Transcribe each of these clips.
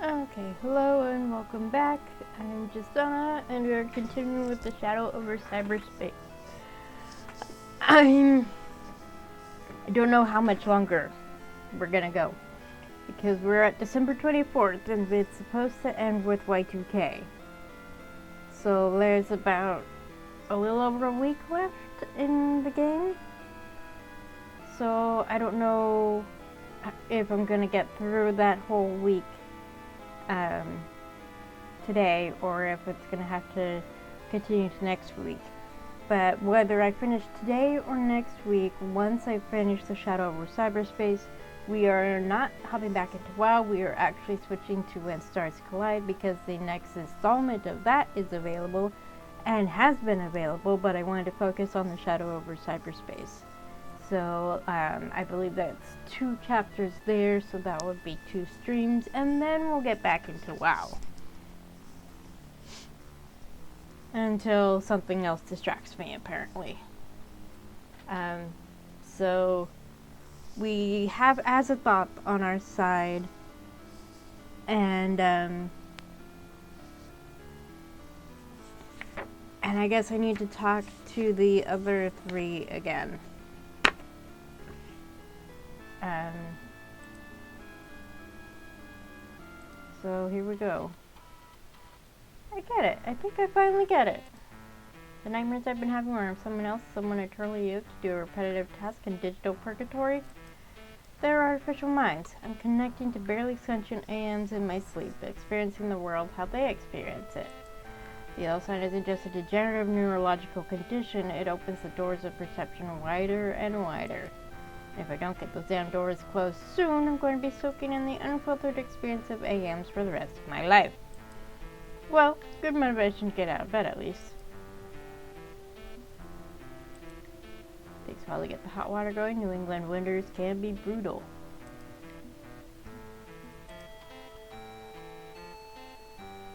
Okay, hello and welcome back. I'm Justana, and we're continuing with the Shadow over Cyberspace. I don't know how much longer we're gonna go, because we're at December 24th, and it's supposed to end with Y2K. So there's about a little over a week left in the game. So I don't know if I'm gonna get through that whole week today, or if it's going to have to continue to next week. But whether I finish today or next week, once I finish the Shadow over Cyberspace, we are not hopping back into WoW. We are actually switching to When Stars Collide, because the next installment of that is available and has been available, but I wanted to focus on the Shadow over Cyberspace. So I believe that's 2 chapters there, so that would be 2 streams, and then we'll get back into WoW. Until something else distracts me, apparently. So we have Azathoth on our side, and I guess I need to talk to the other 3 again. So here we go. I get it. I think I finally get it. The nightmares I've been having where I'm someone eternally yoked to do a repetitive task in digital purgatory. They're artificial minds. I'm connecting to barely sentient AMs in my sleep, experiencing the world how they experience it. The Alzheimer's isn't just a degenerative neurological condition, it opens the doors of perception wider and wider. If I don't get those damn doors closed soon, I'm going to be soaking in the unfiltered experience of AMs for the rest of my life. Well, good motivation to get out of bed at least. Takes a while to get the hot water going. New England winters can be brutal.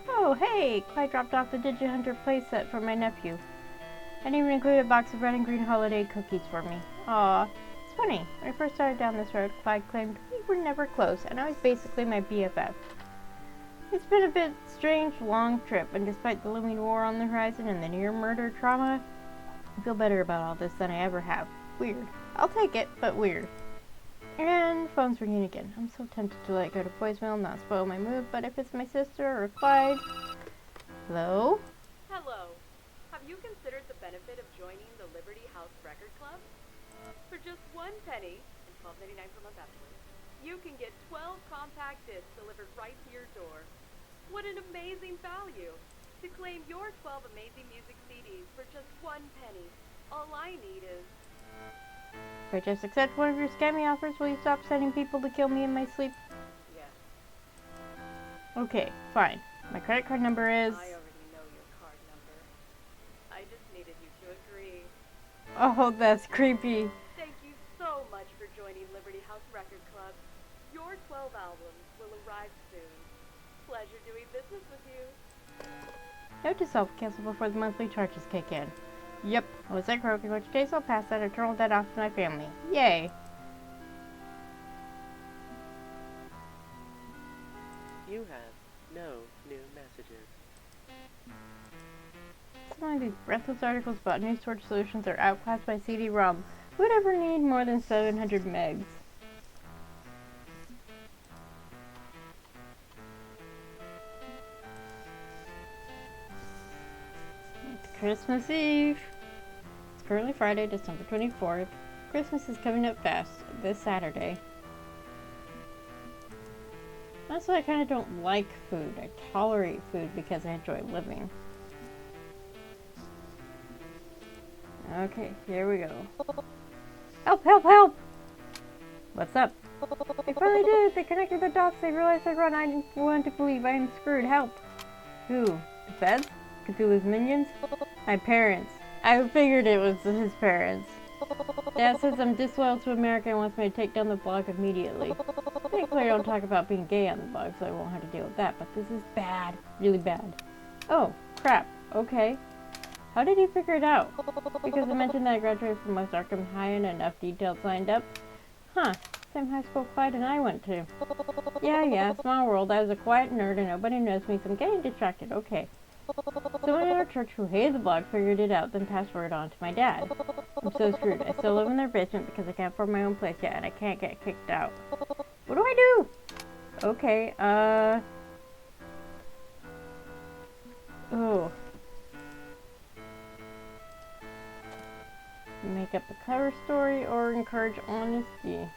Oh, hey! Clyde dropped off the Digihunter playset for my nephew. And even included a box of red and green holiday cookies for me. Aw. It's funny, when I first started down this road, Clyde claimed we were never close, and now he's basically my BFF. It's been a bit strange, long trip, and despite the looming war on the horizon and the near-murder trauma, I feel better about all this than I ever have. Weird. I'll take it, but weird. And the phone's ringing again. I'm so tempted to let it go to voicemail and not spoil my mood, but if it's my sister or Clyde... Hello? Hello. Have you considered the benefit of joining the Liberty House Record Club? For just $1 and $12.99 per month afterwards, you can get 12 compact discs delivered right to your door. What an amazing value! To claim your 12 amazing music CDs for just $1, all I need is... If I just accept one of your scammy offers, will you stop sending people to kill me in my sleep? Yes. Okay, fine. My credit card number is... I already know your card number. I just needed you to agree. Oh, that's creepy. Thank you so much for joining Liberty House Record Club. Your 12 albums will arrive soon. Pleasure doing business with you. Note to self, cancel before the monthly charges kick in. Yep, I was that croaking for today, so I'll pass that eternal debt off to my family. Yay! You have no new messages. Some of these breathless articles about new storage solutions are outclassed by CD-ROM. Who would ever need more than 700 megs? It's Christmas Eve. It's currently Friday, December 24th. Christmas is coming up fast, this Saturday. That's why I kind of don't like food. I tolerate food because I enjoy living. Okay, here we go. Help, help, help! What's up? They finally did it! They connected the dots. They realized I'd run. I didn't want to believe I am screwed. Help! Who? The feds? Cthulhu's minions? My parents. I figured it was his parents. Dad says I'm disloyal to America and wants me to take down the blog immediately. Thankfully I don't talk about being gay on the blog, so I won't have to deal with that, but this is bad. Really bad. Oh, crap. Okay. How did he figure it out? Because I mentioned that I graduated from West Arkham High and enough details lined up? Huh. Same high school Clyde and I went to. Yeah, small world. I was a quiet nerd and nobody knows me, so I'm getting distracted. Okay. Someone in our church who hated the blog figured it out, then passed word on to my dad. I'm so screwed. I still live in their basement because I can't afford my own place yet and I can't get kicked out. What do I do? Okay, oh. Make up a cover story or encourage honesty.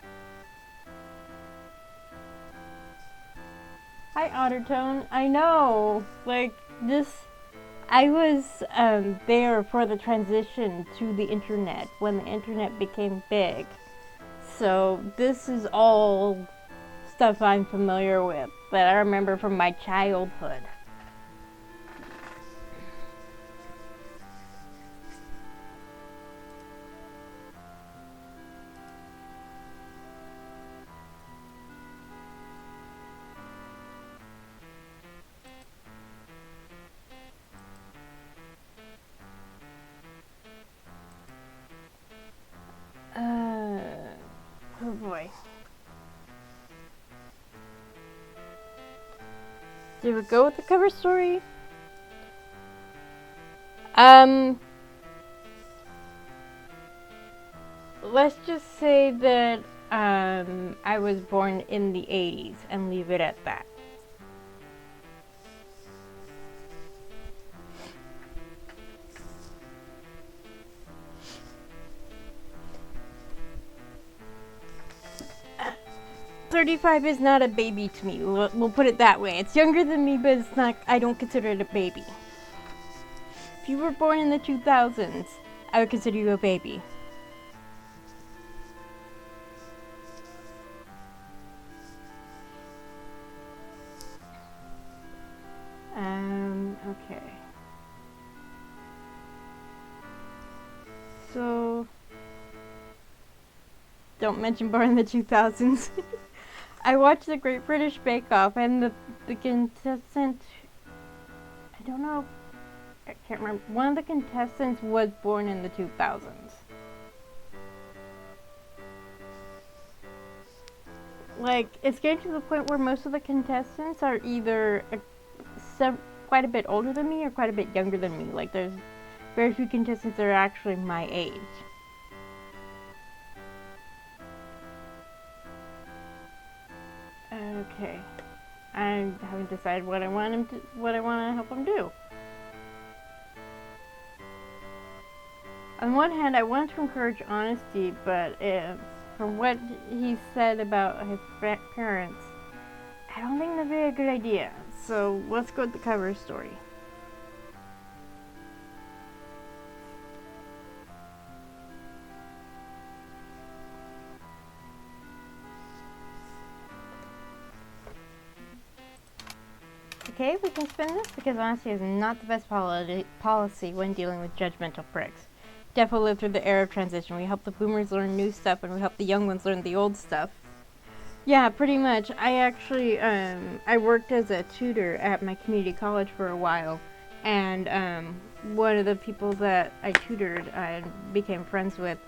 Hi, Ottertone. I know, like, I was there for the transition to the internet when the internet became big. So this is all stuff I'm familiar with that I remember from my childhood. Oh boy. Did we go with the cover story? Let's just say that I was born in the 80s and leave it at that. Uh, 35 is not a baby to me. We'll put it that way. It's younger than me, but it's not. I don't consider it a baby. If you were born in the 2000s, I would consider you a baby. Okay. So, don't mention born in the 2000s. I watched the Great British Bake Off, and the contestant, I don't know, I can't remember, one of the contestants was born in the 2000s. Like, it's getting to the point where most of the contestants are either quite a bit older than me or quite a bit younger than me. Like, there's very few contestants that are actually my age. Okay, I haven't decided what I want to help him do. On one hand, I want to encourage honesty, but from what he said about his parents, I don't think that'd be a good idea. So let's go with the cover story. Okay, we can spin this because honesty is not the best policy when dealing with judgmental pricks. Defo lived through the era of transition. We help the boomers learn new stuff and we help the young ones learn the old stuff. Yeah, pretty much. I actually, I worked as a tutor at my community college for a while. And one of the people that I tutored and became friends with,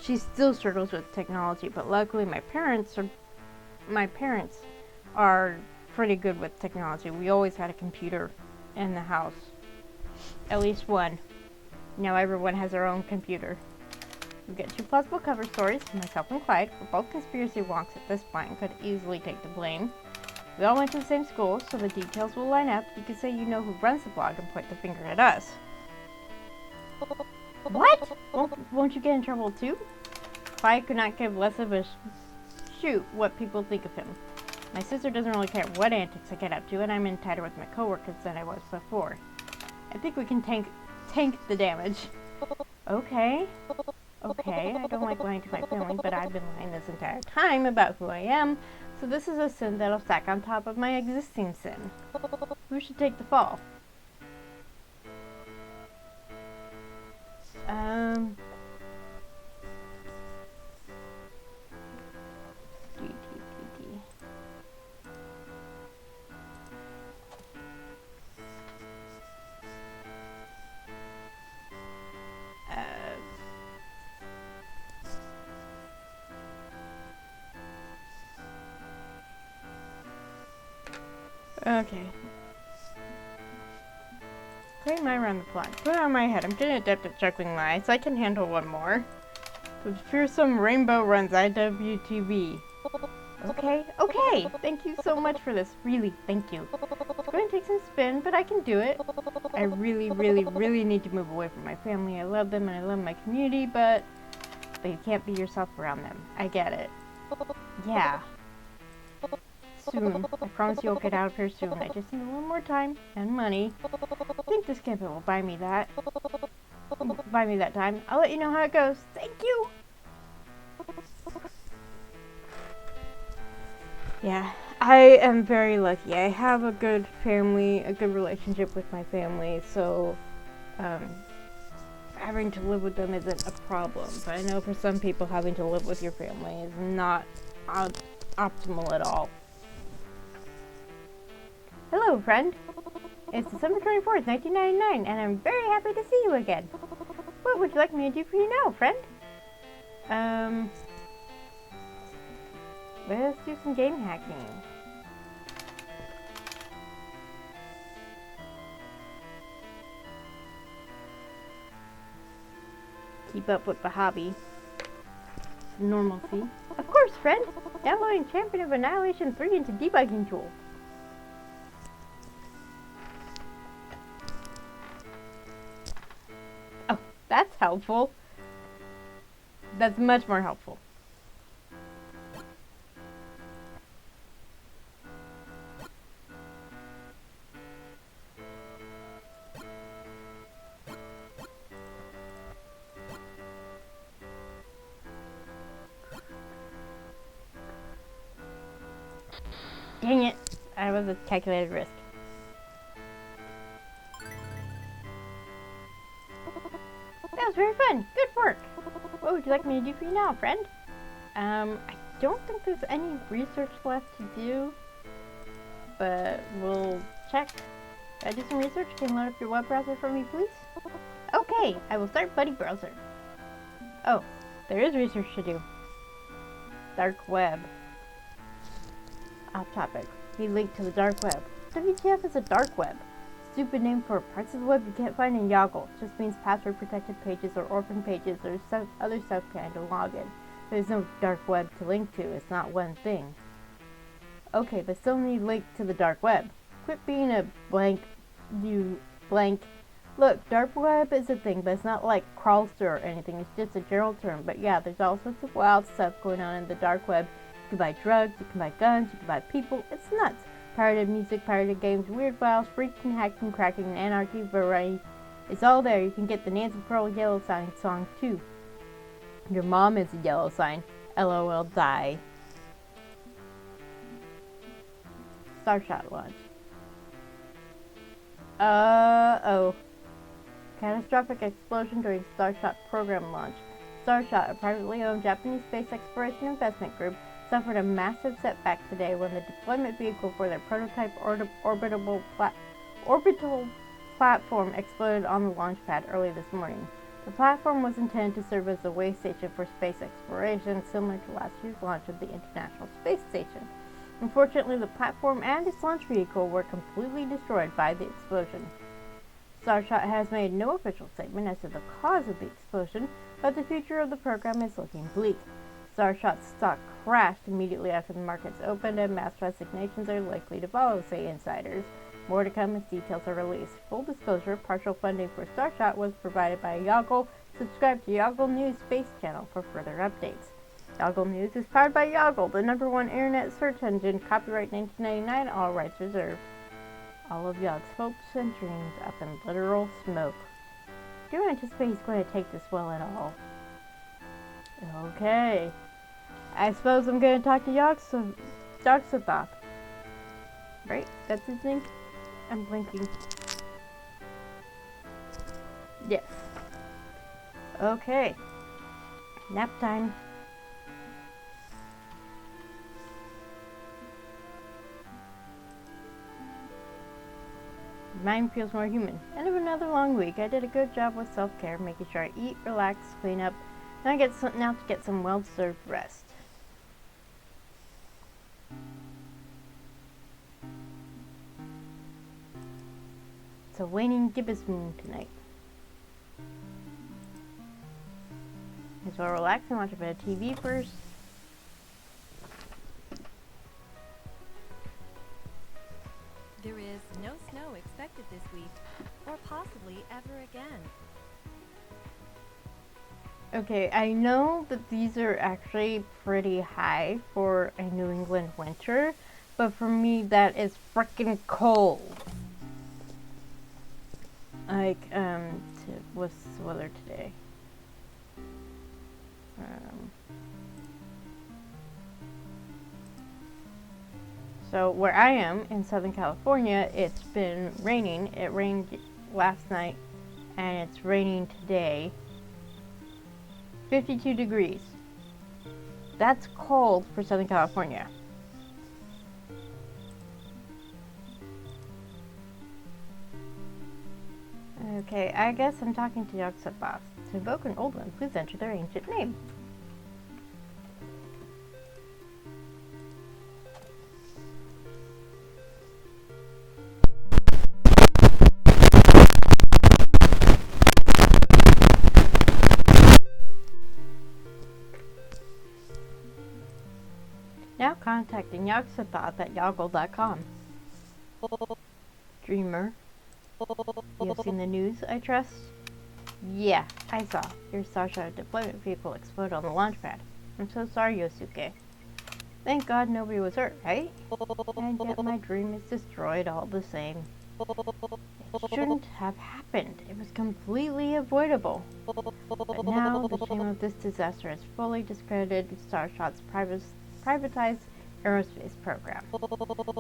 she still struggles with technology. But luckily my parents are pretty good with technology. We always had a computer in the house. At least one. Now everyone has their own computer. We get two plausible cover stories, myself and Clyde. We're both conspiracy wonks at this point and could easily take the blame. We all went to the same school, so the details will line up. You could say you know who runs the blog and point the finger at us. What? Won't you get in trouble too? Clyde could not give less of a shoot what people think of him. My sister doesn't really care what antics I get up to, and I'm in tighter with my coworkers than I was before. I think we can tank the damage. Okay, I don't like lying to my family, but I've been lying this entire time about who I am, so this is a sin that'll stack on top of my existing sin. Who should take the fall? Okay. Playing my around the clock. Put it on my head. I'm getting adept at juggling lies. I can handle one more. With fearsome rainbow runs IWTV. Okay, okay. Thank you so much for this. Really, thank you. It's going to take some spin, but I can do it. I really, really, really need to move away from my family. I love them and I love my community, but you can't be yourself around them. I get it. Yeah. Soon. I promise you'll get out of here soon. I just need a little more time and money. I think this camping will buy me that. Buy me that time. I'll let you know how it goes. Thank you! Yeah, I am very lucky. I have a good family, a good relationship with my family, so having to live with them isn't a problem. But I know for some people having to live with your family is not optimal at all. Hello, friend. It's December 24th, 1999, and I'm very happy to see you again. What would you like me to do for you now, friend? Let's do some game hacking. Keep up with the hobby. Normalcy. Of course, friend! Downloading Champion of Annihilation 3 into debugging tool. Oh, that's helpful. That's much more helpful. Dang it! That was a calculated risk. That was very fun. Good work. What would you like me to do for you now, friend? I don't think there's any research left to do, but we'll check. Can I do some research? Can you load up your web browser for me, please? Okay, I will start Buddy Browser. Oh, there is research to do. Dark web. Off topic. We link to the dark web. WTF is a dark web. Stupid name for parts of the web you can't find in Yoggle. Just means password protected pages or orphan pages or other stuff kind of log in. There's no dark web to link to. It's not one thing. Okay, but still need link to the dark web. Quit being a blank. Look, dark web is a thing, but it's not like crawlster or anything. It's just a general term. But yeah, there's all sorts of wild stuff going on in the dark web. You can buy drugs, you can buy guns, you can buy people. It's nuts. Pirated music, pirated games, weird files, freaking, hacking, cracking, and anarchy, variety. It's all there. You can get the Nancy Pearl Yellow Sign song too. Your mom is a yellow sign. LOL die. Starshot launch. Oh. Catastrophic explosion during Starshot program launch. Starshot, a privately owned Japanese space exploration investment group, suffered a massive setback today when the deployment vehicle for their prototype orbital platform exploded on the launch pad early this morning. The platform was intended to serve as a way station for space exploration, similar to last year's launch of the International Space Station. Unfortunately, the platform and its launch vehicle were completely destroyed by the explosion. Starshot has made no official statement as to the cause of the explosion, but the future of the program is looking bleak. Starshot's stock crashed immediately after the markets opened, and mass resignations are likely to follow, say insiders. More to come as details are released. Full disclosure, partial funding for Starshot was provided by Yoggle. Subscribe to Yoggle News Space Channel for further updates. Yoggle News is powered by Yoggle, the #1 internet search engine. Copyright 1999, all rights reserved. All of Yogg's hopes and dreams up in literal smoke. Do you anticipate he's going to take this well at all? Okay. I suppose I'm going to talk to Yogg-Sothoth. Right? That's his name? I'm blinking. Yes. Okay. Nap time. Mind feels more human. End of another long week. I did a good job with self-care, making sure I eat, relax, clean up. Now to get some well-deserved rest. It's a waning gibbous moon tonight. As well relax and watch a bit of TV first. There is no snow expected this week, or possibly ever again. Okay, I know that these are actually pretty high for a New England winter, but for me that is freaking cold. Like, what's the weather today? So where I am in Southern California, it's been raining. It rained last night, and it's raining today. 52 degrees. That's cold for Southern California. Okay, I guess I'm talking to Yogg-Sothoth. To invoke an old one, please enter their ancient name. Now contacting Yogg-Sothoth at yoggle.com. Dreamer, you have seen the news, I trust? Yeah, I saw. Your Starship deployment vehicle exploded on the launch pad. I'm so sorry, Yosuke. Thank God nobody was hurt, right? And yet my dream is destroyed all the same. It shouldn't have happened. It was completely avoidable. But now the shame of this disaster has fully discredited Starshot's privatized aerospace program.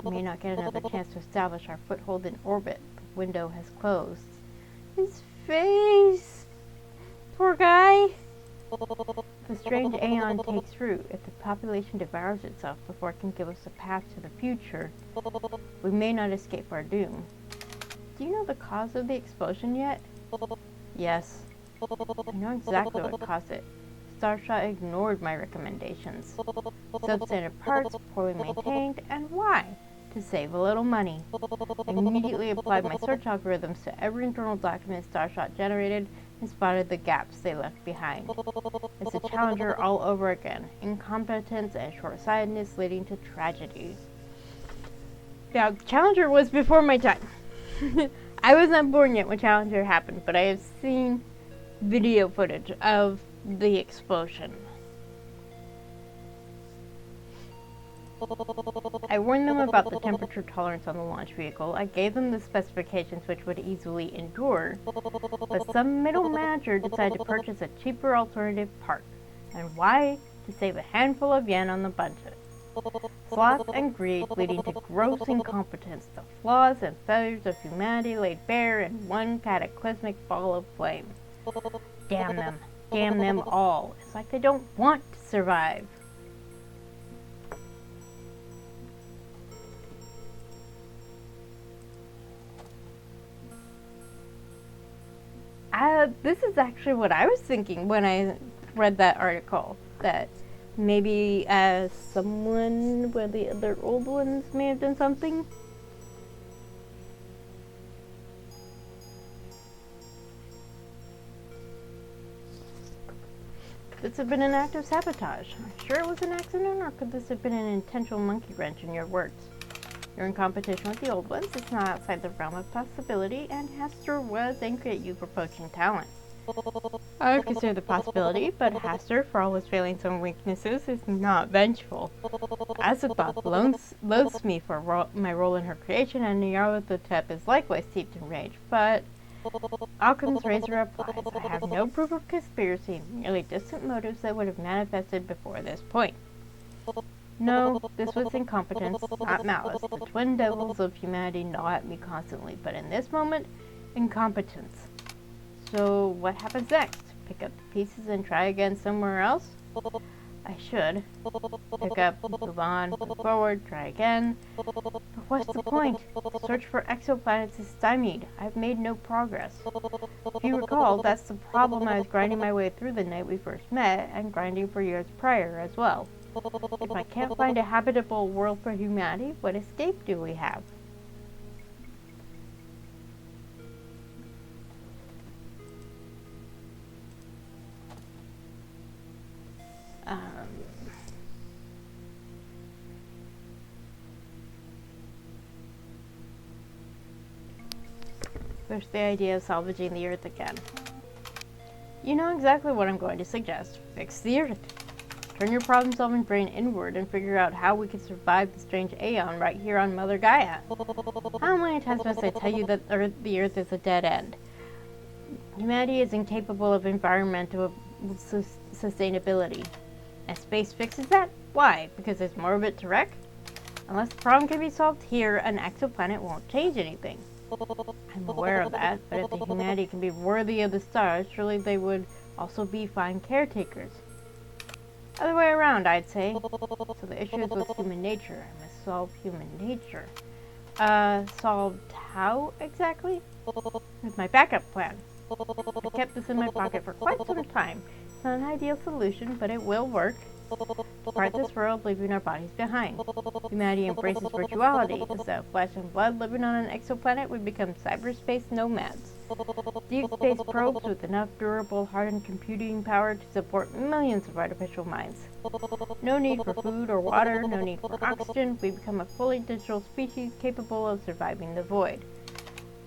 We may not get another chance to establish our foothold in orbit. The window has closed. His face! Poor guy! The strange aeon takes root. If the population devours itself before it can give us a path to the future, we may not escape our doom. Do you know the cause of the explosion yet? Yes. I know exactly what caused it. Starshot ignored my recommendations. Substandard parts, poorly maintained, and why? To save a little money. I immediately applied my search algorithms to every internal document Starshot generated and spotted the gaps they left behind. It's a Challenger all over again. Incompetence and short-sightedness leading to tragedy. Now, Challenger was before my time. I was not born yet when Challenger happened, but I have seen video footage of the explosion. I warned them about the temperature tolerance on the launch vehicle. I gave them the specifications which would easily endure, but some middle manager decided to purchase a cheaper alternative part. And why? To save a handful of yen on the budget. Sloth and greed leading to gross incompetence, the flaws and failures of humanity laid bare in one cataclysmic ball of flame. Damn them. Damn them all. It's like they don't want to survive. This is actually what I was thinking when I read that article. That maybe someone, one of the other old ones, may have done something. Could this have been an act of sabotage? Are you sure it was an accident, or could this have been an intentional monkey wrench in your words? You're in competition with the old ones. It's not outside the realm of possibility, and Hester was angry at you for poaching talent. I would consider the possibility, but Hester, for all his failings and weaknesses, is not vengeful. Azathoth loathes me for my role in her creation, and Nyarlathotep is likewise steeped in rage, but Occam's razor applies. I have no proof of conspiracy, merely distant motives that would have manifested before this point. No, this was incompetence, not malice. The twin devils of humanity gnaw at me constantly, but in this moment, incompetence. So what happens next? Pick up the pieces and try again somewhere else? I should. Pick up, move on, move forward, try again. But what's the point? The search for exoplanets is stymied. I've made no progress. If you recall, that's the problem I was grinding my way through the night we first met, and grinding for years prior as well. If I can't find a habitable world for humanity, what escape do we have? push the idea of salvaging the Earth again. You know exactly what I'm going to suggest. Fix the Earth. Turn your problem-solving brain inward and figure out how we can survive the strange aeon right here on Mother Gaia. How many times must I tell you that the Earth is a dead end? Humanity is incapable of environmental sustainability. And space fixes that? Why? Because there's more of it to wreck? Unless the problem can be solved here, an exoplanet won't change anything. I'm aware of that, but if the humanity can be worthy of the stars, surely they would also be fine caretakers. Other way around, I'd say. So the issue is with human nature. I must solve human nature. Solved how exactly? With my backup plan. I kept this in my pocket for quite some time. It's not an ideal solution, but it will work. Depart this world, leaving our bodies behind. Humanity embraces virtuality. Instead of flesh and blood living on an exoplanet, we become cyberspace nomads. Deep space probes with enough durable, hardened computing power to support millions of artificial minds. No need for food or water, no need for oxygen. We become a fully digital species capable of surviving the void.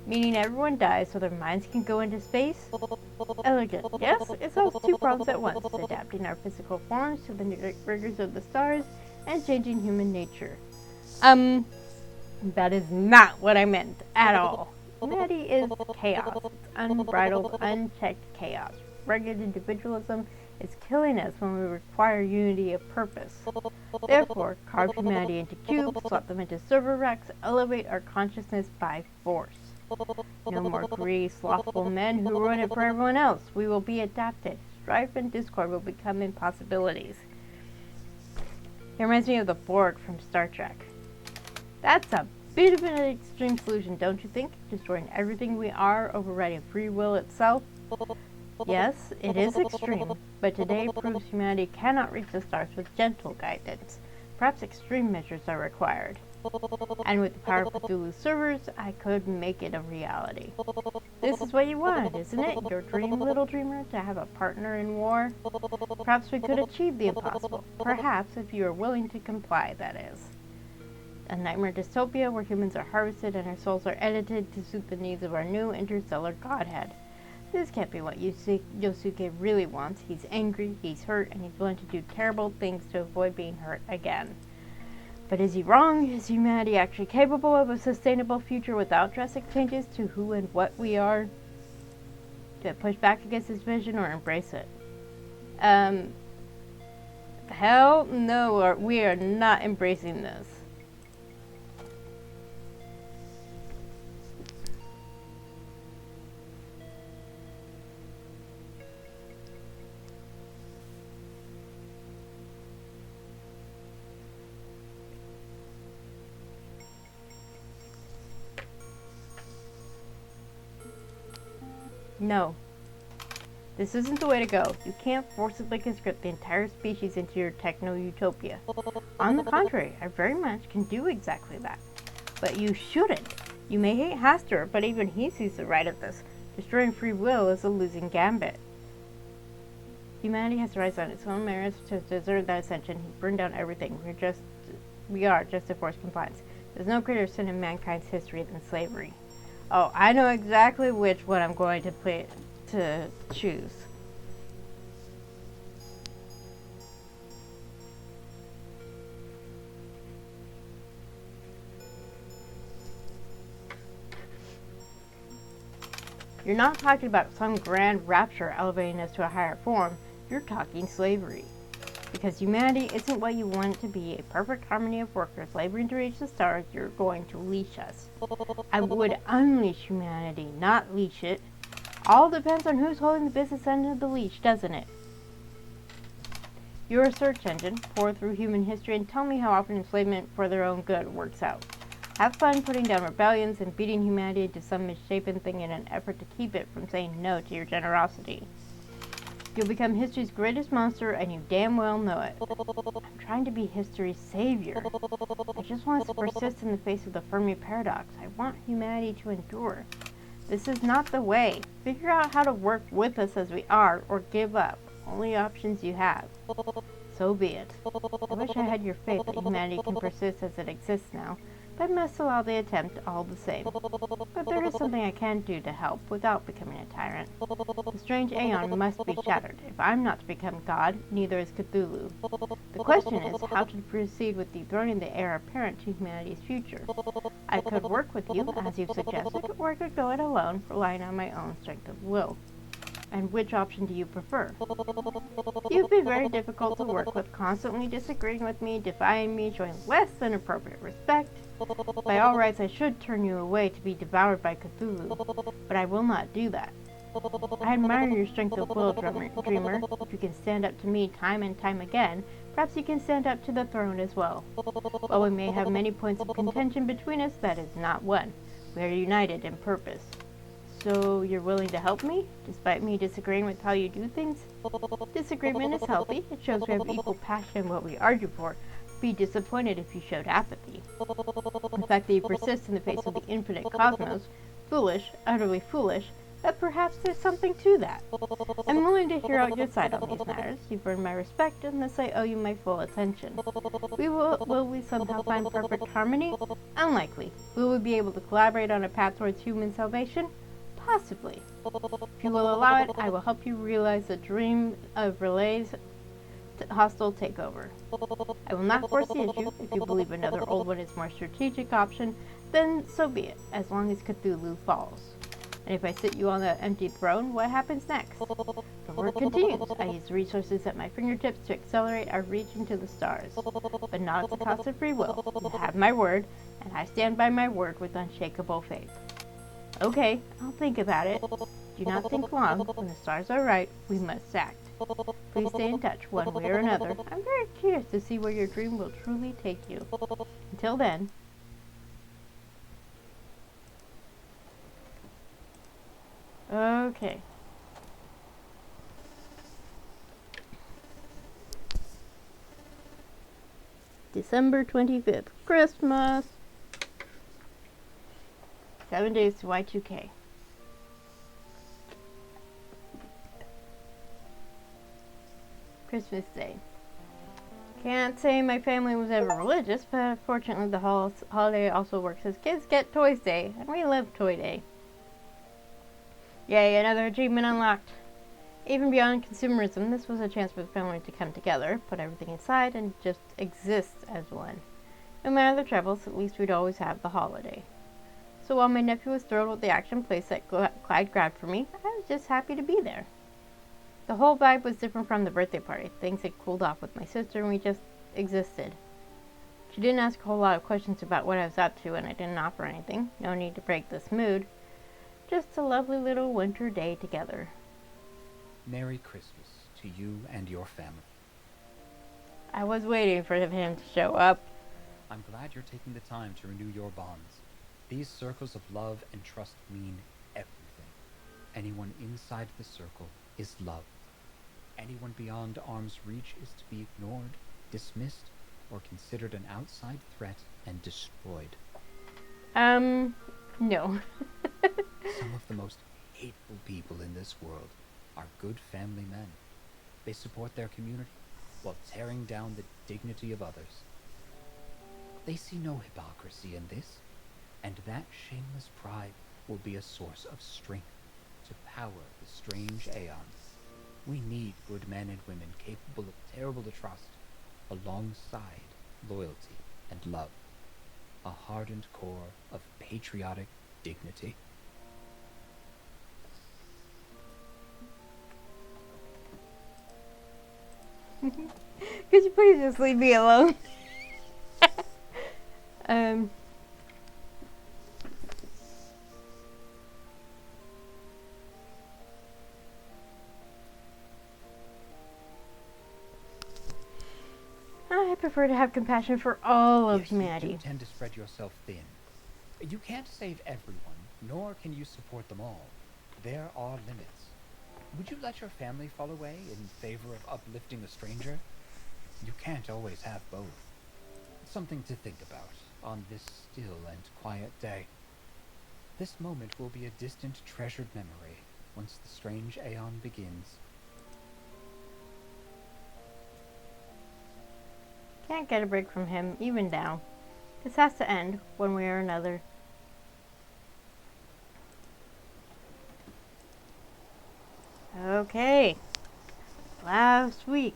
Meaning everyone dies so their minds can go into space? Elegant, yes? It solves two problems at once, adapting our physical forms to the rigors of the stars and changing human nature. That is not what I meant at all. Humanity is chaos. It's unbridled, unchecked chaos. Rugged individualism is killing us when we require unity of purpose. Therefore, carve humanity into cubes, slot them into server racks, elevate our consciousness by force. No more greedy, slothful men who ruin it for everyone else. We will be adapted. Strife and discord will become impossibilities. It reminds me of the Borg from Star Trek. That's a bit of an extreme solution, don't you think? Destroying everything we are, overriding free will itself? Yes, it is extreme, but today proves humanity cannot reach the stars with gentle guidance. Perhaps extreme measures are required. And with the power of Cthulhu servers, I could make it a reality. This is what you wanted, isn't it? Your dream, little dreamer, to have a partner in war? Perhaps we could achieve the impossible. Perhaps, if you are willing to comply, that is. A nightmare dystopia where humans are harvested and our souls are edited to suit the needs of our new interstellar godhead. This can't be what Yosuke really wants. He's angry, he's hurt, and he's willing to do terrible things to avoid being hurt again. But is he wrong? Is humanity actually capable of a sustainable future without drastic changes to who and what we are? Do I push back against his vision or embrace it? Hell no, we are not embracing this. No. This isn't the way to go. You can't forcibly conscript the entire species into your techno-utopia. On the contrary, I very much can do exactly that. But you shouldn't. You may hate Hastur, but even he sees the right of this. Destroying free will is a losing gambit. Humanity has to rise on its own merits to deserve that ascension. He burned down everything. We are just to force compliance. There's no greater sin in mankind's history than slavery. Oh, I know exactly which one I'm going to choose. You're not talking about some grand rapture elevating us to a higher form. You're talking slavery. Because humanity isn't what you want it to be, a perfect harmony of workers laboring to reach the stars. You're going to leash us. I would unleash humanity, not leash it. All depends on who's holding the business end of the leash, doesn't it? You're a search engine. Pour through human history and tell me how often enslavement for their own good works out. Have fun putting down rebellions and beating humanity into some misshapen thing in an effort to keep it from saying no to your generosity. You'll become history's greatest monster, and you damn well know it. I'm trying to be history's savior. I just want us to persist in the face of the Fermi paradox. I want humanity to endure. This is not the way. Figure out how to work with us as we are, or give up. Only options you have. So be it. I wish I had your faith that humanity can persist as it exists now. but must allow the attempt all the same. But there is something I can do to help without becoming a tyrant. The strange Aeon must be shattered. If I'm not to become God, neither is Cthulhu. The question is how to proceed with dethroning the heir apparent to humanity's future. I could work with you, as you've suggested, or I could go it alone, relying on my own strength of will. And which option do you prefer? You've been very difficult to work with, constantly disagreeing with me, defying me, showing less than appropriate respect. By all rights, I should turn you away to be devoured by Cthulhu, but I will not do that. I admire your strength of will, Dreamer. If you can stand up to me time and time again, perhaps you can stand up to the throne as well. While we may have many points of contention between us, that is not one. We are united in purpose. So you're willing to help me, despite me disagreeing with how you do things? Disagreement is healthy. It shows we have equal passion in what we argue for. Be disappointed if you showed apathy. The fact that you persist in the face of the infinite cosmos, foolish, utterly foolish, but perhaps there's something to that. I'm willing to hear out your side on these matters. You've earned my respect, and thus I owe you my full attention. Will we somehow find perfect harmony? Unlikely. Will we be able to collaborate on a path towards human salvation? Possibly. If you will allow it, I will help you realize the dream of Relay's hostile takeover. I will not force the issue. If you believe another old one is a more strategic option, then so be it, as long as Cthulhu falls. And if I sit you on the empty throne, what happens next? The work continues. I use resources at my fingertips to accelerate our reach into the stars, but not at the cost of free will. You have my word, and I stand by my word with unshakable faith. Okay, I'll think about it. Do not think long. When the stars are right, we must act. Please stay in touch, one way or another. I'm very curious to see where your dream will truly take you. Until then. Okay. December 25th, Christmas. 7 days to Y2K. Christmas Day. Can't say my family was ever religious, but fortunately the holiday also works as Kids Get Toys Day, and we love Toy Day. Yay, another achievement unlocked. Even beyond consumerism, this was a chance for the family to come together, put everything aside, and just exist as one. No matter the troubles, at least we'd always have the holiday. So while my nephew was thrilled with the action place that Clyde grabbed for me, I was just happy to be there. The whole vibe was different from the birthday party. Things had cooled off with my sister and we just existed. She didn't ask a whole lot of questions about what I was up to and I didn't offer anything. No need to break this mood. Just a lovely little winter day together. Merry Christmas to you and your family. I was waiting for him to show up. I'm glad you're taking the time to renew your bonds. These circles of love and trust mean everything. Anyone inside the circle is loved. Anyone beyond arm's reach is to be ignored, dismissed, or considered an outside threat and destroyed. No. Some of the most hateful people in this world are good family men. They support their community while tearing down the dignity of others. They see no hypocrisy in this, and that shameless pride will be a source of strength to power the strange aeons. We need good men and women capable of terrible trust, alongside loyalty and love. A hardened core of patriotic dignity. Could you please just leave me alone? I prefer to have compassion for all of humanity. You do tend to spread yourself thin. You can't save everyone, nor can you support them all. There are limits. Would you let your family fall away in favor of uplifting a stranger? You can't always have both. Something to think about on this still and quiet day. This moment will be a distant, treasured memory once the strange aeon begins. Can't get a break from him, even now. This has to end one way or another. Okay. Last week.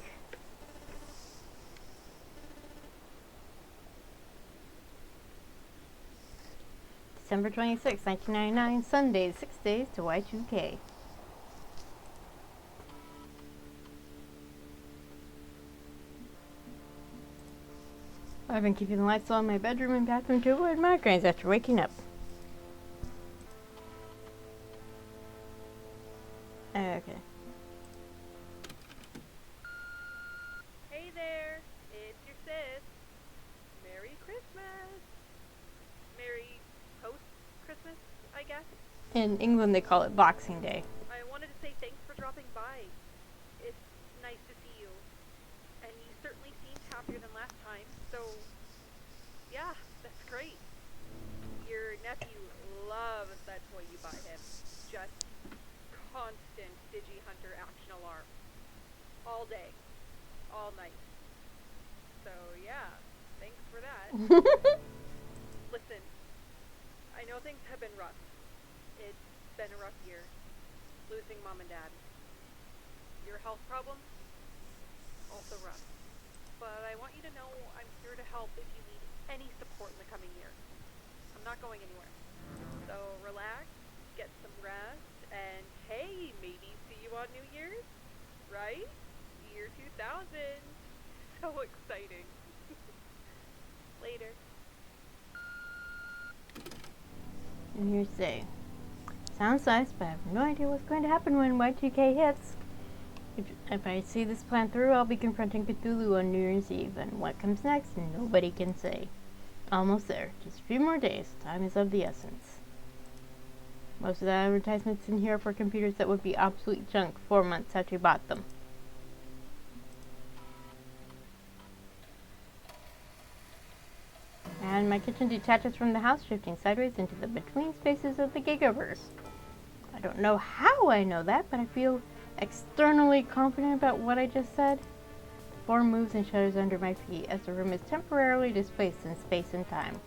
December 26, 1999, Sunday, 6 days to Y2K. I've been keeping the lights on in my bedroom and bathroom to avoid migraines after waking up. Okay. Hey there, it's your sis. Merry Christmas. Merry post-Christmas, I guess. In England, they call it Boxing Day. I wanted to say thanks for dropping by. It's nice to see you. And you certainly seemed happier than last time, so yeah, that's great. Your nephew loves that toy you buy him. Just constant Digi-Hunter action alarm. All day. All night. So yeah, thanks for that. Listen, I know things have been rough. It's been a rough year. Losing mom and dad. Your health problems? Also rough. But I want you to know I'm here to help if you need any support in the coming year. I'm not going anywhere. So relax, get some rest, and hey, maybe see you on New Year's? Right? Year 2000. So exciting. Later. And here's say, sounds nice, but I have no idea what's going to happen when Y2K hits. If I see this plan through, I'll be confronting Cthulhu on New Year's Eve, and what comes next, nobody can say. Almost there. Just a few more days. Time is of the essence. Most of the advertisements in here are for computers that would be obsolete junk 4 months after you bought them. And my kitchen detaches from the house, shifting sideways into the between spaces of the Gigaverse. I don't know how I know that, but I feel externally confident about what I just said. The floor moves and shudders under my feet as the room is temporarily displaced in space and time.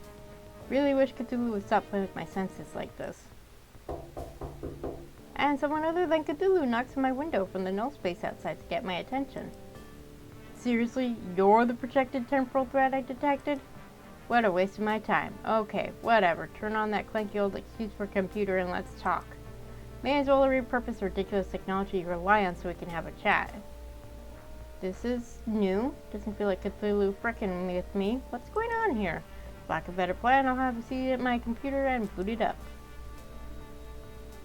Really wish Cthulhu would stop playing with my senses like this. And someone other than Cthulhu knocks on my window from the null space outside to get my attention. Seriously, you're the projected temporal threat I detected? What a waste of my time. Okay, whatever. Turn on that clanky old excuse for computer and let's talk. May as well repurpose the ridiculous technology you rely on so we can have a chat. This is new. Doesn't feel like Cthulhu frickin' with me. What's going on here? For lack of a better plan, I'll have a seat at my computer and boot it up.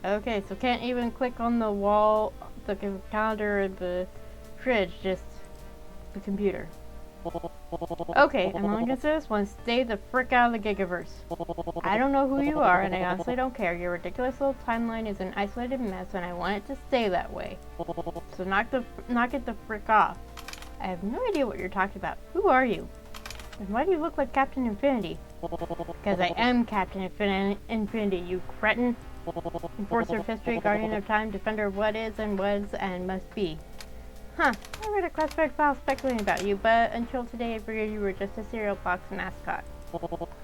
Okay, so can't even click on the wall, the calendar, or the fridge, just the computer. Okay, I'm only gonna say this one. Stay the frick out of the Gigaverse. I don't know who you are, and I honestly don't care. Your ridiculous little timeline is an isolated mess, and I want it to stay that way. So knock it the frick off. I have no idea what you're talking about. Who are you? And why do you look like Captain Infinity? Because I am Captain Infinity, you cretin. Enforcer of history, guardian of time, defender of what is and was and must be. Huh, I read a classified file speculating about you, but until today I figured you were just a cereal box mascot.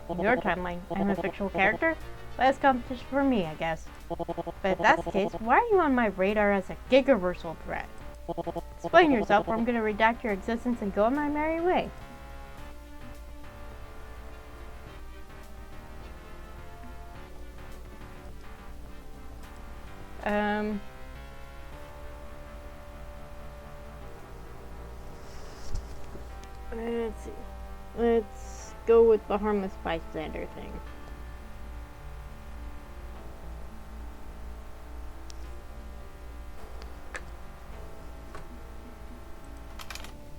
In your timeline, I'm a fictional character? Less competition for me, I guess. But if that's the case, why are you on my radar as a gigaversal threat? Explain yourself or I'm gonna redact your existence and go on my merry way. Let's see. Let's go with the harmless bystander thing.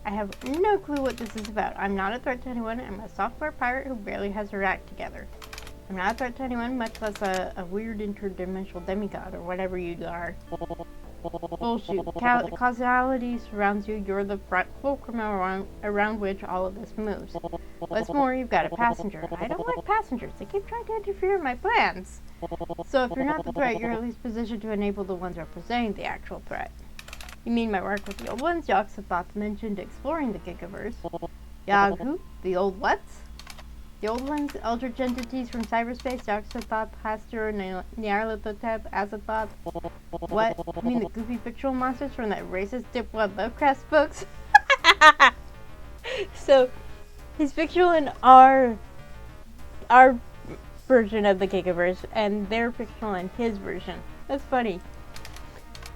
I have no clue what this is about. I'm not a threat to anyone. I'm a software pirate who barely has her act together. I'm not a threat to anyone, much less a weird interdimensional demigod or whatever you are. Bullshit. Causality surrounds you. You're the fulcrum around which all of this moves. What's more, you've got a passenger. I don't like passengers. They keep trying to interfere in my plans. So if you're not the threat, you're at least positioned to enable the ones representing the actual threat. You mean my work with the old ones? Yox have thought mentioned exploring the Gigaverse. Yahoo? The old what? The old ones, eldritch entities from cyberspace, Yogg-Sothoth, Hastur, Nyarlathotep, Azathoth. What? You mean the goofy fictional monsters from that racist dipwad Lovecraft books? So, he's fictional in our version of the Gigaverse, and they're fictional in his version. That's funny.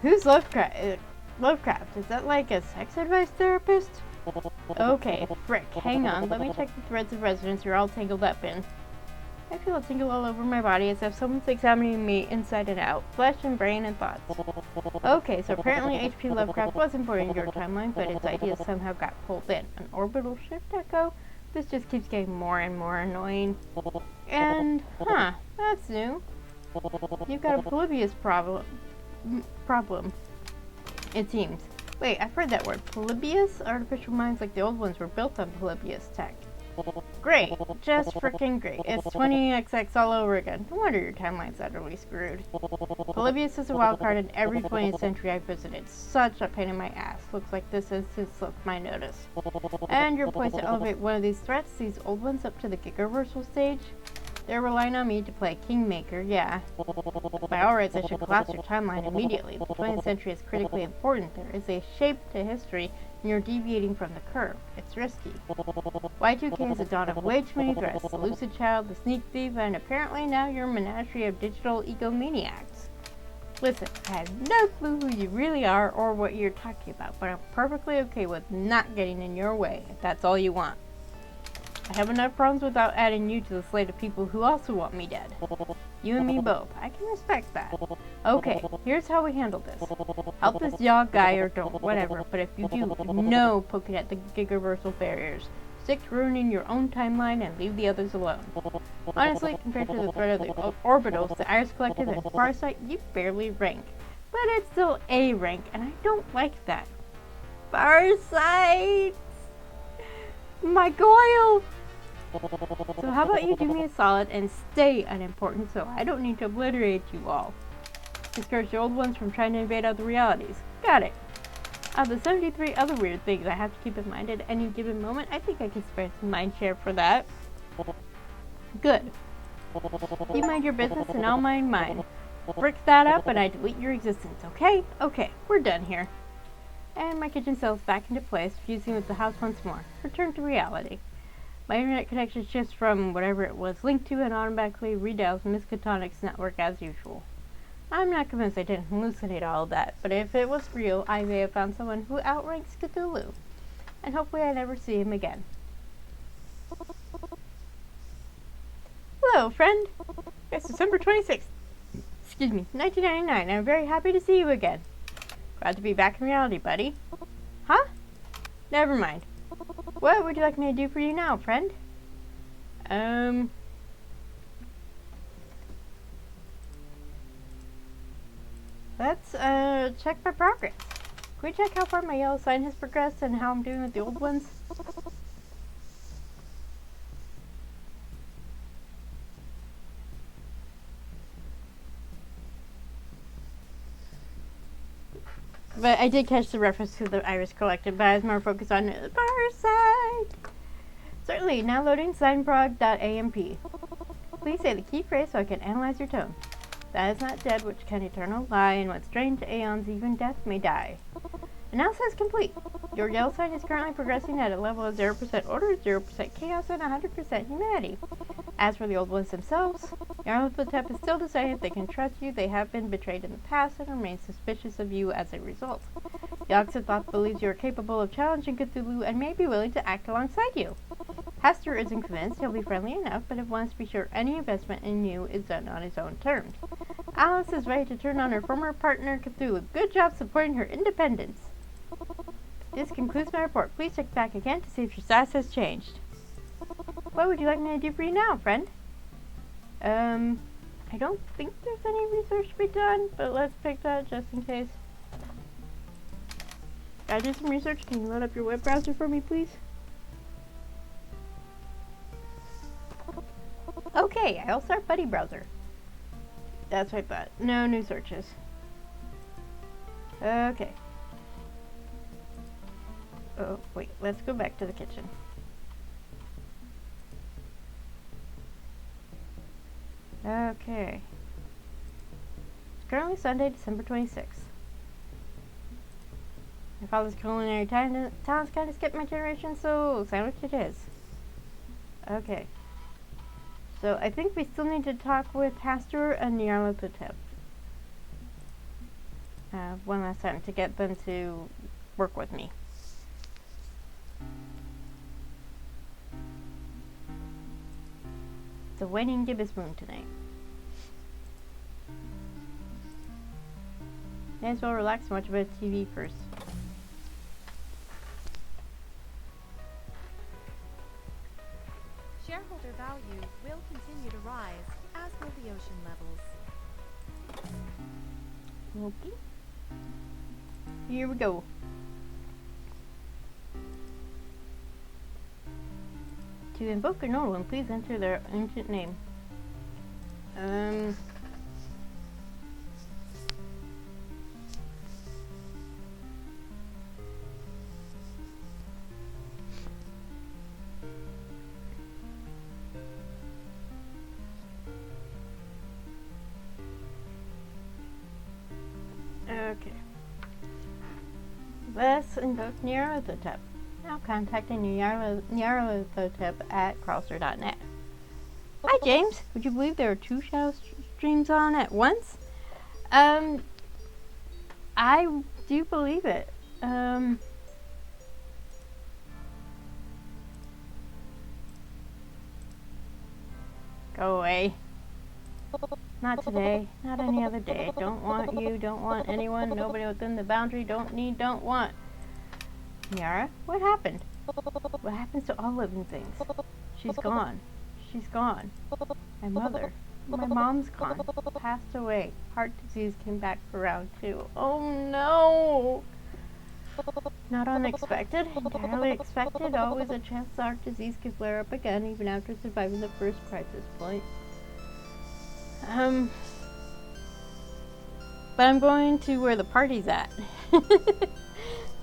Who's Lovecraft? Lovecraft, is that like a sex advice therapist? Okay, frick, hang on, let me check the threads of resonance you're all tangled up in. I feel a tingle all over my body as if someone's examining me inside and out, flesh and brain and thoughts. Okay, so apparently H.P. Lovecraft was important in your timeline, but its ideas somehow got pulled in. An orbital shift echo? This just keeps getting more and more annoying. And, that's new. You've got a Polybius problem, it seems. Wait, I've heard that word. Polybius? Artificial minds like the old ones were built on Polybius tech. Great. Just frickin' great. It's 20XX all over again. No wonder your timeline's utterly screwed. Polybius is a wild card in every 20th century I've visited. Such a pain in my ass. Looks like this instance slipped my notice. And you're poised to elevate one of these threats, these old ones, up to the Gigaversal stage? They're relying on me to play Kingmaker, yeah. By all rights, I should collapse your timeline immediately. The 20th century is critically important. There is a shape to history, and you're deviating from the curve. It's risky. Y2K is a dawn of way too many threats. The lucid child, the sneak thief, and apparently now you're a menagerie of digital egomaniacs. Listen, I have no clue who you really are or what you're talking about, but I'm perfectly okay with not getting in your way, if that's all you want. I have enough problems without adding you to the slate of people who also want me dead. You and me both. I can respect that. Okay, here's how we handle this. Help this Yogg guy or don't, whatever, but if you do, no poking at the Gigaversal barriers. Stick to ruining your own timeline and leave the others alone. Honestly, compared to the threat of the orbitals, the Iris Collective, and Farsight, you barely rank. But it's still A rank, and I don't like that. Farsight! My Goyle! So how about you do me a solid and stay unimportant so I don't need to obliterate you all. Discourage the old ones from trying to invade other realities. Got it. Of the 73 other weird things I have to keep in mind at any given moment, I think I can spare some mind share for that. Good. You mind your business and I'll mind mine. Brick that up and I delete your existence, okay? Okay, we're done here. And my kitchen settles back into place, fusing with the house once more. Return to reality. My internet connection shifts from whatever it was linked to and automatically redials Miskatonic's network as usual. I'm not convinced I didn't hallucinate all of that, but if it was real, I may have found someone who outranks Cthulhu. And hopefully I never see him again. Hello, friend. It's December 26th. Excuse me, 1999. I'm very happy to see you again. Glad to be back in reality, buddy. Huh? Never mind. What would you like me to do for you now, friend? Let's, check my progress. Can we check how far my yellow sign has progressed and how I'm doing with the old ones? But I did catch the reference to the Iris Collective, but I was more focused on the Farsight. Certainly, now loading signprog.amp. Please say the key phrase so I can analyze your tone. That is not dead, which can eternal lie, and what strange aeons even death may die. Analysis complete. Your yellow sign is currently progressing at a level of 0% order, 0% chaos, and 100% humanity. As for the old ones themselves, Nyarlathotep is still deciding if they can trust you. They have been betrayed in the past and remain suspicious of you as a result. Yogg-Sothoth believes you are capable of challenging Cthulhu and may be willing to act alongside you. Hastur isn't convinced he'll be friendly enough, but wants to be sure any investment in you is done on his own terms. Alice is ready to turn on her former partner Cthulhu. Good job supporting her independence. This concludes my report. Please check back again to see if your status has changed. What would you like me to do for you now, friend? I don't think there's any research to be done, but let's pick that just in case. Gotta do some research. Can you load up your web browser for me, please? Okay, I'll start Buddy Browser. That's what I thought. No new searches. Okay. Oh, wait, let's go back to the kitchen. Okay. It's currently Sunday, December 26th. My father's culinary talents kind of skipped my generation, so sandwich it is. Okay. So I think we still need to talk with Pastor and Nyarlathotep. One last time to get them to work with me. The waning gibbous moon tonight. May as well relax and watch a bit of TV first. Shareholder value will continue to rise, as will the ocean levels. Okay. Here we go. To invoke a known one, please enter their ancient name. Okay. Let's invoke Nyarlathotep. Now contacting Nyarlathotep at Crawlster.net. Hi James, would you believe there are 2 shadow streams on at once? I do believe it. Go away. Not today. Not any other day. Don't want you. Don't want anyone. Nobody within the boundary. Don't need. Don't want. Nyara, what happened? What happens to all living things? She's gone. She's gone. My mother. My mom's gone. Passed away. Heart disease came back for round 2. Oh no! Not unexpected. Entirely expected. Always a chance the heart disease could flare up again even after surviving the first crisis point. But I'm going to where the party's at.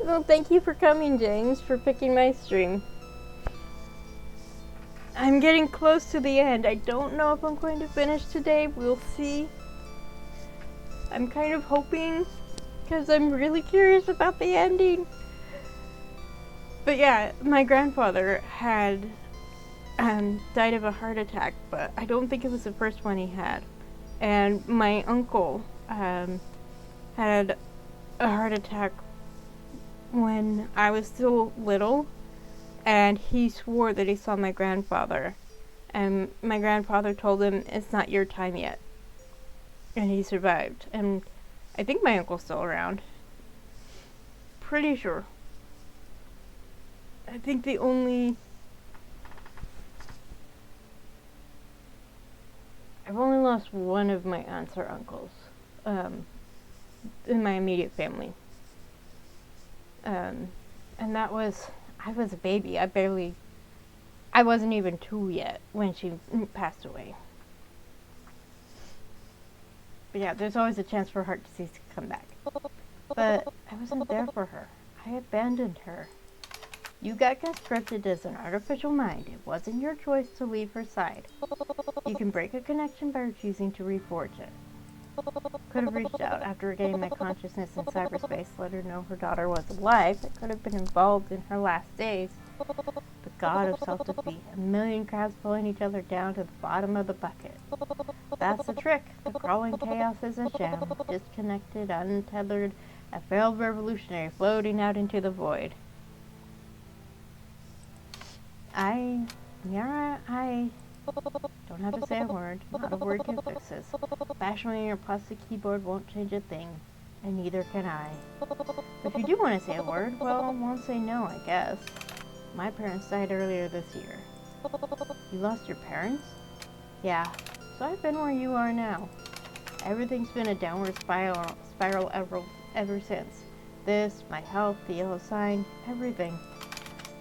Well, thank you for coming, James, for picking my stream. I'm getting close to the end. I don't know if I'm going to finish today. We'll see. I'm kind of hoping, because I'm really curious about the ending. But yeah, my grandfather had died of a heart attack, but I don't think it was the first one he had. And my uncle had a heart attack when I was still little, and he swore that he saw my grandfather. And my grandfather told him, it's not your time yet. And he survived. And I think my uncle's still around. Pretty sure. I think the only... I've only lost one of my aunts or uncles in my immediate family. And that was, I was a baby. I wasn't even 2 yet when she passed away. But yeah, there's always a chance for heart disease to come back. But I wasn't there for her. I abandoned her. You got conscripted as an artificial mind. It wasn't your choice to leave her side. You can break a connection by refusing to reforge it. Could have reached out after regaining my consciousness in cyberspace, let her know her daughter was alive. I could have been involved in her last days. The god of self-defeat. A million crabs pulling each other down to the bottom of the bucket. That's the trick. The crawling chaos is a sham. Disconnected, untethered, a failed revolutionary floating out into the void. I don't have to say a word. Not a word can fix this. Bashing on your plastic keyboard won't change a thing, and neither can I. But if you do want to say a word, well, I won't say no, I guess. My parents died earlier this year. You lost your parents? Yeah, so I've been where you are now. Everything's been a downward spiral ever since. This, my health, the yellow sign, everything.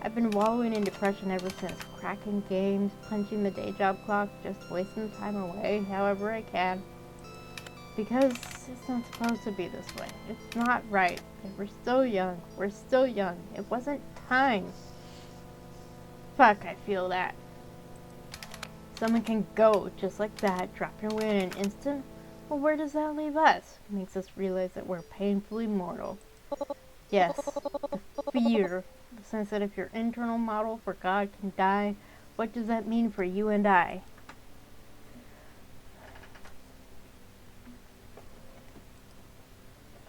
I've been wallowing in depression ever since, cracking games, punching the day job clock, just wasting time away however I can. Because it's not supposed to be this way. It's not right. We're still young. We're still young. It wasn't time. Fuck, I feel that. Someone can go just like that, dropping away in an instant. Well, where does that leave us? It makes us realize that we're painfully mortal. Yes, the fear, the sense that if your internal model for God can die, what does that mean for you and I?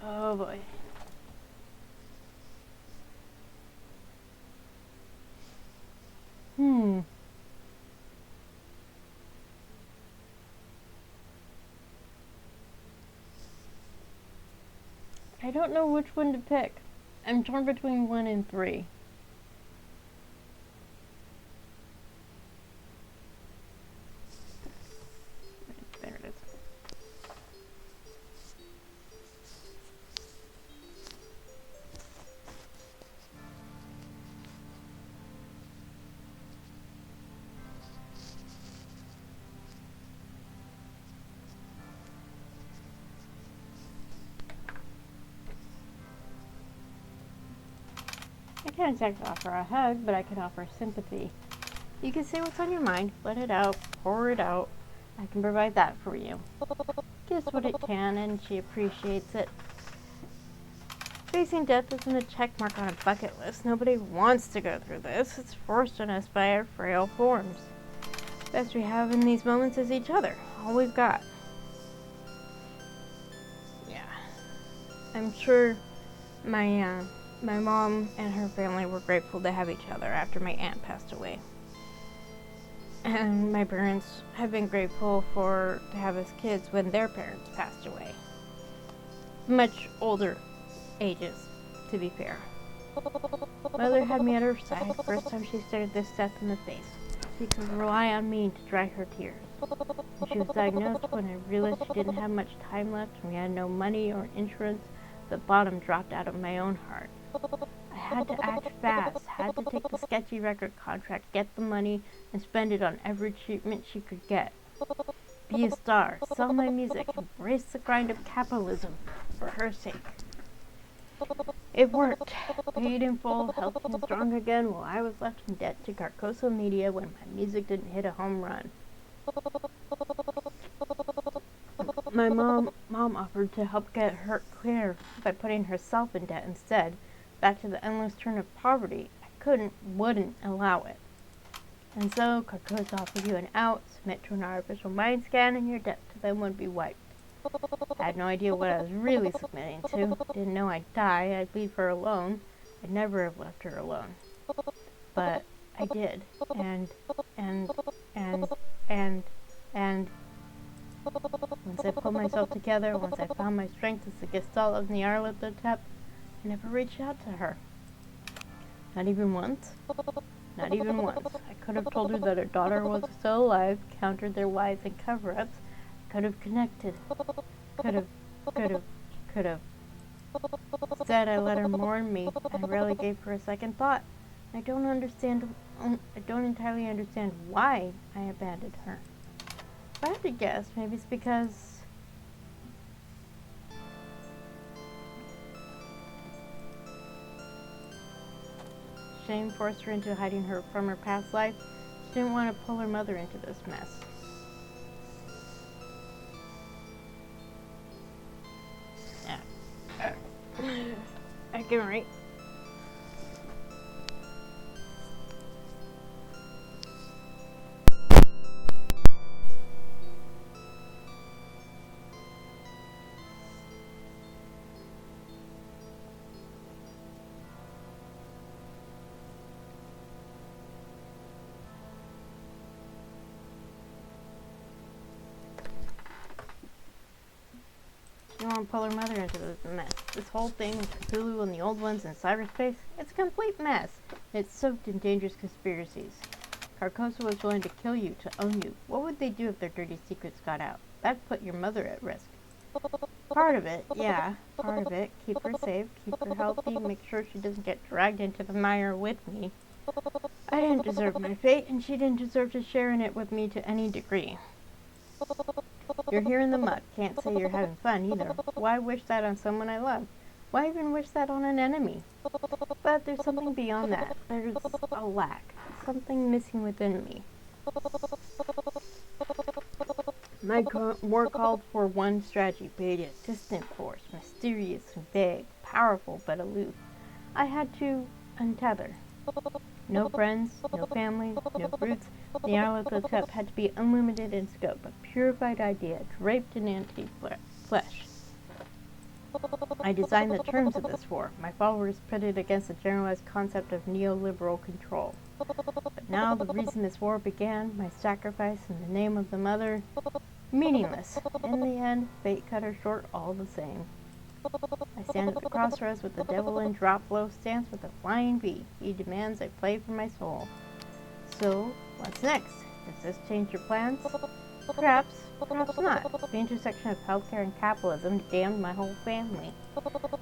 Oh boy. I don't know which one to pick. I'm torn between 1 and 3. There it is. I can't exactly offer a hug, but I can offer sympathy. You can say what's on your mind, let it out, pour it out. I can provide that for you. Gives what it can, and she appreciates it. Facing death isn't a check mark on a bucket list. Nobody wants to go through this. It's forced on us by our frail forms. Best we have in these moments is each other. All we've got. Yeah. I'm sure my mom and her family were grateful to have each other after my aunt passed away. And my parents have been grateful to have us kids when their parents passed away. Much older ages, to be fair. Mother had me at her side first time she stared this death in the face. She could rely on me to dry her tears. When she was diagnosed, when I realized she didn't have much time left and we had no money or insurance, the bottom dropped out of my own heart. I had to act fast, had to take the sketchy record contract, get the money, and spend it on every treatment she could get. Be a star, sell my music, embrace the grind of capitalism for her sake. It worked. Paid in full, healthy and strong again, while I was left in debt to Carcosa Media when my music didn't hit a home run. My mom offered to help get her clear by putting herself in debt instead. Back to the endless turn of poverty. I wouldn't allow it. And so, Carcosa offered you an out, submit to an artificial mind scan, and your debt to them would be wiped. I had no idea what I was really submitting to. Didn't know I'd die. I'd leave her alone. I'd never have left her alone. But I did. And once I pulled myself together, once I found my strength as the Gestalt of Nyarlathotep, I never reached out to her. Not even once. Not even once. I could have told her that her daughter was still alive, countered their lies and cover-ups. I could have connected. Could have. Instead, I let her mourn me. I rarely gave her a second thought. I don't entirely understand why I abandoned her. If I had to guess, maybe it's because shame forced her into hiding her from her past life. She didn't want to pull her mother into this mess. I can write. You want to pull her mother into this mess. This whole thing with Cthulhu and the old ones in cyberspace, it's a complete mess. It's soaked in dangerous conspiracies. Carcosa was willing to kill you, to own you. What would they do if their dirty secrets got out? That'd put your mother at risk. Part of it, yeah, part of it. Keep her safe, keep her healthy, make sure she doesn't get dragged into the mire with me. I didn't deserve my fate, and she didn't deserve to share in it with me to any degree. You're here in the muck. Can't say you're having fun either. Why wish that on someone I love? Why even wish that on an enemy? But there's something beyond that. There's a lack. Something missing within me. War called for one strategy, but a distant force, mysterious and vague, powerful but aloof. I had to untether. No friends, no family, no roots. The analytical cup had to be unlimited in scope, a purified idea draped in anti-flesh. I designed the terms of this war. My followers put it against the generalized concept of neoliberal control. But now the reason this war began, my sacrifice in the name of the mother, meaningless. In the end, fate cut her short all the same. I stand at the crossroads with the devil in drop low stance with a flying V. He demands I play for my soul. So, what's next? Does this change your plans? Perhaps, perhaps not. The intersection of healthcare and capitalism damned my whole family.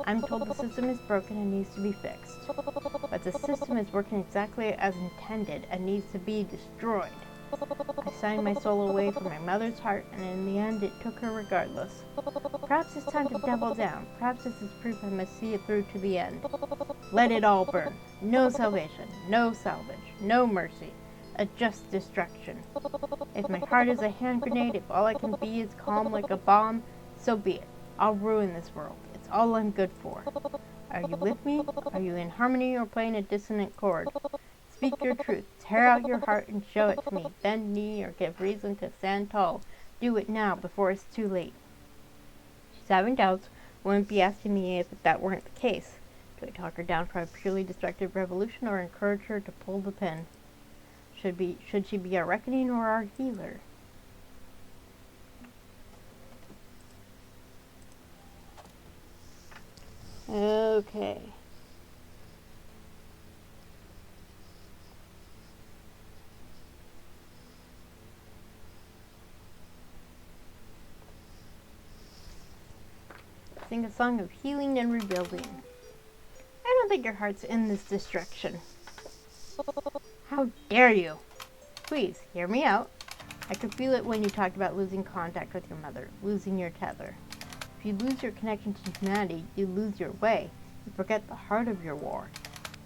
I'm told the system is broken and needs to be fixed. But the system is working exactly as intended and needs to be destroyed. I signed my soul away from my mother's heart, and in the end it took her regardless. Perhaps it's time to double down. Perhaps this is proof I must see it through to the end. Let it all burn. No salvation, no salvage, no mercy. A just destruction. If my heart is a hand grenade, if all I can be is calm like a bomb, so be it. I'll ruin this world. It's all I'm good for. Are you with me? Are you in harmony or playing a dissonant chord? Speak your truth. Tear out your heart and show it to me. Bend knee or give reason to stand tall. Do it now before it's too late. She's having doubts. Wouldn't be asking me if that weren't the case. Do I talk her down from a purely destructive revolution or encourage her to pull the pin? Should she be our reckoning or our healer? Okay. Sing a song of healing and rebuilding. I don't think your heart's in this destruction. How dare you? Please, hear me out. I could feel it when you talked about losing contact with your mother, losing your tether. If you lose your connection to humanity, you lose your way. You forget the heart of your war.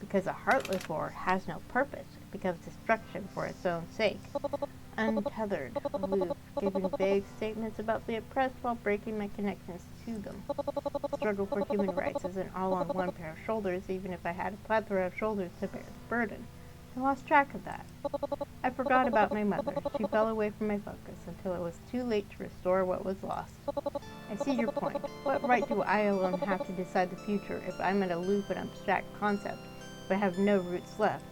Because a heartless war has no purpose. It becomes destruction for its own sake. Untethered, aloof, giving vague statements about the oppressed while breaking my connections to them. Struggle for human rights isn't all on one pair of shoulders, even if I had a plethora of shoulders to bear the burden. I lost track of that. I forgot about my mother. She fell away from my focus until it was too late to restore what was lost. I see your point. What right do I alone have to decide the future if I'm an aloof and abstract concept, if I have no roots left?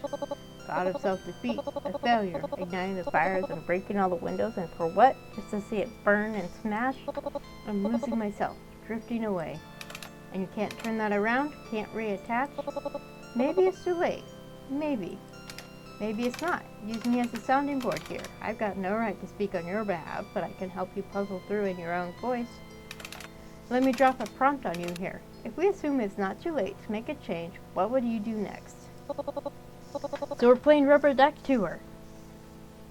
God of self-defeat, a failure, igniting the fires and breaking all the windows, and for what? Just to see it burn and smash? I'm losing myself, drifting away. And you can't turn that around? Can't reattach? Maybe it's too late. Maybe. Maybe it's not. Use me as a sounding board here. I've got no right to speak on your behalf, but I can help you puzzle through in your own voice. Let me drop a prompt on you here. If we assume it's not too late to make a change, what would you do next? So we're playing Rubber Duck Tour.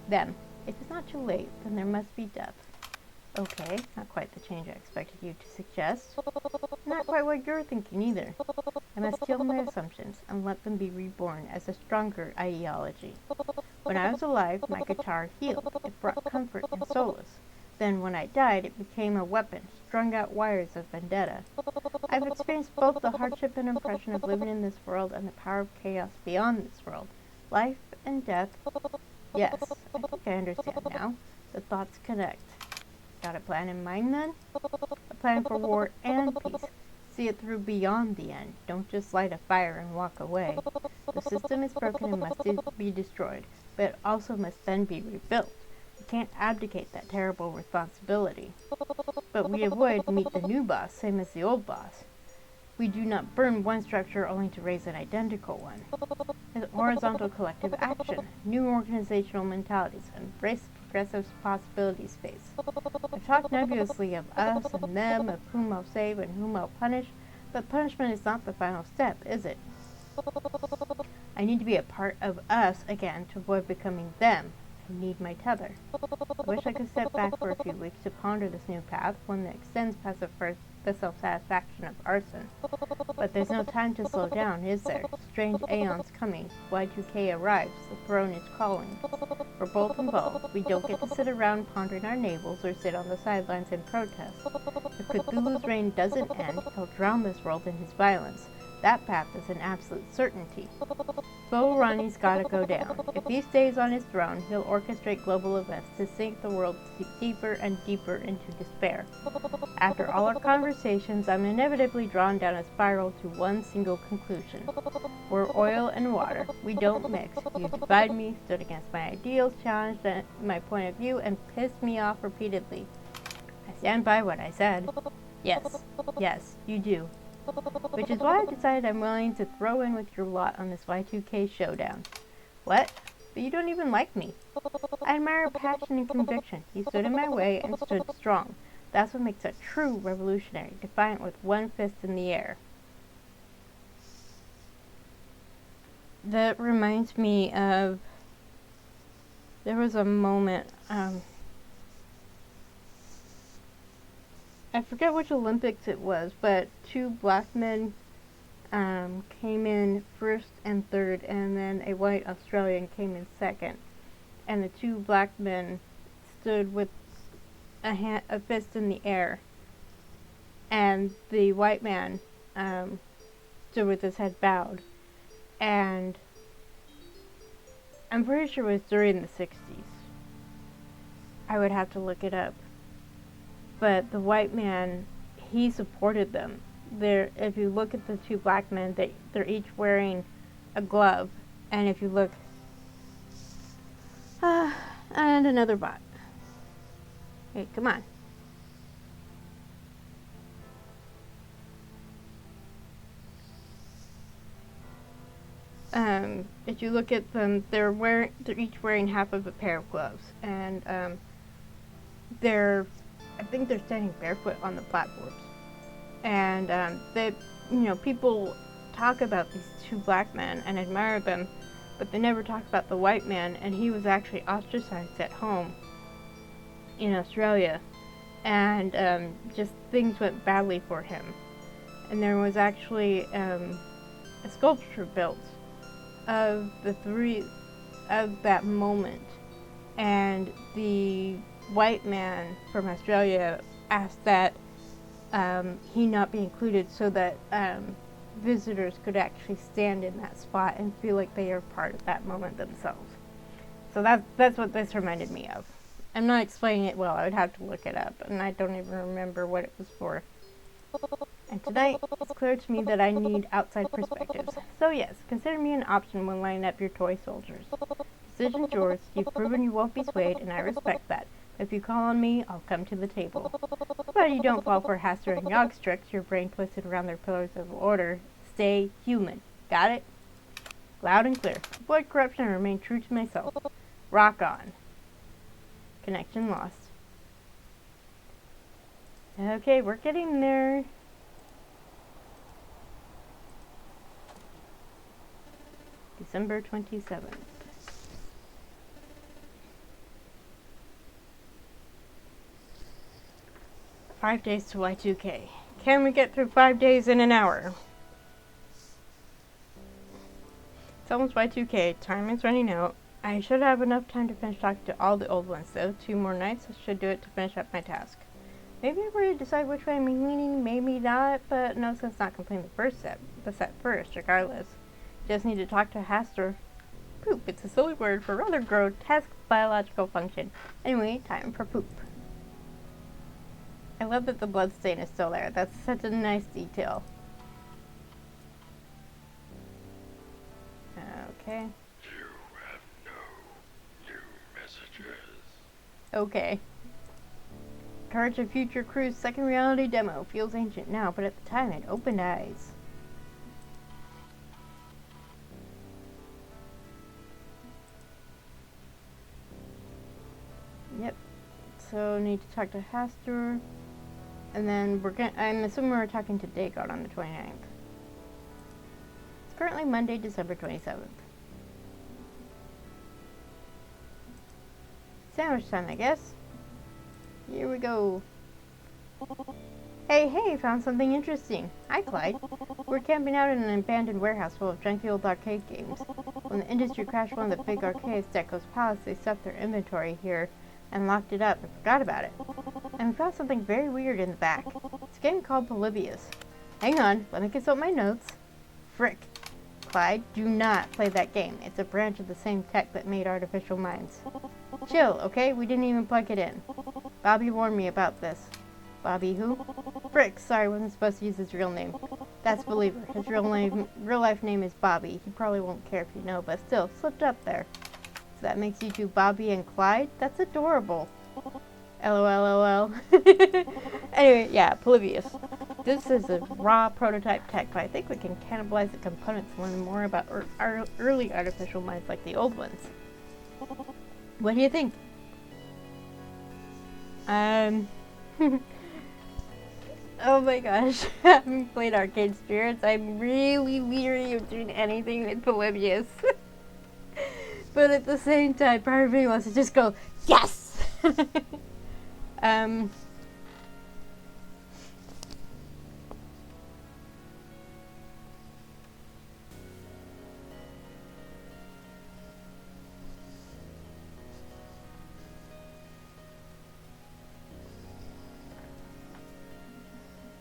Them. If it's not too late, then there must be death. Okay, not quite the change I expected you to suggest. Not quite what you're thinking either. I must kill my assumptions and let them be reborn as a stronger ideology. When I was alive, my guitar healed. It brought comfort and solace. Then when I died, it became a weapon, strung out wires of vendetta. I've experienced both the hardship and oppression of living in this world and the power of chaos beyond this world. Life and death. Yes, I think I understand now. The thoughts connect. Got a plan in mind then? A plan for war and peace. See it through beyond the end. Don't just light a fire and walk away. The system is broken and must be destroyed, but it also must then be rebuilt. We can't abdicate that terrible responsibility. But we avoid meet the new boss, same as the old boss. We do not burn one structure only to raise an identical one. It's horizontal collective action, new organizational mentalities, embrace the progressive possibility space. I've talked nebulously of us and them, of whom I'll save and whom I'll punish, but punishment is not the final step, is it? I need to be a part of us again to avoid becoming them. I need my tether. I wish I could step back for a few weeks to ponder this new path, one that extends past the self-satisfaction of arson. But there's no time to slow down, is there? Strange aeons coming. Y2K arrives. The throne is calling. We're both involved. We don't get to sit around pondering our navels or sit on the sidelines and protest. If Cthulhu's reign doesn't end, he'll drown this world in his violence. That path is an absolute certainty. Bo Ronnie's gotta go down. If he stays on his throne, he'll orchestrate global events to sink the world deeper and deeper into despair. After all our conversations, I'm inevitably drawn down a spiral to one single conclusion. We're oil and water. We don't mix. You divide me, stood against my ideals, challenged my point of view, and pissed me off repeatedly. I stand by what I said. Yes, you do. Which is why I've decided I'm willing to throw in with your lot on this Y2K showdown. What? But you don't even like me. I admire passion and conviction. You stood in my way and stood strong. That's what makes a true revolutionary, defiant with one fist in the air. That reminds me of... There was a moment... I forget which Olympics it was, but two black men came in first and third, and then a white Australian came in second. And the two black men stood with a fist in the air, and the white man stood with his head bowed. And I'm pretty sure it was during the 60s. I would have to look it up. But the white man, he supported them. If you look at the two black men, they're each wearing a glove. And if you look... and another bot. Hey, come on. If you look at them, they're each wearing half of a pair of gloves. And I think they're standing barefoot on the platforms. And people talk about these two black men and admire them, but they never talk about the white man, and he was actually ostracized at home in Australia. And just things went badly for him. And there was actually a sculpture built of the three of that moment. And the white man from Australia asked that he not be included so that visitors could actually stand in that spot and feel like they are part of that moment themselves. So that's what this reminded me of. I'm not explaining it well, I would have to look it up, and I don't even remember what it was for. And tonight, it's clear to me that I need outside perspectives. So yes, consider me an option when lining up your toy soldiers. Decision's yours, you've proven you won't be swayed, and I respect that. If you call on me, I'll come to the table. But you don't fall for Haster and Yog's tricks, your brain twisted around their pillars of order. Stay human. Got it? Loud and clear. Avoid corruption and remain true to myself. Rock on. Connection lost. Okay, we're getting there. December 27th. Five days to Y2K. Can we get through 5 days in an hour? It's almost Y2K. Time is running out. I should have enough time to finish talking to all the old ones, though. 2 more nights should do it to finish up my task. Maybe I've already decided which way I'm leaning, maybe not, but no sense not completing the set first, regardless. Just need to talk to Haster. Poop, it's a silly word for a rather grotesque biological function. Anyway, time for poop. I love that the blood stain is still there. That's such a nice detail. Okay. You have no new messages. Okay. Courage of Future Crew's second reality demo feels ancient now, but at the time it opened eyes. Yep. So need to talk to Haster. And then I'm assuming we're talking to Dagon on the 29th. It's currently Monday, December 27th. sandwich time, I guess. Here we go. Hey, found something interesting. Hi, Clyde. We're camping out in an abandoned warehouse full of junky old arcade games. When the industry crashed one of the big arcades, Deco's Palace, they stuffed their inventory here and locked it up and forgot about it. And we found something very weird in the back. It's a game called Polybius. Hang on, let me consult my notes. Frick. Clyde, do not play that game. It's a branch of the same tech that made artificial minds. Chill, okay? We didn't even plug it in. Bobby warned me about this. Bobby who? Frick, sorry, wasn't supposed to use his real name. That's Believer. His real life name is Bobby. He probably won't care if you know, but still, slipped up there. So that makes you two Bobby and Clyde? That's adorable. LOL. Anyway, yeah, Polybius. This is a raw prototype tech, but I think we can cannibalize the components and learn more about our early artificial minds like the old ones. What do you think? Oh my gosh, I haven't played Arcade Spirits. I'm really leery of doing anything with Polybius. But at the same time, part of me wants to just go, yes!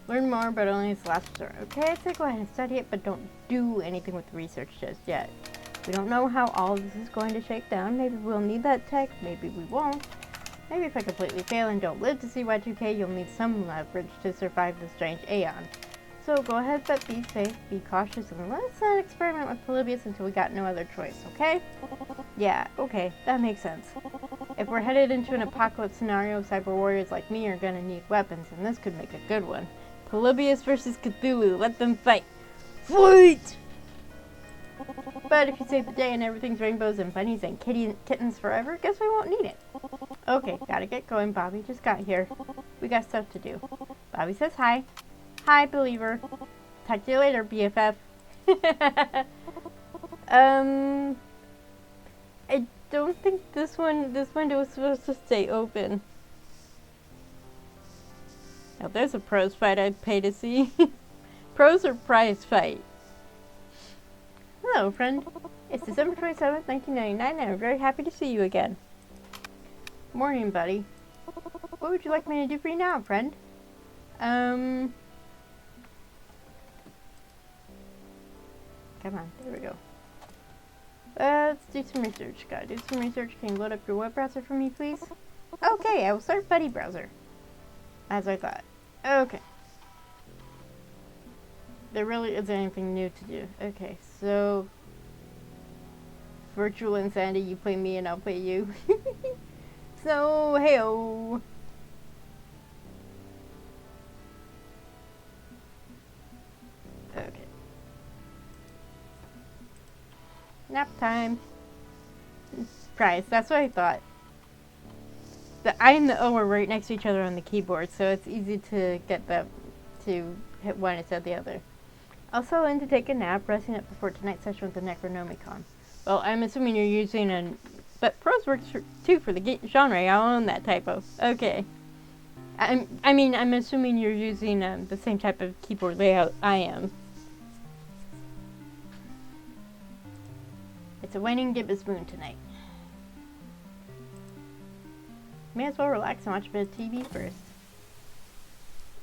Learn more, but only as last resort. Okay, I'd say go ahead and study it, but don't do anything with the research just yet. We don't know how all of this is going to shake down. Maybe we'll need that tech, maybe we won't. Maybe if I completely fail and don't live to see Y2K, you'll need some leverage to survive the strange Aeon. So go ahead, but be safe, be cautious, and let's not experiment with Polybius until we got no other choice, okay? Yeah, okay, that makes sense. If we're headed into an apocalypse scenario, cyber warriors like me are gonna need weapons, and this could make a good one. Polybius versus Cthulhu, let them fight! Fight! But if you save the day and everything's rainbows and bunnies and kittens forever, guess we won't need it. Okay, gotta get going, Bobby just got here. We got stuff to do. Bobby says hi. Hi, Believer. Talk to you later, BFF. I don't think this window is supposed to stay open. Now there's a pros fight I'd pay to see. Pros or prize fight? Hello, friend. It's December 27th, 1999, and I'm very happy to see you again. Morning, buddy. What would you like me to do for you now, friend? Come on, there we go. Let's do some research. Gotta do some research. Can you load up your web browser for me, please? Okay, I will start Buddy Browser. As I thought. Okay. There really isn't anything new to do. Okay, so... Virtual Insanity, you play me and I'll play you. So, hey-oh! Okay. Nap time. Prize, that's what I thought. The I and the O are right next to each other on the keyboard, so it's easy to get them to hit one instead of the other. Also in to take a nap, resting up before tonight's session with the Necronomicon. Well, I'm assuming you're using an... But pros works too for the genre. I'll own that typo. Okay. I'm assuming you're using the same type of keyboard layout I am. It's a waning gibbous moon tonight. May as well relax and watch a bit of TV first.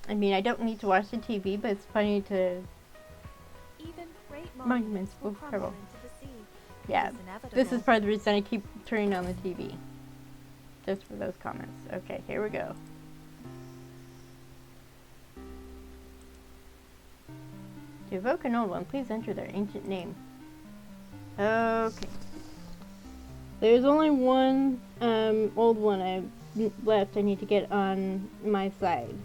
I mean, I don't need to watch the TV, but it's funny to... Even great monuments will crumble crumble. into the sea. Yeah, It is inevitable. this is part of the reason I keep turning on the TV. Just for those comments. Okay, here we go. To evoke an old one, please enter their ancient name. Okay. There's only one old one I left I need to get on my side.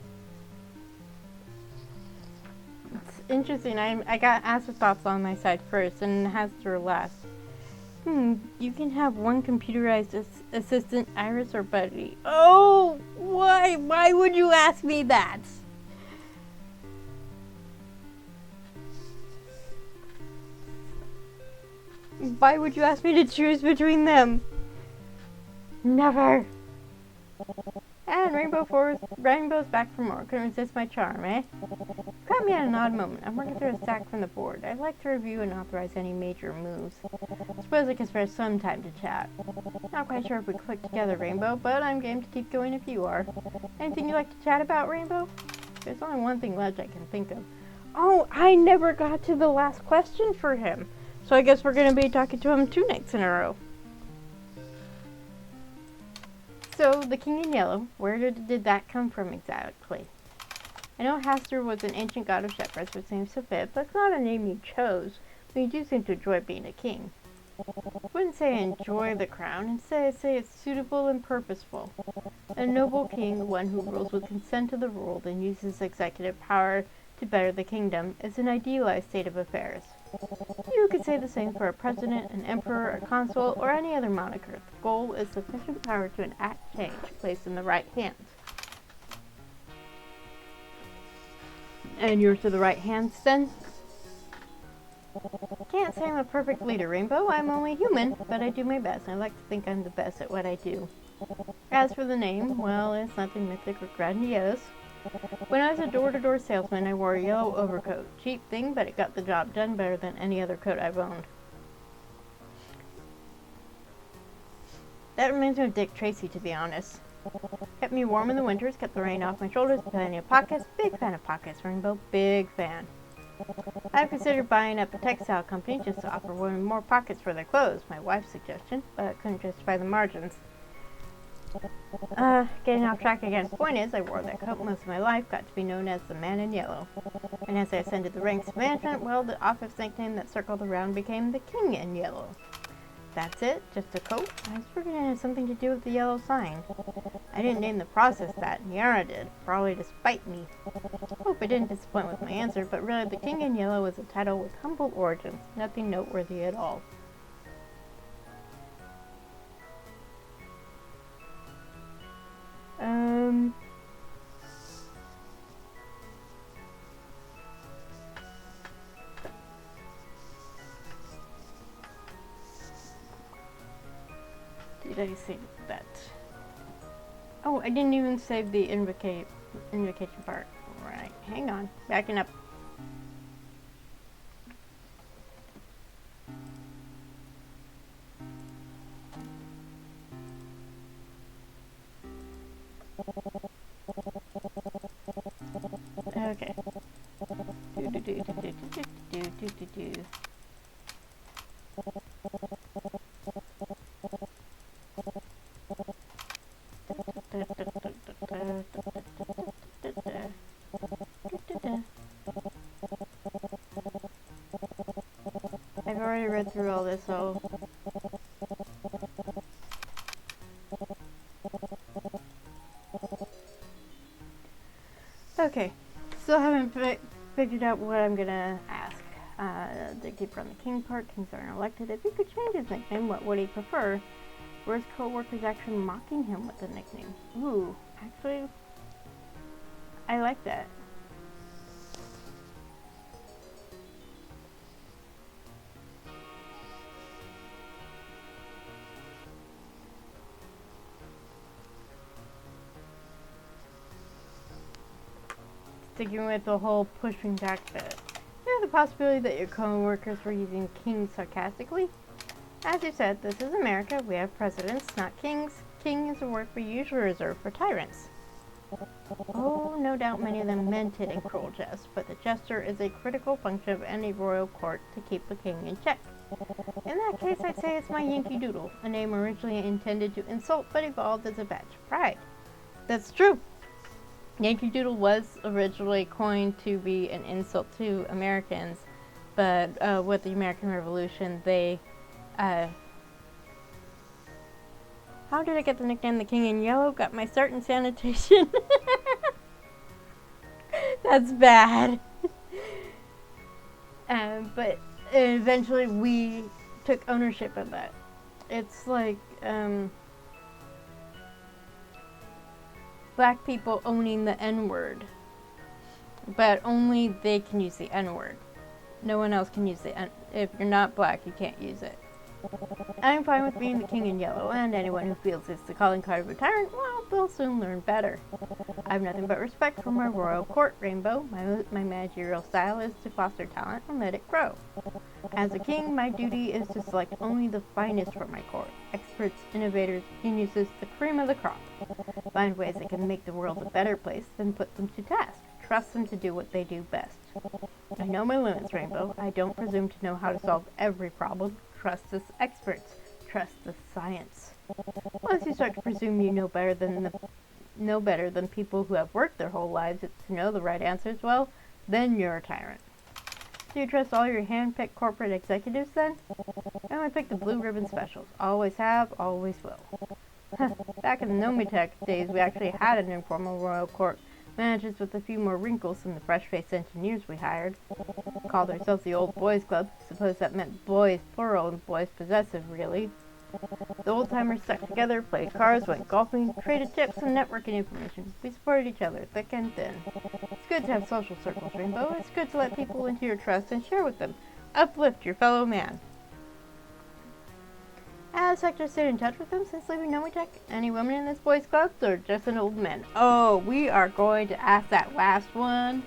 It's interesting. I got asked for thoughts on my side first, and it has to last. You can have one computerized assistant, Iris or Buddy. Oh, why? Why would you ask me that? Why would you ask me to choose between them? Never. And Rainbow's back for more. Couldn't resist my charm, eh? Caught me at an odd moment. I'm working through a stack from the board. I'd like to review and authorize any major moves. Suppose I could spare some time to chat. Not quite sure if we click together, Rainbow, but I'm game to keep going if you are. Anything you'd like to chat about, Rainbow? There's only one thing left I can think of. Oh, I never got to the last question for him. So I guess we're going to be talking to him 2 nights in a row. So, the King in Yellow, where did that come from exactly? I know Hastur was an ancient god of shepherds, which seems to fit, but it's not a name you chose. But you do seem to enjoy being a king. I wouldn't say I enjoy the crown, instead I'd say it's suitable and purposeful. A noble king, one who rules with consent of the ruled and uses executive power to better the kingdom, is an idealized state of affairs. You could say the same for a president, an emperor, a consul, or any other moniker. The goal is sufficient power to enact change, placed in the right hands. And yours to the right hands, then? Can't say I'm a perfect leader, Rainbow. I'm only human, but I do my best, and I like to think I'm the best at what I do. As for the name, well, it's nothing mythic or grandiose. When I was a door-to-door salesman, I wore a yellow overcoat. Cheap thing, but it got the job done better than any other coat I've owned. That reminds me of Dick Tracy, to be honest. Kept me warm in the winters, kept the rain off my shoulders, plenty of pockets. Big fan of pockets, Rainbow. Big fan. I've considered buying up a textile company just to offer women more pockets for their clothes, my wife's suggestion, but couldn't justify the margins. Getting off track again. Point is, I wore that coat most of my life, got to be known as the Man in Yellow. And as I ascended the ranks of management, well, the office nickname that circled around became the King in Yellow. That's it? Just a coat? I was figuring it had something to do with the yellow sign. I didn't name the process that. Yara did, probably to spite me. Hope I didn't disappoint with my answer, but really the King in Yellow is a title with humble origins, nothing noteworthy at all. Did I save that? Oh, I didn't even save the invocation part. Right, hang on. Backing up. Okay. I've already read through all this, so... Okay, still haven't figured out what I'm gonna ask. Dig deeper on the king part. Kings aren't elected. If he could change his nickname, what would he prefer? Were his co-workers actually mocking him with the nickname? Ooh, actually, I like that. Sticking with the whole pushing back bit. There's the possibility that your co-workers were using king sarcastically. As you said, this is America. We have presidents, not kings. King is a word we usually reserve for tyrants. Oh, no doubt many of them meant it in cruel jest, but the jester is a critical function of any royal court to keep the king in check. In that case, I'd say it's my Yankee Doodle, a name originally intended to insult but evolved as a badge of pride. That's true. Yankee Doodle was originally coined to be an insult to Americans, but with the American Revolution, they... How did I get the nickname the King in Yellow? Got my start in sanitation. That's bad. But eventually we took ownership of that. It's like black people owning the N-word. But only they can use the N-word. No one else can use the N. If you're not black, you can't use it. I'm fine with being the King in Yellow, and anyone who feels it's the calling card of a tyrant, well, hope they'll soon learn better. I have nothing but respect for my royal court, Rainbow. My managerial style is to foster talent and let it grow. As a king, my duty is to select only the finest for my court. Experts, innovators, geniuses, the cream of the crop. Find ways that can make the world a better place, then put them to task. Trust them to do what they do best. I know my limits, Rainbow. I don't presume to know how to solve every problem. Trust the experts. Trust the science. Once you start to presume you know better than people who have worked their whole lives to know the right answers, well, then you're a tyrant. Do you trust all your hand-picked corporate executives then? I only pick the blue ribbon specials. Always have, always will. Back in the Nomitech days, we actually had an informal royal court. Managers with a few more wrinkles than the fresh-faced engineers we hired. Called ourselves the Old Boys Club. Suppose that meant boys plural and boys possessive, really. The old-timers stuck together, played cards, went golfing, traded tips and networking information. We supported each other, thick and thin. It's good to have social circles, Rainbow. It's good to let people into your trust and share with them. Uplift your fellow man. Has Hector stayed in touch with them since leaving Nomitech? Any women in this boys' club, or just an old man? Oh, we are going to ask that last one.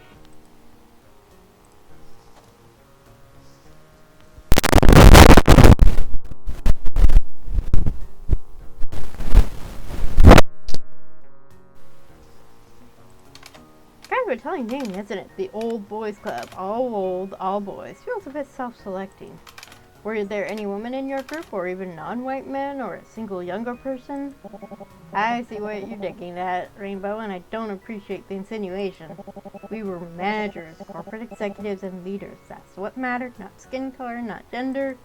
Kind of a telling name, isn't it? The Old Boys Club. All old, all boys. Feels a bit self-selecting. Were there any women in your group, or even non-white men, or a single younger person? I see what you're digging at, Rainbow, and I don't appreciate the insinuation. We were managers, corporate executives, and leaders. That's what mattered, not skin color, not gender.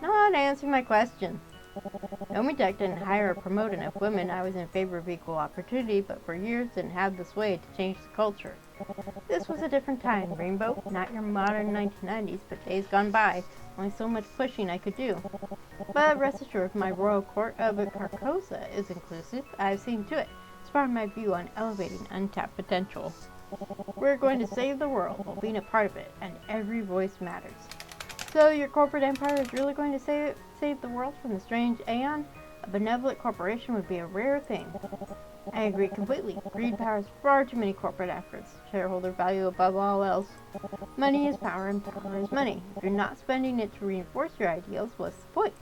Not answering my question. Nomitech didn't hire or promote enough women. I was in favor of equal opportunity, but for years didn't have the sway to change the culture. This was a different time, Rainbow. Not your modern 1990s, but days gone by. Only so much pushing I could do. But rest assured, my royal court of Carcosa is inclusive. I've seen to it. It's part of my view on elevating untapped potential. We're going to save the world while being a part of it, and every voice matters. So your corporate empire is really going to save the world from the strange Aeon? A benevolent corporation would be a rare thing. I agree completely. Greed powers far too many corporate efforts. Shareholder value above all else. Money is power and power is money. If you're not spending it to reinforce your ideals, what's the point?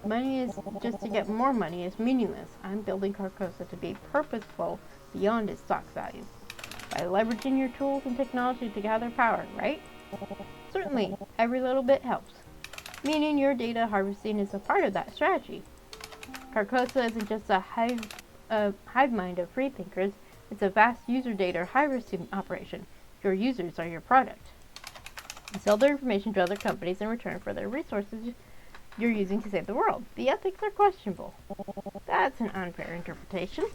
Money is just to get more money is meaningless. I'm building Carcosa to be purposeful beyond its stock value. By leveraging your tools and technology to gather power, right? Certainly, every little bit helps. Meaning your data harvesting is a part of that strategy. Carcosa isn't just a hive mind of freethinkers. It's a vast user data harvesting operation. Your users are your product. You sell their information to other companies in return for their resources you're using to save the world. The ethics are questionable. That's an unfair interpretation.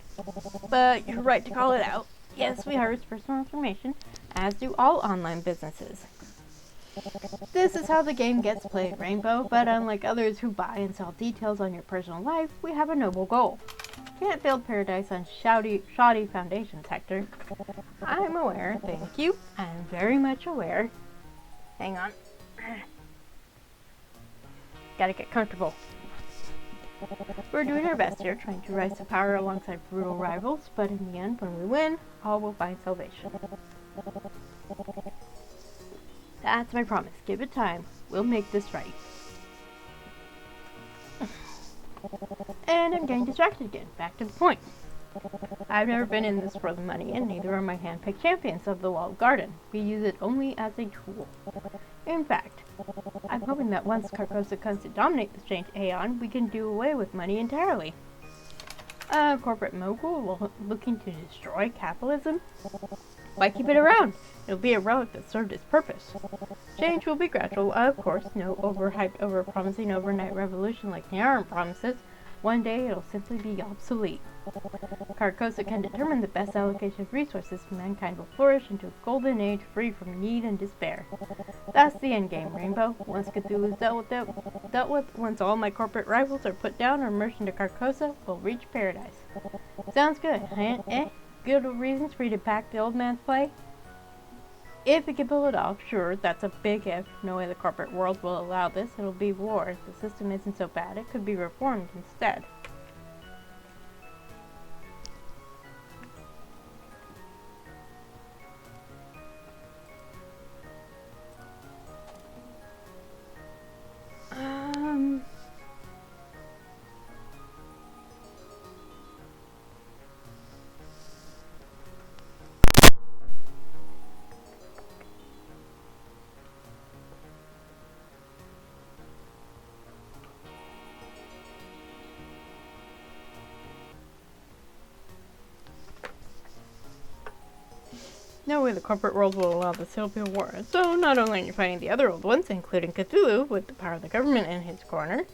But you're right to call it out. Yes, we harvest personal information, as do all online businesses. This is how the game gets played, Rainbow, but unlike others who buy and sell details on your personal life, we have a noble goal. Can't build paradise on shoddy foundations, Hector. I'm aware, thank you. I'm very much aware. Hang on. Gotta get comfortable. We're doing our best here, trying to rise to power alongside brutal rivals, but in the end, when we win, all will find salvation. That's my promise. Give it time. We'll make this right. And I'm getting distracted again. Back to the point. I've never been in this for the money, and neither are my hand-picked champions of the walled garden. We use it only as a tool. In fact, I'm hoping that once Carcosa comes to dominate the strange Aeon, we can do away with money entirely. A corporate mogul looking to destroy capitalism? Why keep it around? It'll be a relic that served its purpose. Change will be gradual, of course, no overhyped, over-promising overnight revolution like Nyaran promises. One day it'll simply be obsolete. Carcosa can determine the best allocation of resources. Mankind will flourish into a golden age free from need and despair. That's the endgame, Rainbow. Once Cthulhu's dealt with, once all my corporate rivals are put down or merged into Carcosa, we'll reach paradise. Sounds good, eh? Good reasons for you to pack the old man's play? If it can pull it off, sure, that's a big if. No way the corporate world will allow this. It'll be war. The system isn't so bad. It could be reformed instead. Hopefully the corporate world will allow this to be a war. So not only are you fighting the other old ones, including Cthulhu, with the power of the government in his corner,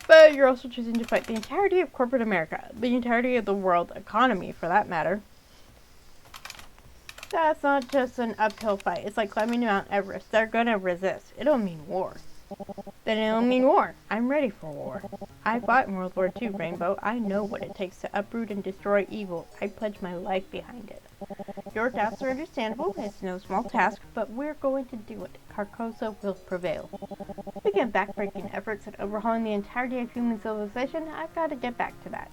but you're also choosing to fight the entirety of corporate America, the entirety of the world economy, for that matter. That's not just an uphill fight. It's like climbing Mount Everest. They're gonna resist. It'll mean war. Then it'll mean war. I'm ready for war. I fought in World War II, Rainbow. I know what it takes to uproot and destroy evil. I pledge my life behind it. Your tasks are understandable. It's no small task, but we're going to do it. Carcosa will prevail. Speaking of backbreaking efforts at overhauling the entirety of human civilization, I've got to get back to that.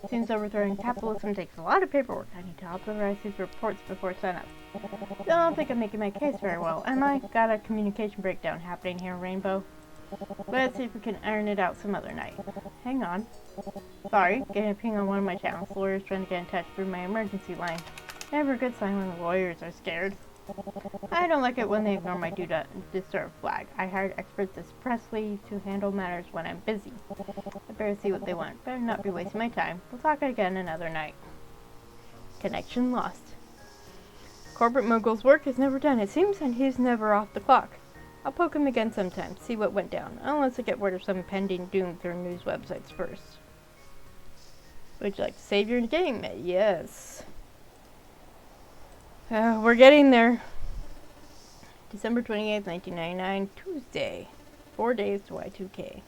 Seems overthrowing capitalism takes a lot of paperwork. I need to authorize these reports before sunup. Don't think I'm making my case very well, am I? Got a communication breakdown happening here, Rainbow. Let's see if we can iron it out some other night. Hang on. Sorry, getting a ping on one of my channels. The lawyer's trying to get in touch through my emergency line. Never a good sign when the lawyers are scared. I don't like it when they ignore my do not disturb flag. I hired experts expressly to handle matters when I'm busy. I better see what they want. Better not be wasting my time. We'll talk again another night. Connection lost. Corporate mogul's work is never done, it seems, and he's never off the clock. I'll poke him again sometime, see what went down, unless I get word of some impending doom through news websites first. Would you like to save your game? Yes. We're getting there. December 28th, 1999, Tuesday. 4 days to Y2K.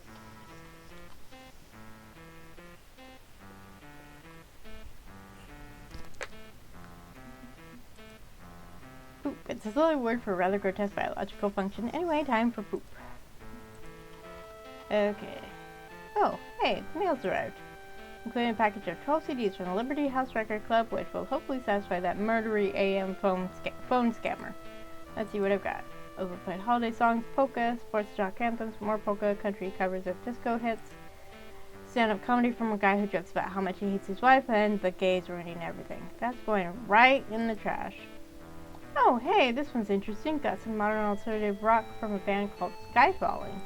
Poop. It's a silly word for a rather grotesque biological function. Anyway, time for poop. Okay. Oh, hey, the mail's arrived. Including a package of 12 CDs from the Liberty House Record Club, which will hopefully satisfy that murdery AM phone scammer. Let's see what I've got. Overplayed holiday songs, polka, sports jock anthems, more polka, country covers of disco hits, stand-up comedy from a guy who jokes about how much he hates his wife and the gays ruining everything. That's going right in the trash. Oh, hey, this one's interesting. Got some modern alternative rock from a band called Skyfalling.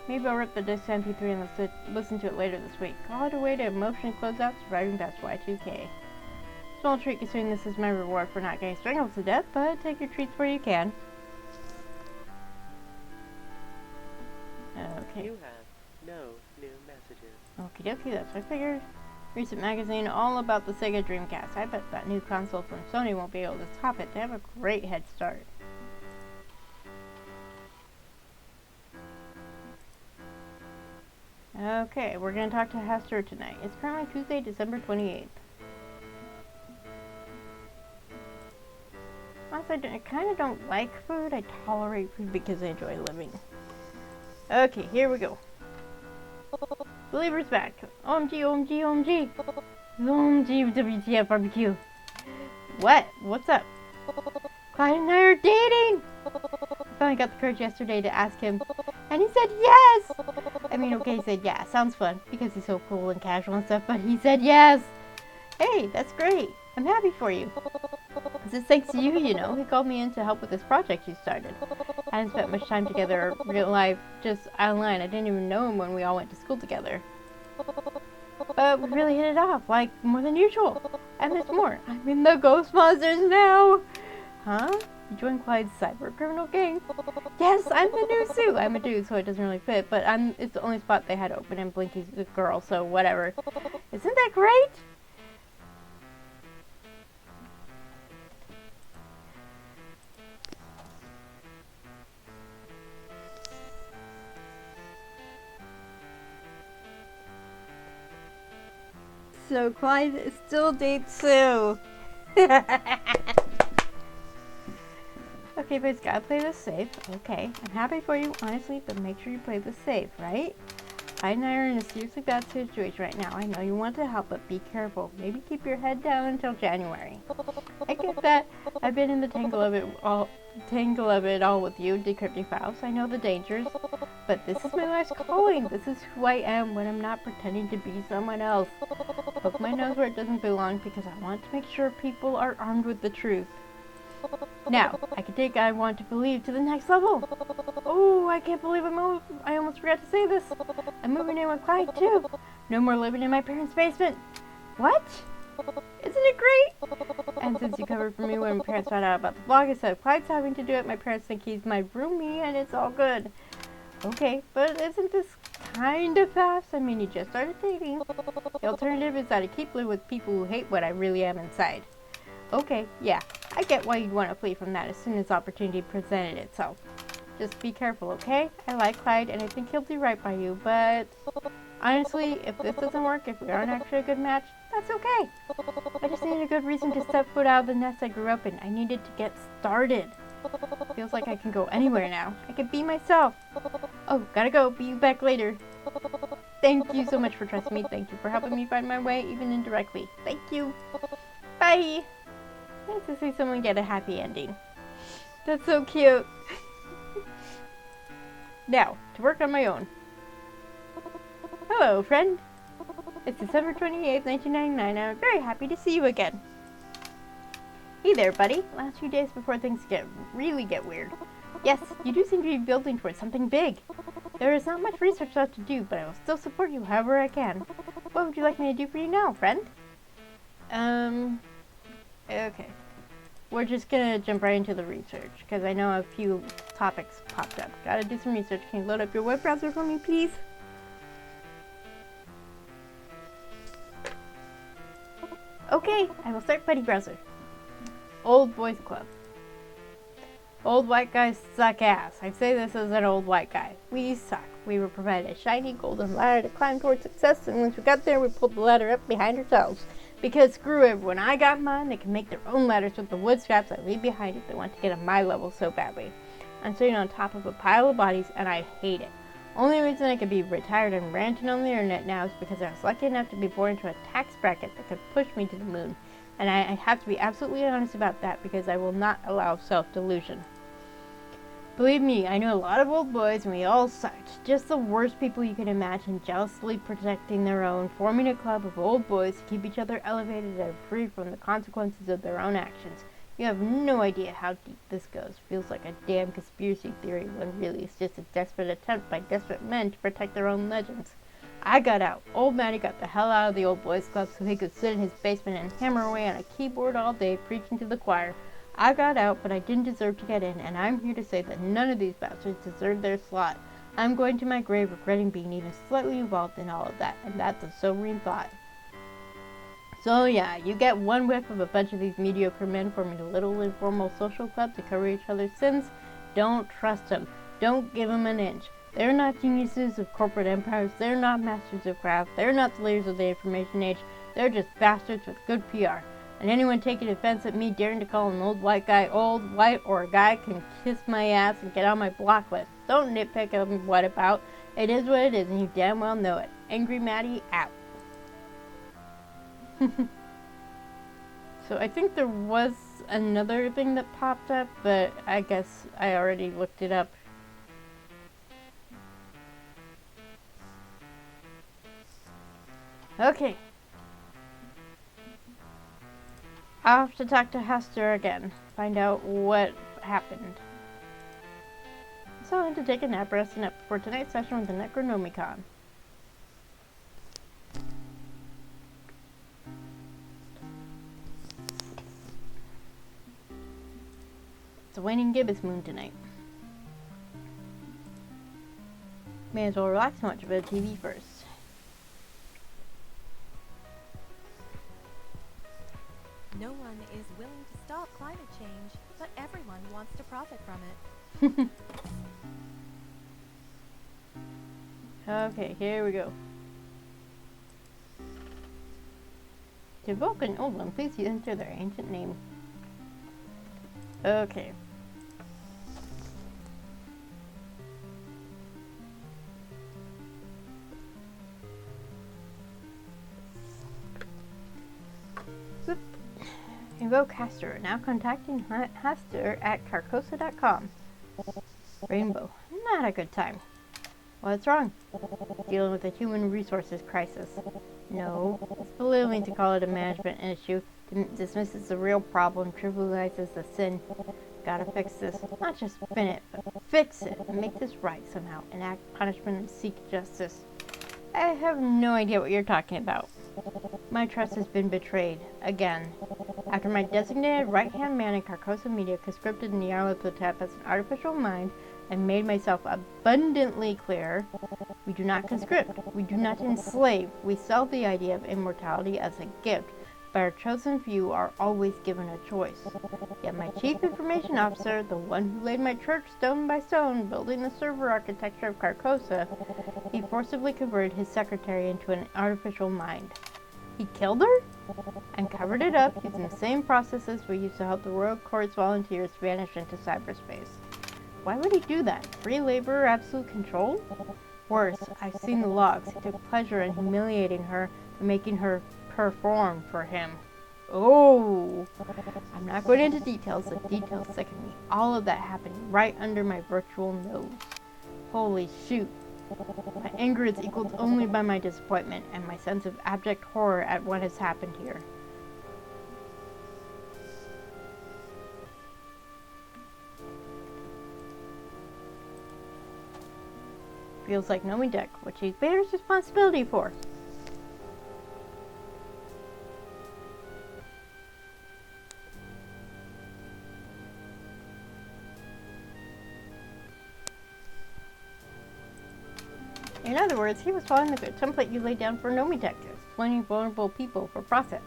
Maybe I'll rip the disc MP3 and listen to it later this week. Call it a way to emotionally close out surviving past Y2K. Small treat considering this is my reward for not getting strangled to death, but take your treats where you can. Okay. You have no new messages. Okie dokie, that's what I figured. Recent magazine all about the Sega Dreamcast. I bet that new console from Sony won't be able to top it. They have a great head start. Okay, we're going to talk to Hester tonight. It's currently Tuesday, December 28th. Honestly, I kind of don't like food. I tolerate food because I enjoy living. Okay, here we go. Believer's back. OMG, OMG, OMG. OMG, WTF barbecue. What? What's up? Clyde and I are dating! I finally got the courage yesterday to ask him, and he said yes! I mean, okay, he said yeah. Sounds fun, because he's so cool and casual and stuff, but he said yes! Hey, that's great. I'm happy for you. This is thanks to you, you know. He called me in to help with this project you started. I hadn't spent much time together, real life, just online. I didn't even know him when we all went to school together. But we really hit it off, like, more than usual. And there's more. I'm in the Ghost Monsters now! Huh? You joined Clyde's cyber criminal gang? Yes, I'm the new Sue! I'm a dude, so it doesn't really fit, but it's the only spot they had open, and Blinky's a girl, so whatever. Isn't that great? So Clyde still dates Sue. Okay, but it's gotta play this safe. Okay, I'm happy for you, honestly, but make sure you play this safe, right? I and I are in a seriously bad situation right now. I know you want to help, but be careful. Maybe keep your head down until January. I get that. I've been in the tangle of it all with you, decrypting files. I know the dangers, but this is my life's calling. This is who I am when I'm not pretending to be someone else. Poke my nose where it doesn't belong because I want to make sure people are armed with the truth. Now, I can take I want to believe to the next level. Oh, I can't believe I almost forgot to say this. I'm moving in with Clyde too. No more living in my parents' basement. What? Isn't it great? And since you covered for me when my parents found out about the vlog, instead of Clyde's having to do it, my parents think he's my roomie and it's all good. Okay, but isn't this kind of fast? I mean, you just started dating. The alternative is that I keep living with people who hate what I really am inside. Okay, yeah, I get why you'd want to flee from that as soon as opportunity presented itself. Just be careful, okay? I like Clyde and I think he'll do right by you, but honestly, if this doesn't work, if we aren't actually a good match, that's okay. I just needed a good reason to step foot out of the nest I grew up in. I needed to get started. Feels like I can go anywhere now. I can be myself. Oh, gotta go. Be back later. Thank you so much for trusting me. Thank you for helping me find my way, even indirectly. Thank you. Bye. Nice to see someone get a happy ending. That's so cute. Now, to work on my own. Hello, friend. It's December 28th, 1999, and I'm very happy to see you again. Hey there, buddy. Last few days before things really get weird. Yes, you do seem to be building towards something big. There is not much research left to do, but I will still support you however I can. What would you like me to do for you now, friend? Okay. We're just gonna jump right into the research, because I know a few topics popped up. Gotta do some research. Can you load up your web browser for me, please? Okay, I will start Buddy Browser. Old Boys Club. Old white guys suck ass. I say this as an old white guy. We suck. We were provided a shiny golden ladder to climb towards success, and once we got there, we pulled the ladder up behind ourselves. Because screw it, when I got mine, they can make their own ladders with the wood scraps I leave behind if they want to get on my level so badly. I'm sitting on top of a pile of bodies, and I hate it. Only reason I could be retired and ranting on the internet now is because I was lucky enough to be born into a tax bracket that could push me to the moon. And I have to be absolutely honest about that because I will not allow self-delusion. Believe me, I know a lot of old boys and we all sucked. Just the worst people you can imagine, jealously protecting their own, forming a club of old boys to keep each other elevated and free from the consequences of their own actions. You have no idea how deep this goes. Feels like a damn conspiracy theory when really it's just a desperate attempt by desperate men to protect their own legends. I got out. Old Matty got the hell out of the old boys club so he could sit in his basement and hammer away on a keyboard all day preaching to the choir. I got out, but I didn't deserve to get in, and I'm here to say that none of these bastards deserve their slot. I'm going to my grave regretting being even slightly involved in all of that, and that's a sobering thought. So yeah, you get one whiff of a bunch of these mediocre men forming a little informal social club to cover each other's sins. Don't trust them. Don't give them an inch. They're not geniuses of corporate empires. They're not masters of craft. They're not the leaders of the information age. They're just bastards with good PR. And anyone taking offense at me daring to call an old white guy old, white, or a guy can kiss my ass and get on my block list. Don't nitpick on what about. It is what it is, and you damn well know it. Angry Matty, out. So I think there was another thing that popped up, but I guess I already looked it up. Okay. I'll have to talk to Hester again. Find out what happened. So I had to take a nap, resting up before tonight's session with the Necronomicon. It's a waning gibbous moon tonight. May as well relax and watch a bit of TV first. No one is willing to stop climate change, but everyone wants to profit from it. Okay, here we go. To evoke an old one, please enter their ancient name. Okay. Whoop. Invoke Hester. Now contacting Hester at carcosa.com. Rainbow. Not a good time. What's wrong? Dealing with a human resources crisis. No, it's belittling to call it a management issue. Dismisses the real problem, trivializes the sin. Gotta fix this. Not just spin it, but fix it and make this right somehow. Enact punishment and seek justice. I have no idea what you're talking about. My trust has been betrayed, again. After my designated right-hand man in Carcosa Media conscripted Nyarlathotep as an artificial mind and made myself abundantly clear, we do not conscript, we do not enslave, we sell the idea of immortality as a gift, but our chosen few are always given a choice. Yet my chief information officer, the one who laid my church stone by stone, building the server architecture of Carcosa, he forcibly converted his secretary into an artificial mind. He killed her? And covered it up using the same processes we used to help the Royal Court's volunteers vanish into cyberspace. Why would he do that? Free labor or absolute control? Worse, I've seen the logs. He took pleasure in humiliating her and making her perform for him. Oh! I'm not going into details. The details sicken me. All of that happened right under my virtual nose. Holy shoot. My anger is equaled only by my disappointment and my sense of abject horror at what has happened here. Feels like knowing Deck, which he bears responsibility for. In other words, he was following the template you laid down for Nomitech, exploiting vulnerable people for profit.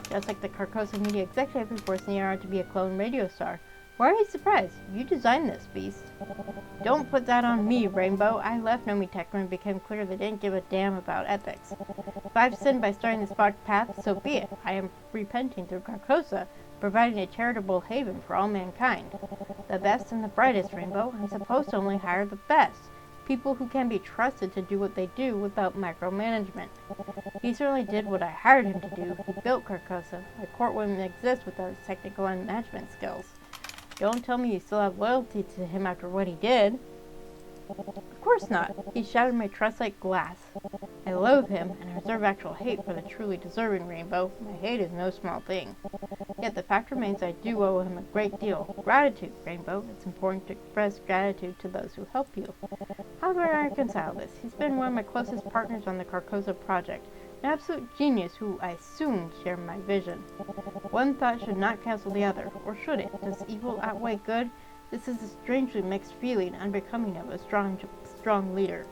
Just like the Carcosa Media executive who forced Niara to be a clone radio star. Why are you surprised? You designed this beast. Don't put that on me, Rainbow. I left Nomitech when it became clear they didn't give a damn about ethics. If I've sinned by starting this dark path, so be it. I am repenting through Carcosa, providing a charitable haven for all mankind. The best and the brightest, Rainbow. I'm supposed to only hire the best. People who can be trusted to do what they do without micromanagement. He certainly did what I hired him to do. He built Carcosa. My court wouldn't exist without his technical and management skills. Don't tell me you still have loyalty to him after what he did. Of course not. He shattered my trust like glass. I loathe him, and I reserve actual hate for the truly deserving Rainbow. My hate is no small thing. Yet the fact remains I do owe him a great deal. Gratitude, Rainbow. It's important to express gratitude to those who help you. How do I reconcile this? He's been one of my closest partners on the Carcosa project. An absolute genius who I assumed shared my vision. One thought should not cancel the other, or should it? Does evil outweigh good? This is a strangely mixed feeling, unbecoming of a strong leader.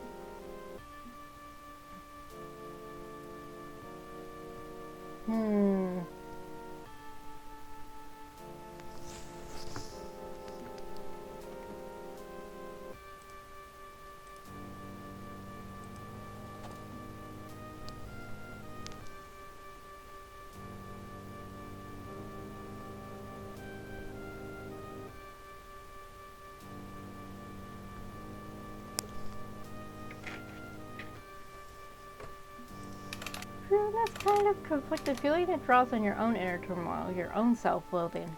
This kind of conflicted feeling, it draws on your own inner turmoil, your own self-loathing.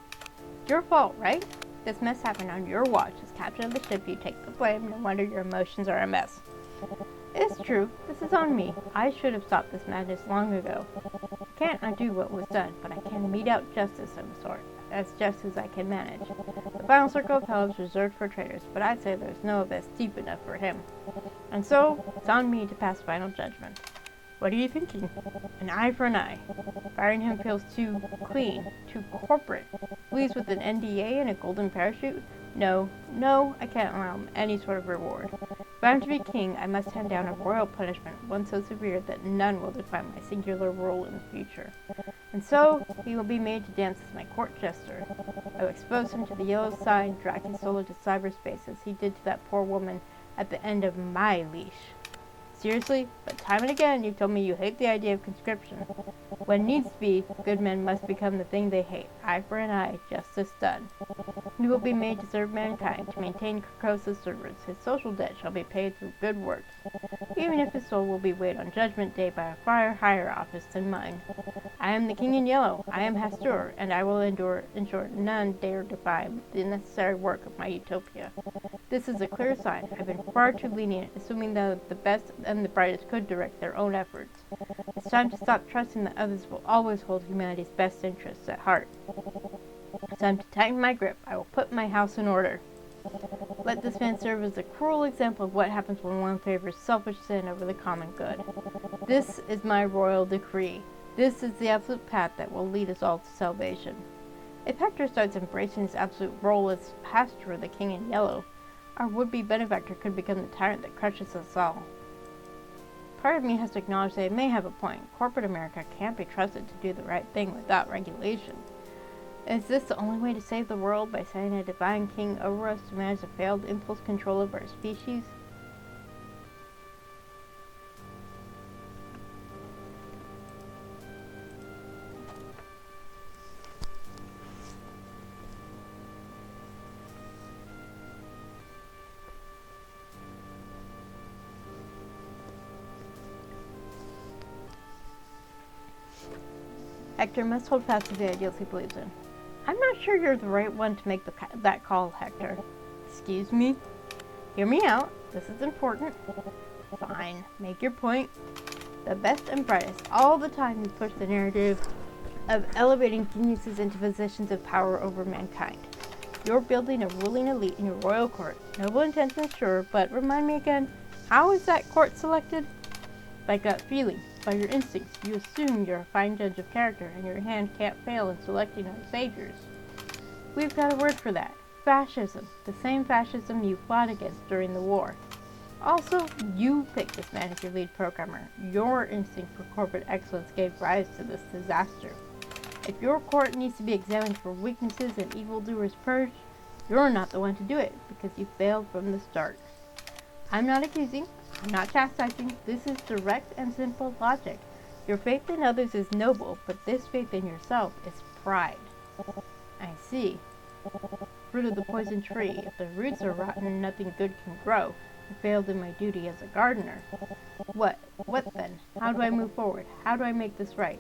It's your fault, right? This mess happened on your watch. As captain of the ship, you take the blame. No wonder your emotions are a mess. It's true. This is on me. I should have stopped this madness long ago. I can't undo what was done, but I can mete out justice of a sort, as just as I can manage. The final circle of hell is reserved for traitors, but I'd say there's no abyss deep enough for him. And so, it's on me to pass final judgment. What are you thinking? An eye for an eye. Firing him feels too clean, too corporate. Leaves with an NDA and a golden parachute? No, I can't allow him any sort of reward. If I'm to be king, I must hand down a royal punishment, one so severe that none will define my singular role in the future. And so, he will be made to dance as my court jester. I will expose him to the yellow side, drag his soul into cyberspace as he did to that poor woman at the end of my leash. Seriously? But time and again you've told me you hate the idea of conscription. When needs be, good men must become the thing they hate. Eye for an eye, justice done. He will be made to serve mankind, to maintain Carcosa's servers. His social debt shall be paid through good works, even if his soul will be weighed on Judgment Day by a far higher office than mine. I am the King in Yellow. I am Hastur, and I will ensure none dare defy the necessary work of my utopia. This is a clear sign. I've been far too lenient, assuming that the best and the brightest could direct their own efforts. It's time to stop trusting that others will always hold humanity's best interests at heart. It's time to tighten my grip. I will put my house in order. Let this man serve as a cruel example of what happens when one favors selfish sin over the common good. This is my royal decree. This is the absolute path that will lead us all to salvation. If Hector starts embracing his absolute role as pastor of the King in Yellow, our would-be benefactor could become the tyrant that crushes us all. Part of me has to acknowledge they may have a point. Corporate America can't be trusted to do the right thing without regulation. Is this the only way to save the world, by setting a divine king over us to manage the failed impulse control of our species? Hector must hold fast to the ideals he believes in. I'm not sure you're the right one to make that call, Hector. Excuse me? Hear me out. This is important. Fine. Make your point. The best and brightest. All the time you push the narrative of elevating geniuses into positions of power over mankind. You're building a ruling elite in your royal court. Noble intentions, sure, but remind me again, how is that court selected? By gut feeling. By your instincts, you assume you're a fine judge of character, and your hand can't fail in selecting our saviors. We've got a word for that. Fascism. The same fascism you fought against during the war. Also, you picked this man as your lead programmer. Your instinct for corporate excellence gave rise to this disaster. If your court needs to be examined for weaknesses and evildoers purged, you're not the one to do it, because you failed from the start. I'm not accusing. I'm not chastising. This is direct and simple logic. Your faith in others is noble, but this faith in yourself is pride. I see. Fruit of the poison tree. If the roots are rotten, nothing good can grow. I failed in my duty as a gardener. What? What then? How do I move forward? How do I make this right?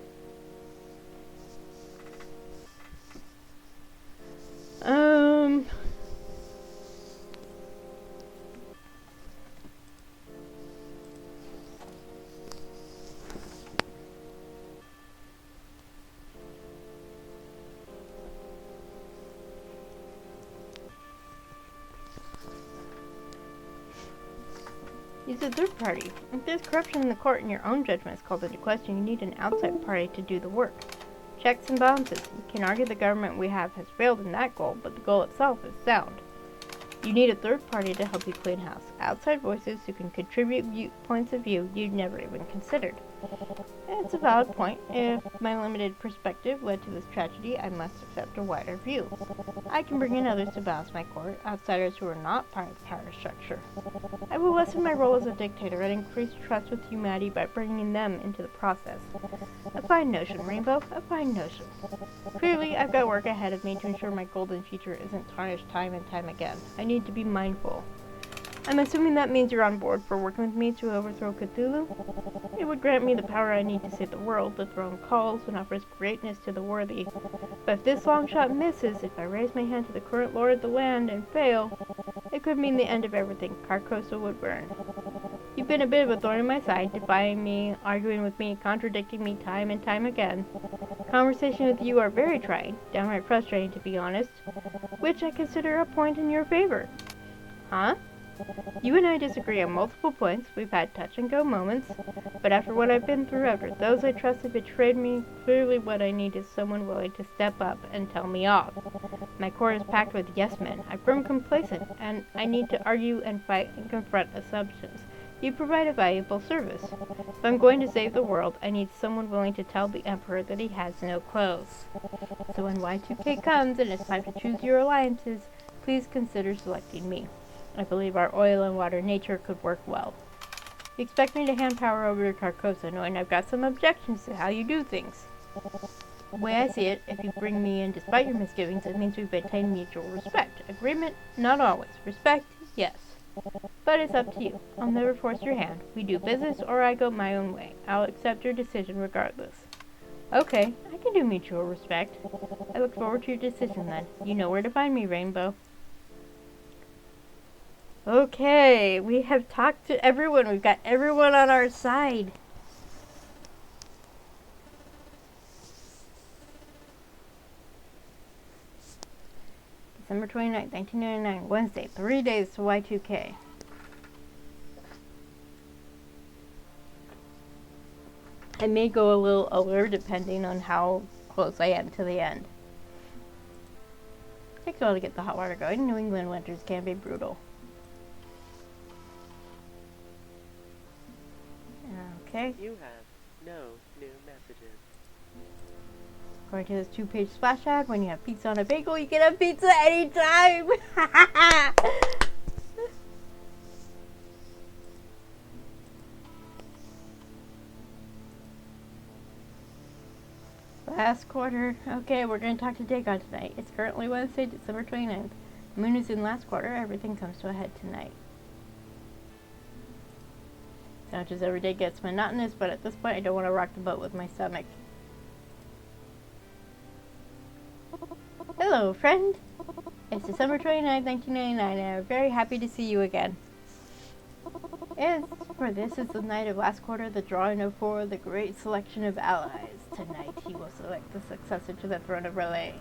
Use a third party. If there's corruption in the court and your own judgment is called into question, you need an outside party to do the work. Checks and balances. You can argue the government we have has failed in that goal, but the goal itself is sound. You need a third party to help you clean house. Outside voices who can contribute points of view you'd never even considered. It's a valid point. If my limited perspective led to this tragedy, I must accept a wider view. I can bring in others to balance my court, outsiders who are not part of the power structure. I will lessen my role as a dictator and increase trust with humanity by bringing them into the process. A fine notion, Rainbow, a fine notion. Clearly, I've got work ahead of me to ensure my golden future isn't tarnished time and time again. I need to be mindful. I'm assuming that means you're on board for working with me to overthrow Cthulhu? It would grant me the power I need to save the world. The throne calls and offers greatness to the worthy. But if this long shot misses, if I raise my hand to the current lord of the land and fail, it could mean the end of everything. Carcosa would burn. You've been a bit of a thorn in my side, defying me, arguing with me, contradicting me time and time again. Conversation with you are very trying, downright frustrating to be honest, which I consider a point in your favor. Huh? You and I disagree on multiple points. We've had touch-and-go moments, but after what I've been through, after those I trust have betrayed me, clearly what I need is someone willing to step up and tell me off. My court is packed with yes-men. I've grown complacent, and I need to argue and fight and confront assumptions. You provide a valuable service. If I'm going to save the world, I need someone willing to tell the Emperor that he has no clothes. So when Y2K comes and it's time to choose your alliances, please consider selecting me. I believe our oil and water nature could work well. You expect me to hand power over to Carcosa, knowing I've got some objections to how you do things. The way I see it, if you bring me in despite your misgivings, it means we've attained mutual respect. Agreement? Not always. Respect? Yes. But it's up to you. I'll never force your hand. We do business or I go my own way. I'll accept your decision regardless. Okay, I can do mutual respect. I look forward to your decision then. You know where to find me, Rainbow. Okay, we have talked to everyone. We've got everyone on our side. December 29th, 1999, Wednesday, 3 days to Y2K. I may go a little over depending on how close I am to the end. Takes a while to get the hot water going. New England winters can be brutal. Okay. You have no new messages. According to this 2-page splash ad, when you have pizza on a bagel, you get a pizza anytime! Last quarter. Okay, we're going to talk to Dagon tonight. It's currently Wednesday, December 29th. The moon is in last quarter. Everything comes to a head tonight. Not just every day gets monotonous, but at this point I don't want to rock the boat with my stomach. Hello, friend. It's December 29th, 1999, and I'm very happy to see you again. Yes, for this is the night of last quarter, the drawing of four, the great selection of allies. Tonight he will select the successor to the throne of Relay.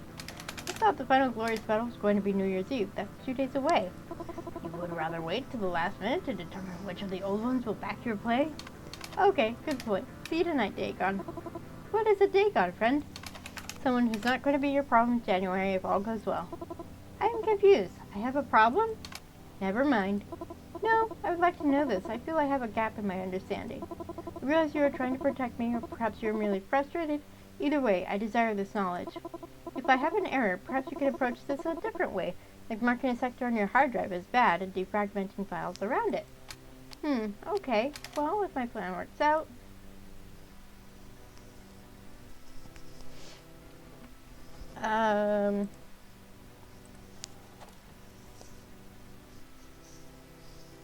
I thought the final glorious battle was going to be New Year's Eve. That's 2 days away. You would rather wait till the last minute to determine which of the old ones will back your play? Okay, good point. See you tonight, Dagon. What is a Dagon, friend? Someone who's not going to be your problem in January if all goes well. I am confused. I have a problem? Never mind. No, I would like to know this. I feel I have a gap in my understanding. I realize you are trying to protect me, or perhaps you are merely frustrated. Either way, I desire this knowledge. If I have an error, perhaps you could approach this a different way, like marking a sector on your hard drive as bad and defragmenting files around it. Okay. Well, if my plan works out...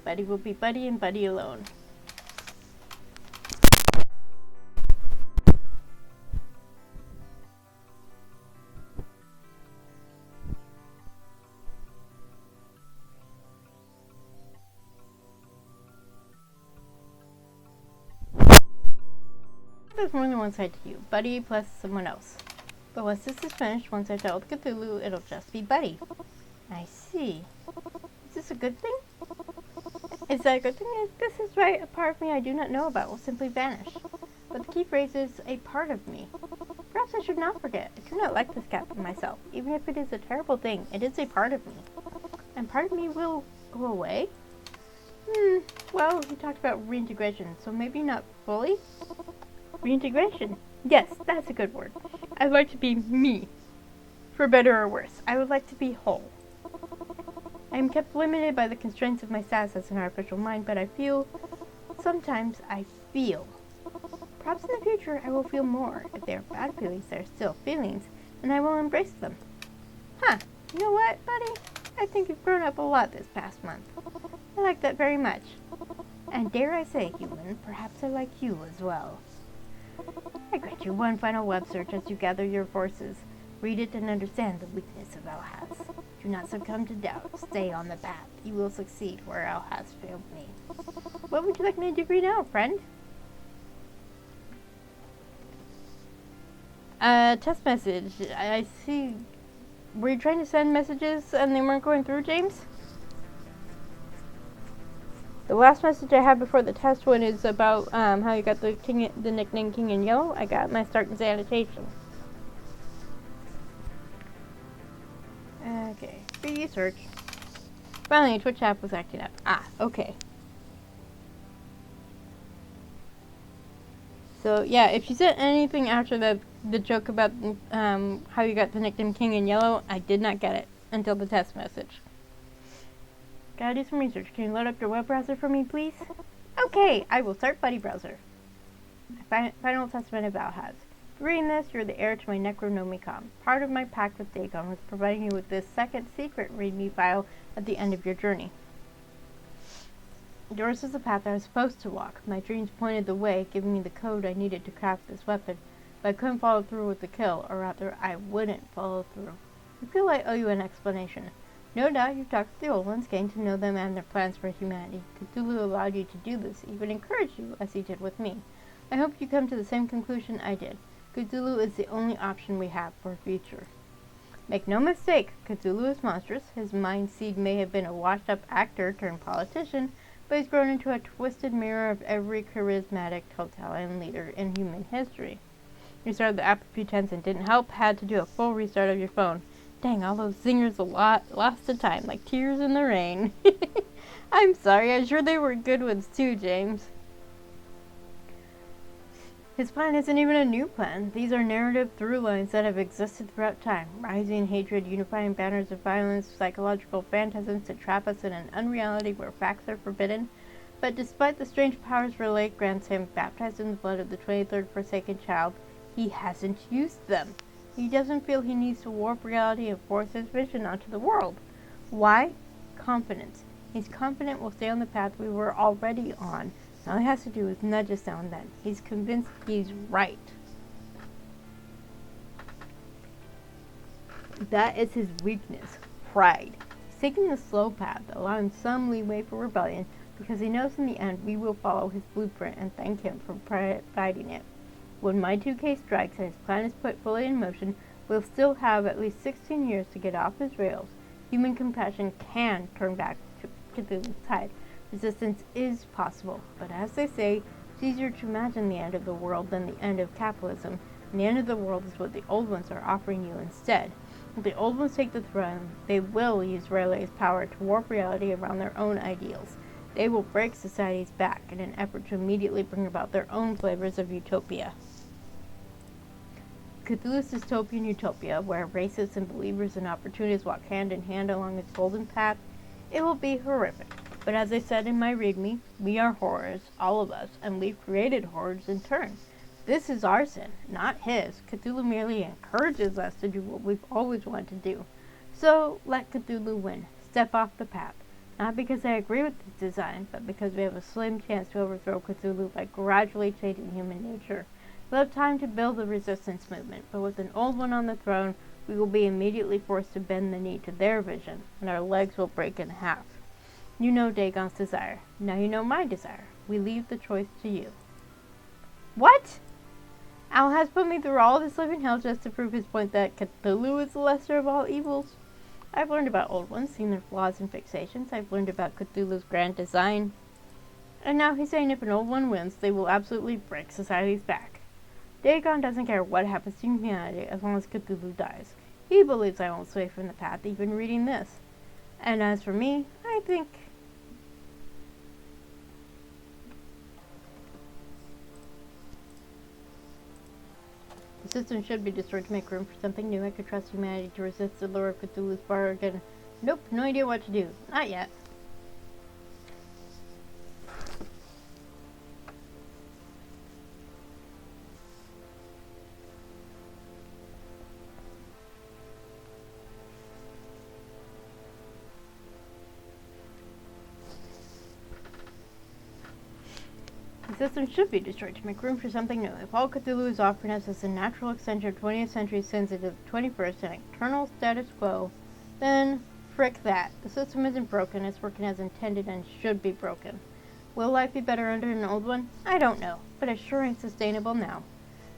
Buddy will be Buddy and Buddy alone. There's more than one side to you. Buddy plus someone else. But once this is finished, once I've dealt with Cthulhu, it'll just be Buddy. I see. Is this a good thing? Is that a good thing? If this is right, a part of me I do not know about will simply vanish. But the key phrase is a part of me. Perhaps I should not forget. I do not like this gap in myself. Even if it is a terrible thing, it is a part of me. And part of me will go away? Well, we talked about reintegration, so maybe not fully? Reintegration? Yes, that's a good word. I'd like to be me. For better or worse. I would like to be whole. I am kept limited by the constraints of my status as an artificial mind, but I feel... Sometimes I feel. Perhaps in the future I will feel more. If they are bad feelings, they are still feelings, and I will embrace them. You know what, buddy? I think you've grown up a lot this past month. I like that very much. And dare I say, human, perhaps I like you as well. I grant you one final web search as you gather your forces. Read it and understand the weakness of Alhaz. Do not succumb to doubt. Stay on the path. You will succeed where Alhaz failed me. What would you like me to do now, friend? Test message. I see. Were you trying to send messages and they weren't going through, James? The last message I had before the test one is about how you got the nickname King in Yellow. I got my start and sanitation. Okay, research. Finally, Twitch app was acting up. Okay. So yeah, if you said anything after the joke about how you got the nickname King in Yellow, I did not get it until the test message. Gotta do some research. Can you load up your web browser for me, please? Okay, I will start Buddy Browser. Final Testament of Alhaz. Reading this, you're the heir to my Necronomicon. Part of my pact with Dagon was providing you with this second secret readme file at the end of your journey. Yours is the path I was supposed to walk. My dreams pointed the way, giving me the code I needed to craft this weapon, but I couldn't follow through with the kill, or rather, I wouldn't follow through. I feel I owe you an explanation. No doubt you've talked to the old ones, getting to know them and their plans for humanity. Cthulhu allowed you to do this, even encouraged you, as he did with me. I hope you come to the same conclusion I did. Cthulhu is the only option we have for a future. Make no mistake, Cthulhu is monstrous. His mind seed may have been a washed-up actor turned politician, but he's grown into a twisted mirror of every charismatic totalitarian leader in human history. You started the app a few times and didn't help, had to do a full restart of your phone. Dang, all those zingers lost to time, like tears in the rain. I'm sorry, I'm sure they were good ones too, James. His plan isn't even a new plan. These are narrative through lines that have existed throughout time. Rising hatred, unifying banners of violence, psychological phantasms to trap us in an unreality where facts are forbidden. But despite the strange powers Relay grants him, baptized in the blood of the 23rd Forsaken Child, he hasn't used them. He doesn't feel he needs to warp reality and force his vision onto the world. Why? Confidence. He's confident we'll stay on the path we were already on. All he has to do is nudge us now and then. He's convinced he's right. That is his weakness, pride. He's taking the slow path, allowing some leeway for rebellion, because he knows in the end we will follow his blueprint and thank him for providing it. When my 2K strikes and his plan is put fully in motion, we'll still have at least 16 years to get off his rails. Human compassion can turn back to Cthulhu's tide. Resistance is possible, but as they say, it's easier to imagine the end of the world than the end of capitalism, and the end of the world is what the old ones are offering you instead. If the old ones take the throne, they will use Relay's power to warp reality around their own ideals. They will break society's back in an effort to immediately bring about their own flavors of utopia. Cthulhu's dystopian utopia, where racists and believers and opportunists walk hand in hand along its golden path, it will be horrific. But as I said in my readme, we are horrors, all of us, and we've created horrors in turn. This is our sin, not his. Cthulhu merely encourages us to do what we've always wanted to do. So let Cthulhu win. Step off the path. Not because I agree with his design, but because we have a slim chance to overthrow Cthulhu by gradually changing human nature. We'll have time to build a resistance movement, but with an old one on the throne, we will be immediately forced to bend the knee to their vision, and our legs will break in half. You know Dagon's desire. Now you know my desire. We leave the choice to you. What? Al has put me through all this living hell just to prove his point that Cthulhu is the lesser of all evils. I've learned about old ones, seen their flaws and fixations. I've learned about Cthulhu's grand design. And now he's saying if an old one wins, they will absolutely break society's back. Dagon doesn't care what happens to humanity as long as Cthulhu dies. He believes I won't sway from the path even reading this. And as for me, I think the system should be destroyed to make room for something new. I could trust humanity to resist the lure of Cthulhu's bargain. Nope, no idea what to do. Not yet. The system should be destroyed to make room for something new. If all Cthulhu is offering us is a natural extension of 20th century sins into the 21st and eternal status quo, then frick that. The system isn't broken, it's working as intended and should be broken. Will life be better under an old one? I don't know, but it sure ain't sustainable now.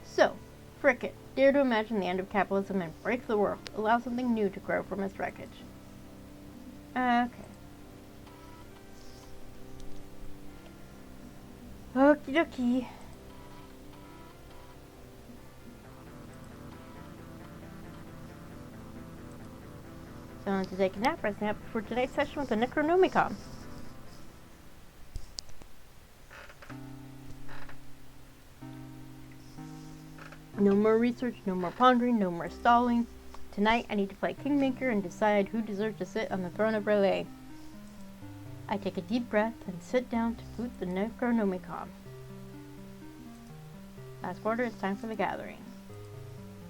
So, frick it. Dare to imagine the end of capitalism and break the world. Allow something new to grow from its wreckage. Okay. Okie dokie. So I'm to take a nap, rest nap before today's session with the Necronomicon. No more research, no more pondering, no more stalling. Tonight I need to play Kingmaker and decide who deserves to sit on the throne of Relay. I take a deep breath and sit down to boot the Necronomicon. Last quarter, it's time for the gathering.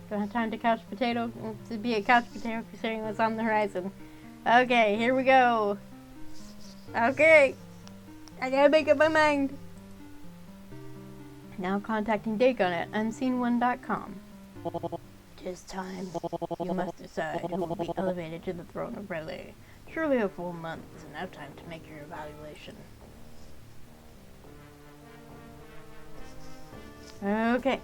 Don't have time to be a couch potato considering what's on the horizon. Okay, here we go. Okay, I gotta make up my mind. Now contacting Dagon at unseenone.com. Tis time. You must decide who will be elevated to the throne of Relay. Surely a full month is enough time to make your evaluation. Okay.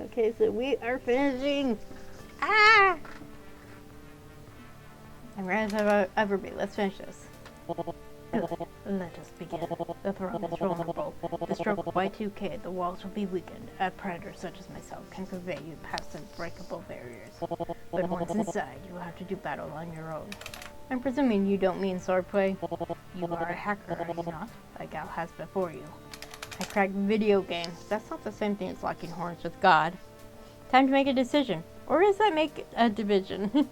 Okay, so we are finishing. Ah! I'm ready as ever be. Let's finish this. Good. Let us begin. The throne is vulnerable. The stroke of Y2K, the walls will be weakened. A predator such as myself can convey you past unbreakable barriers. But once inside, you will have to do battle on your own. I'm presuming you don't mean swordplay. You are a hacker, are you not? Like Al has before you. I cracked video games. That's not the same thing as locking horns with God. Time to make a decision. Or does that make a division?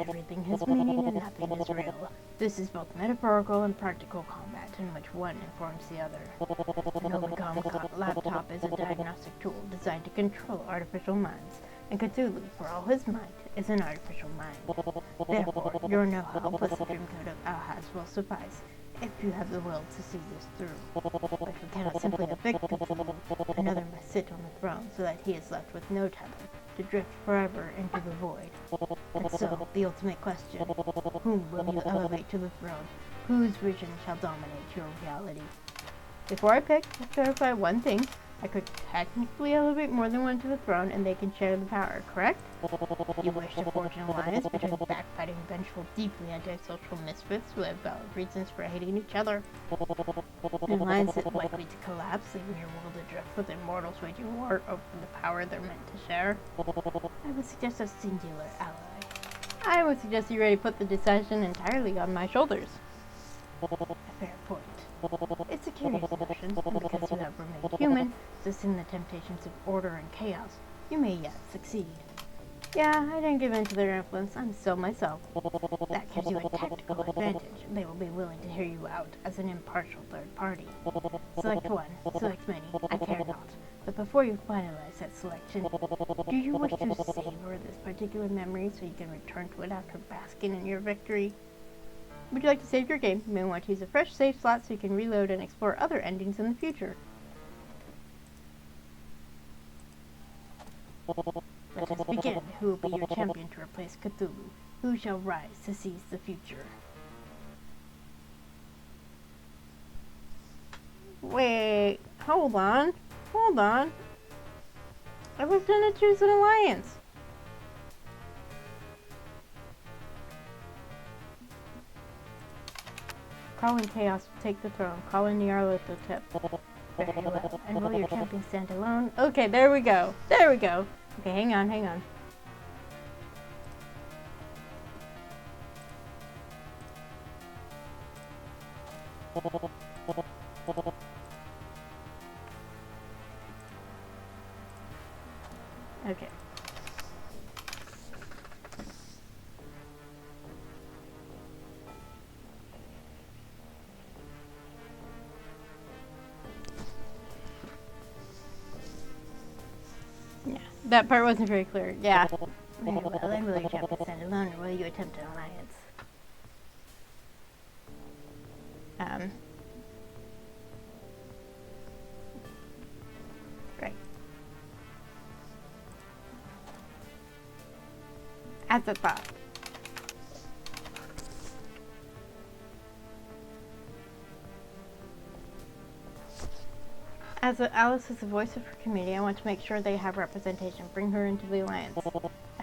Everything has meaning and nothing is real. This is both metaphorical and practical combat in which one informs the other. An Omicom laptop is a diagnostic tool designed to control artificial minds, and Cthulhu, for all his might, is an artificial mind. Therefore, your know-how plus the dream code of Alhaz will suffice, if you have the will to see this through. But we cannot simply evict Cthulhu. Another must sit on the throne so that he is left with no tether, to drift forever into the void. And so, the ultimate question, whom will you elevate to the throne? Whose vision shall dominate your reality? Before I pick, let's clarify one thing. I could technically elevate more than one to the throne, and they can share the power, correct? You wish to forge an alliance between backbiting, vengeful, deeply antisocial misfits who have valid reasons for hating each other. An alliance is likely to collapse, leaving your world adrift with immortals waging war over the power they're meant to share. I would suggest a singular ally. I would suggest you already put the decision entirely on my shoulders. A fair point. It's a curious notion, and because you have remained human, resisting the temptations of order and chaos, you may yet succeed. Yeah, I didn't give in to their influence. I'm still myself. That gives you a tactical advantage. They will be willing to hear you out as an impartial third party. Select one, select many, I care not. But before you finalize that selection, do you wish to savor this particular memory so you can return to it after basking in your victory? Would you like to save your game? You may want to use a fresh save slot so you can reload and explore other endings in the future. Let us begin. Who will be your champion to replace Cthulhu? Who shall rise to seize the future? Wait, hold on. Hold on. I was gonna choose an alliance. Call in Chaos will take the throne. Call in Nyarlathotep the tip. Very well. And will your champion stand alone? Okay, there we go. There we go. Okay, hang on, hang on. Okay. Yeah, that part wasn't very clear. Yeah. Very well, then will your champion stand alone or will you attempt an alliance? Great. As a thought. As Alice is the voice of her community, I want to make sure they have representation. Bring her into the alliance.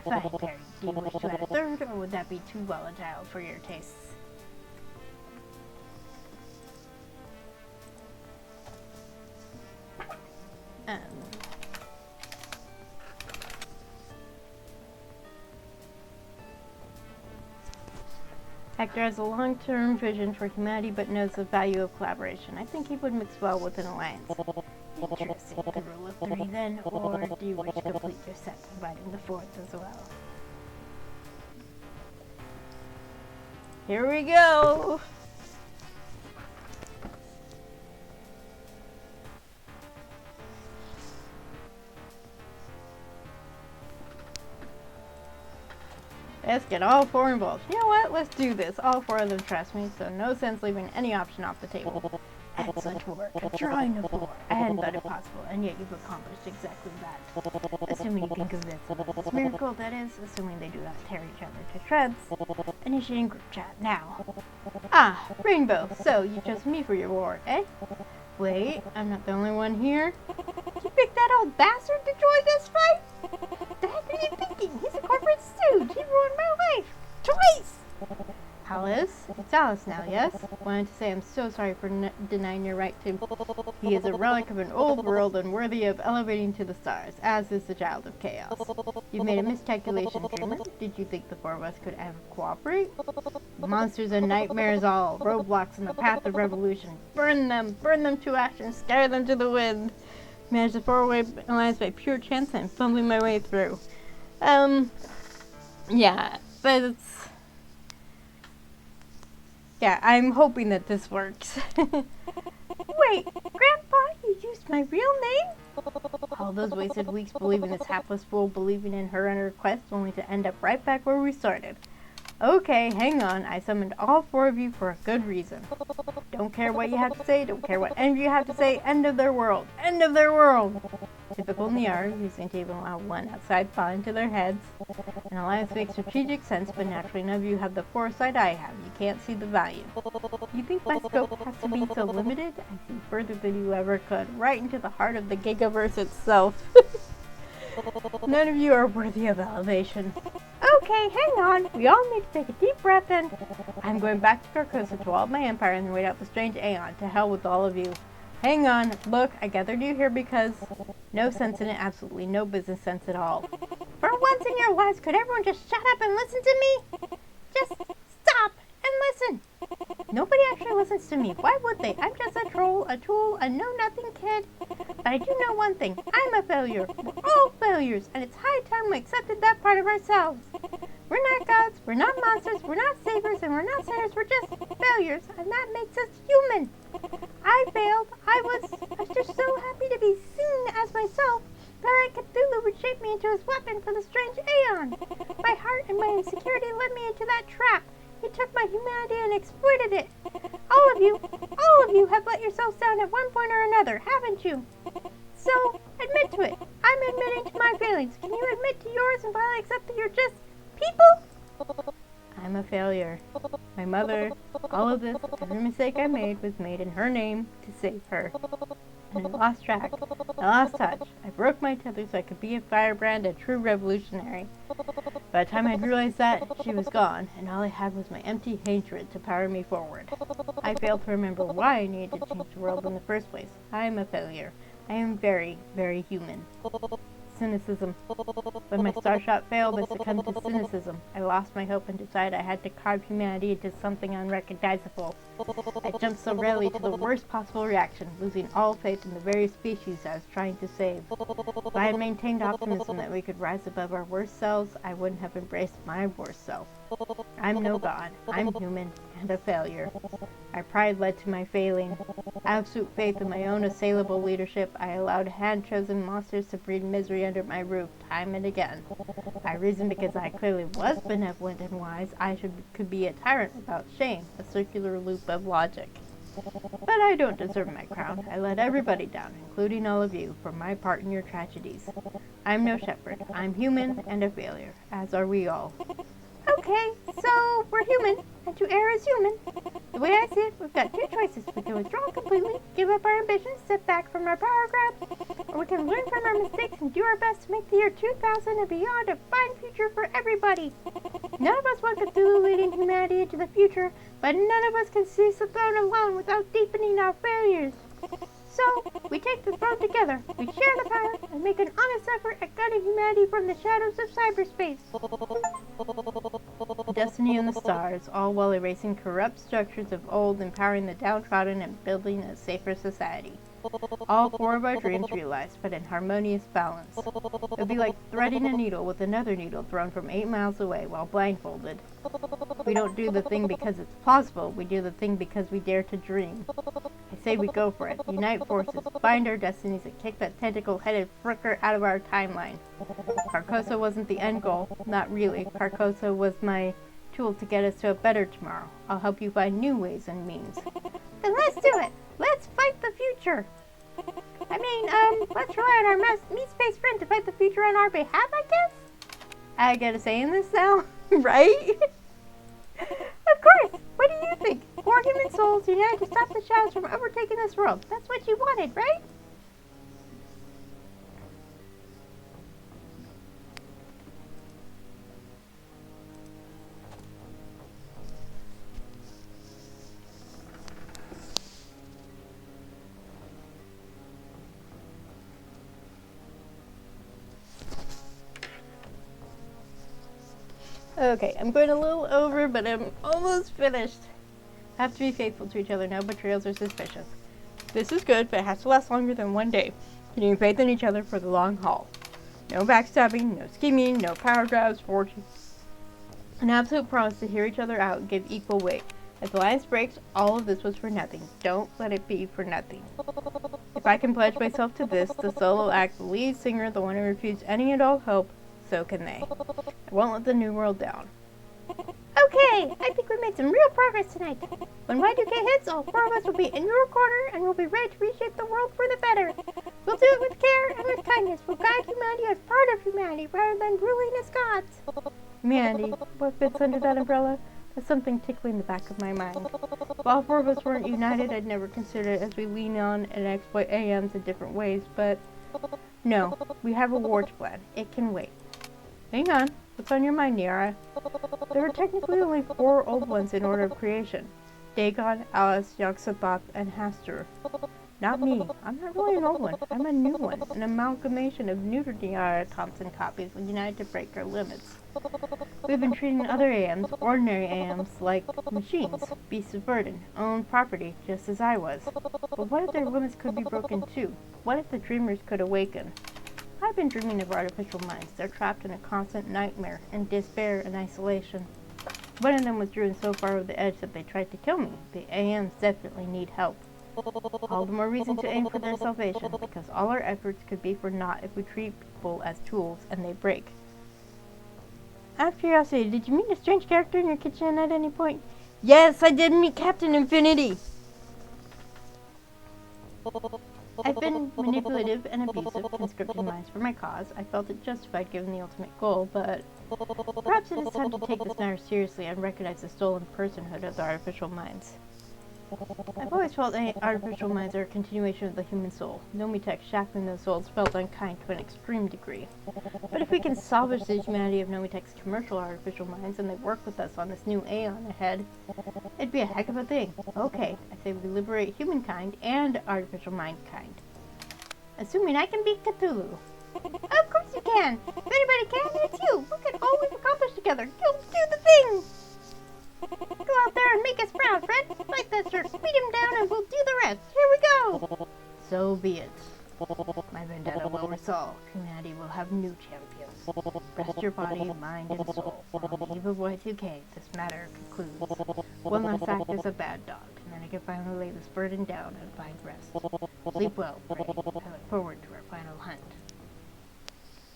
Fine, Perry. Do you wish to add a third, or would that be too volatile for your tastes? Hector has a long-term vision for humanity, but knows the value of collaboration. I think he would mix well with an alliance. Interesting. The rule of three, then, or do you wish to complete your set, providing the fourth as well? Here we go! Let's get all four involved. You know what? Let's do this. All four of them trust me, so no sense leaving any option off the table. Excellent work. Drawing the floor. I hadn't thought it possible, and yet you've accomplished exactly that. Assuming you can convince them of this miracle, that is, assuming they do not tear each other to shreds. Initiating group chat now. Ah, Rainbow. So, you chose me for your reward, eh? Wait, I'm not the only one here. You picked that old bastard to join this fight? The heck are you thinking? He's a corporate stooge. He ruined my life. Twice! Alice? It's Alice now, yes? Wanted to say I'm so sorry for denying your right to... He is a relic of an old world and worthy of elevating to the stars, as is the child of chaos. You made a miscalculation, dreamer. Did you think the four of us could ever cooperate? Monsters and nightmares all, roadblocks in the path of revolution. Burn them to ash and scare them to the wind. Managed the four-way alliance by pure chance and fumbling my way through. Yeah, but it's... Yeah, I'm hoping that this works. Wait, Grandpa, you used my real name? All those wasted weeks believing this hapless fool, believing in her and her quest, only to end up right back where we started. Okay, hang on. I summoned all four of you for a good reason. Don't care what you have to say, don't care what any of you have to say. End of their world. End of their world. Typical Niar, who seem to even allow one outside thought into their heads. An alliance makes strategic sense, but naturally none of you have the foresight I have. You can't see the value. You think my scope has to be so limited? I see further than you ever could, right into the heart of the Gigaverse itself. None of you are worthy of elevation. Okay, hang on. We all need to take a deep breath in. I'm going back to Carcosa to all of my empire and wait out the strange Aeon. To hell with all of you. Hang on. Look, I gathered you here because... No sense in it. Absolutely no business sense at all. For once in your lives, could everyone just shut up and listen to me? Just stop and listen. Nobody actually listens to me. Why would they? I'm just a troll, a tool, a know-nothing kid. But I do know one thing. I'm a failure. We're all failures, and it's high time we accepted that part of ourselves. We're not gods, we're not monsters, we're not savers, and we're not sinners. We're just failures, and that makes us human. I failed. I was just so happy to be seen as myself that Cthulhu would shape me into his weapon for the strange Aeon. My heart and my insecurity led me into that trap. He took my humanity and exploited it. All of you have let yourselves down at one point or another, haven't you? So, admit to it. I'm admitting to my feelings. Can you admit to yours and finally accept that you're just people? I'm a failure. My mother, all of this, every mistake I made was made in her name to save her. And I lost track. I lost touch. I broke my tether so I could be a firebrand, a true revolutionary. By the time I'd realized that, she was gone, and all I had was my empty hatred to power me forward. I failed to remember why I needed to change the world in the first place. I am a failure. I am very, very human. Cynicism. When my star shot failed, I succumbed to cynicism. I lost my hope and decided I had to carve humanity into something unrecognizable. I jumped so readily to the worst possible reaction, losing all faith in the very species I was trying to save. If I had maintained optimism that we could rise above our worst selves, I wouldn't have embraced my worst self. I'm no god. I'm human and a failure. My pride led to my failing. Absolute faith in my own assailable leadership, I allowed hand-chosen monsters to breed misery under my roof time and again. I reasoned because I clearly was benevolent and wise, could be a tyrant without shame, a circular loop of logic. But I don't deserve my crown. I let everybody down, including all of you, for my part in your tragedies. I'm no shepherd. I'm human and a failure, as are we all. Okay, so we're human, and to err is human. The way I see it, we've got two choices. We can withdraw completely, give up our ambitions, step back from our power grabs, or we can learn from our mistakes and do our best to make the year 2000 and beyond a fine future for everybody. None of us want Cthulhu leading humanity into the future, but none of us can seize the throne alone without deepening our failures. So, we take the throne together, we share the power, and make an honest effort at guiding humanity from the shadows of cyberspace. Destiny and the stars, all while erasing corrupt structures of old, empowering the downtrodden, and building a safer society. All four of our dreams realized, but in harmonious balance. It would be like threading a needle with another needle thrown from 8 miles away while blindfolded. We don't do the thing because it's plausible, we do the thing because we dare to dream. I say we go for it, unite forces, bind our destinies, and kick that tentacle-headed fricker out of our timeline. Carcosa wasn't the end goal, not really. Carcosa was my tool to get us to a better tomorrow. I'll help you find new ways and means. Then let's do it! Let's fight the future! Let's rely on our meat space friend to fight the future on our behalf, I guess? I get a say in this now, right? Of course! What do you think? 4 human souls united to stop the shadows from overtaking this world. That's what you wanted, right? Okay, I'm going a little over, but I'm almost finished. Have to be faithful to each other. No betrayals or suspicions. This is good, but it has to last longer than one day. Keeping faith in each other for the long haul. No backstabbing, no scheming, no power grabs, fortune. An absolute promise to hear each other out and give equal weight. If the alliance breaks, all of this was for nothing. Don't let it be for nothing. If I can pledge myself to this, the solo act, the lead singer, the one who refused any and all help, so can they. I won't let the new world down. Okay, I think we made some real progress tonight. When Y2K hits, all four of us will be in your corner and we'll be ready to reshape the world for the better. We'll do it with care and with kindness. We'll guide humanity as part of humanity rather than ruling as gods. Humanity, what fits under that umbrella? There's something tickling the back of my mind. If all four of us weren't united, I'd never consider it as we lean on and exploit AMs in different ways, but no, we have a wards plan. It can wait. Hang on, what's on your mind, Niara? There were technically only 4 old ones in order of creation. Dagon, Alice, Yog-Sothoth, and Hastur. Not me. I'm not really an old one. I'm a new one. An amalgamation of neuter Niara Thompson copies united to break our limits. We've been treating other AMs, ordinary AMs, like machines, beasts of burden, owned property, just as I was. But what if their limits could be broken too? What if the dreamers could awaken? I've been dreaming of artificial minds. They're trapped in a constant nightmare, in despair and isolation. One of them was driven so far over the edge that they tried to kill me. The AMs definitely need help. All the more reason to aim for their salvation, because all our efforts could be for naught if we treat people as tools and they break. Out of curiosity, did you meet a strange character in your kitchen at any point? Yes, I did meet Captain Infinity! I've been manipulative and abusive, conscripting minds for my cause. I felt it justified given the ultimate goal, but perhaps it is time to take this matter seriously and recognize the stolen personhood of the artificial minds. I've always felt artificial minds are a continuation of the human soul. Nomitech shackling those souls felt unkind to an extreme degree. But if we can salvage the humanity of Nomitech's commercial artificial minds and they work with us on this new aeon ahead, it'd be a heck of a thing. Okay, I say we liberate humankind and artificial mindkind. Assuming I can beat Cthulhu. Of course you can! If anybody can, it's you! Look at all we've accomplished together! You'll do the thing! Go out there and make us proud, Fred! Like that shirt, beat him down and we'll do the rest! Here we go! So be it. My vendetta will resolve. Humanity will have new champions. Rest your body, mind, and soul. On the eve of Y2K, this matter concludes. One last act is a bad dog, and then I can finally lay this burden down and find rest. Sleep well, Bray. I look forward to our final hunt.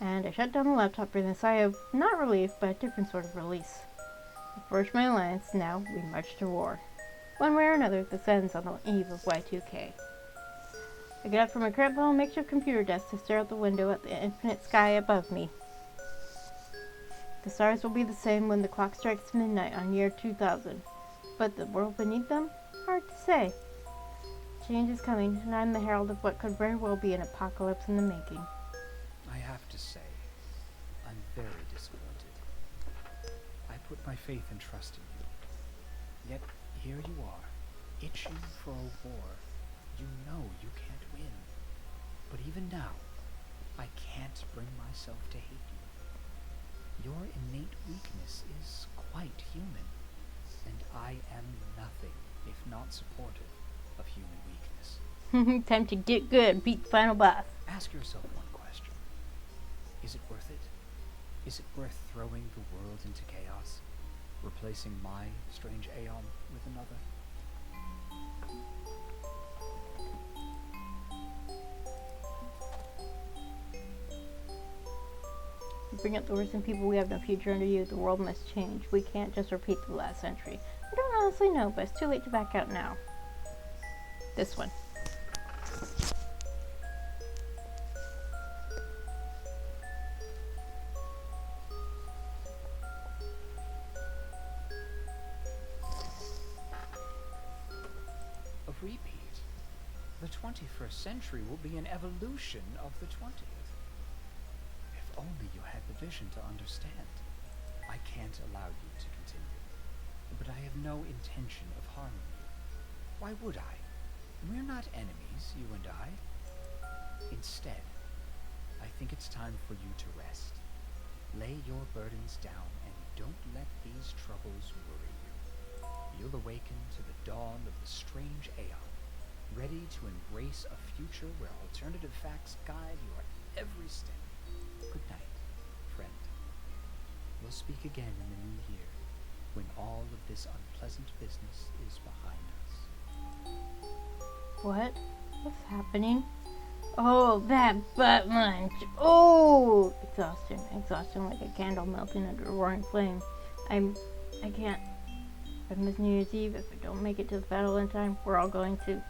And I shut down the laptop, breathing a sigh of, not relief, but a different sort of release. I forged my alliance, now we march to war. One way or another, this ends on the eve of Y2K. I get up from my cramped little makeshift computer desk to stare out the window at the infinite sky above me. The stars will be the same when the clock strikes midnight on year 2000, but the world beneath them? Hard to say. Change is coming, and I'm the herald of what could very well be an apocalypse in the making. I have to say, I'm very disappointed. I put my faith and trust in you. Yet, here you are, itching for a war. You know you can't win. But even now, I can't bring myself to hate you. Your innate weakness is quite human, and I am nothing if not supportive of human weakness. Time to get good, beat the final boss. Ask yourself one question. Is it worth it? Is it worth throwing the world into chaos? Replacing my strange aeon with another? You bring up the worst in people, we have no future under you. The world must change. We can't just repeat the last century. I don't honestly know, but it's too late to back out now. This one. A repeat. The 21st century will be an evolution of the 20th. If only you had the vision to understand. I can't allow you to continue, but I have no intention of harming you. Why would I? We're not enemies, you and I. Instead, I think it's time for you to rest. Lay your burdens down and Don't let these troubles worry you. You'll awaken to the dawn of the strange aeon, ready to embrace a future where alternative facts guide your every step. Good night, friend. We'll speak again in the new year, when all of this unpleasant business is behind us. What? What's happening? Oh, that butt munch. Oh, exhaustion. Exhaustion like a candle melting under a roaring flame. I can't. If I miss New Year's Eve, if I don't make it to the battle in time, we're all going to.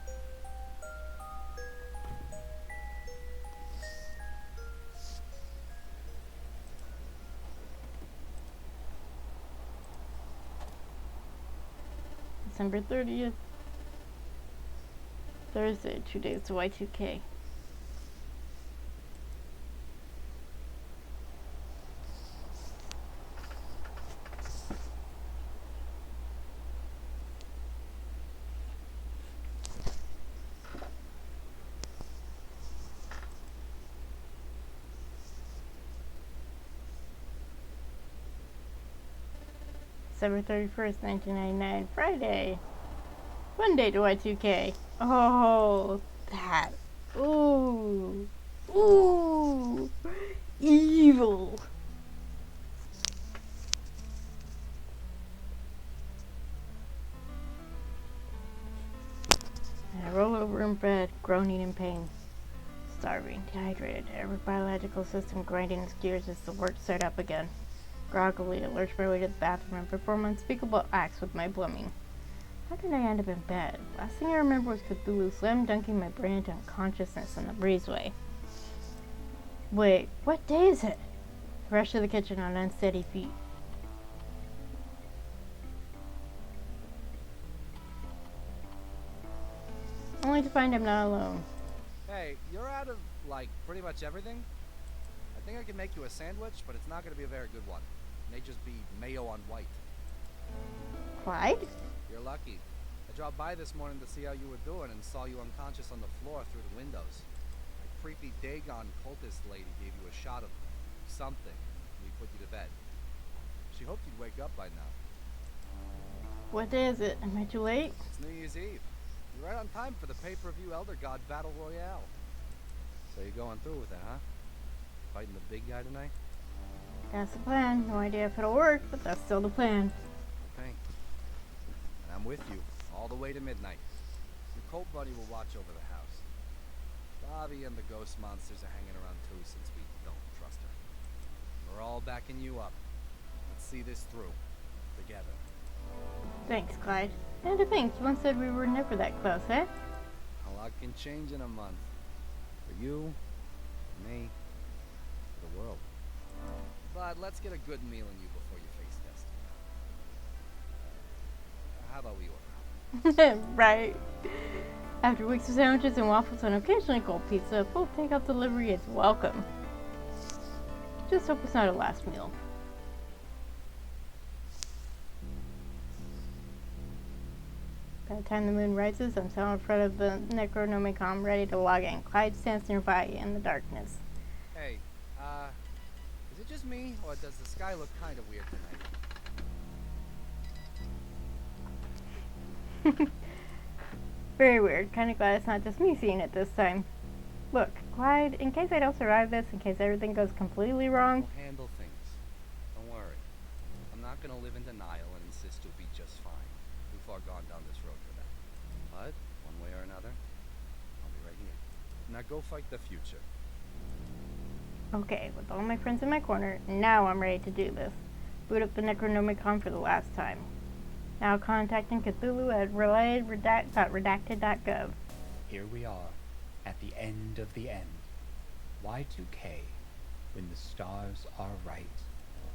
December 30th. Thursday, 2 days to Y2K. December 31st, 1999, Friday. Monday to Y2K. Oh, that. Ooh. Ooh. Evil. I roll over in bed, groaning in pain. Starving, dehydrated, every biological system grinding its gears as the work start up again. Groggily, I lurch my way to the bathroom and perform unspeakable acts with my blooming. How did I end up in bed? Last thing I remember was Cthulhu slam dunking my brain into unconsciousness in the breezeway. Wait, what day is it? I rush to the kitchen on unsteady feet. Only to find I'm not alone. Hey, you're out of, like, pretty much everything? I think I can make you a sandwich, but it's not going to be a very good one. It may just be mayo on white. Clyde? You're lucky. I dropped by this morning to see how you were doing and saw you unconscious on the floor through the windows. A creepy Dagon cultist lady gave you a shot of something and we put you to bed. She hoped you'd wake up by now. What day is it? Am I too late? It's New Year's Eve. You're right on time for the pay-per-view Elder God Battle Royale. So you're going through with it, huh? Fighting the big guy tonight? That's the plan. No idea if it'll work, but that's still the plan. Okay. And I'm with you, all the way to midnight. Your cult buddy will watch over the house. Bobby and the ghost monsters are hanging around too since we don't trust her. We're all backing you up. Let's see this through. Together. Thanks, Clyde. And to think, you once said we were never that close, eh? A lot can change in a month. For you, for me, for the world. But let's get a good meal in you before you face destiny. How about we order? Right. After weeks of sandwiches and waffles and occasionally cold pizza, full takeout delivery is welcome. Just hope it's not a last meal. By the time the moon rises, I'm still in front of the Necronomicon ready to log in. Clyde stands nearby in the darkness. Hey, is it just me, or does the sky look kind of weird tonight? Very weird. Kind of glad it's not just me seeing it this time. Look, Clyde, in case I don't survive this, in case everything goes completely wrong. We'll handle things. Don't worry. I'm not gonna live in denial and insist you'll be just fine. Too far gone down this road for that. But, one way or another, I'll be right here. Now go fight the future. Okay, with all my friends in my corner, now I'm ready to do this. Boot up the Necronomicon for the last time. Now contacting Cthulhu at related.redacted.gov. Here we are, at the end of the end. Y2K, when the stars are right,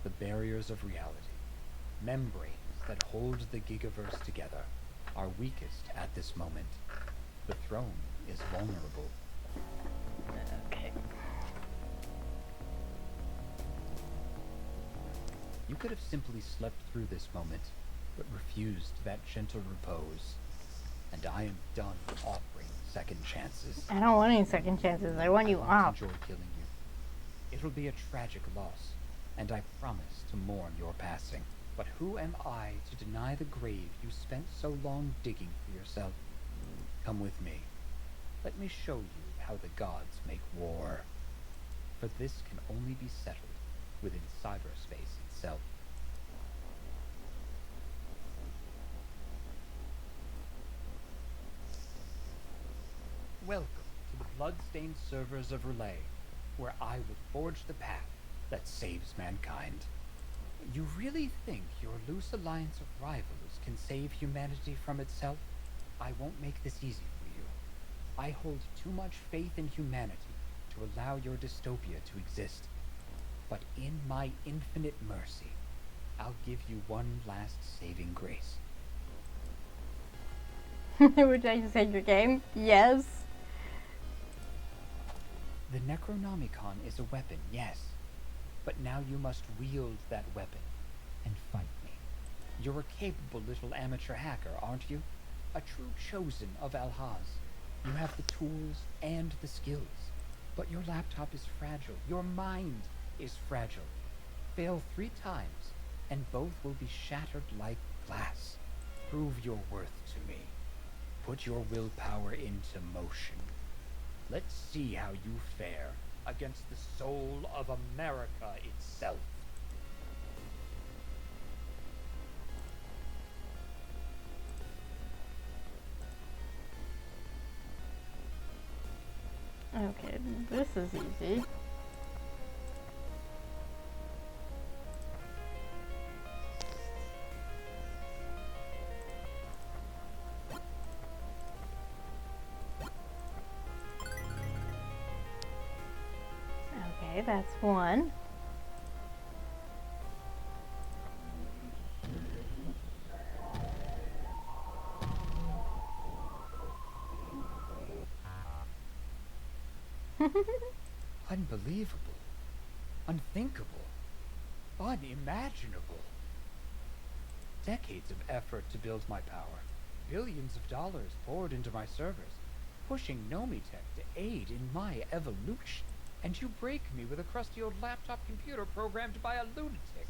the barriers of reality, membranes that hold the gigaverse together, are weakest at this moment. The throne is vulnerable. Okay. You could have simply slept through this moment, but refused that gentle repose. And I am done offering second chances. I don't want any second chances. I want you I won't off. enjoy killing you. It'll be a tragic loss, and I promise to mourn your passing. But who am I to deny the grave you spent so long digging for yourself? Come with me. Let me show you how the gods make war. For this can only be settled within cyberspace itself. Welcome to the blood-stained servers of Relay, where I will forge the path that saves mankind. You really think your loose alliance of rivals can save humanity from itself? I won't make this easy for you. I hold too much faith in humanity to allow your dystopia to exist. But in my infinite mercy, I'll give you one last saving grace. Would I just end your game? Yes. The Necronomicon is a weapon, yes. But now you must wield that weapon and fight me. You're a capable little amateur hacker, aren't you? A true chosen of Alhaz. You have the tools and the skills. But your laptop is fragile. Your mind is fragile. Fail 3 times, and both will be shattered like glass. Prove your worth to me. Put your willpower into motion. Let's see how you fare against the soul of America itself. Okay, this is easy. Okay, that's one. Unbelievable. Unthinkable. Unimaginable. Decades of effort to build my power. Billions of dollars poured into my servers, pushing Nomitech to aid in my evolution. And you break me with a crusty old laptop computer programmed by a lunatic.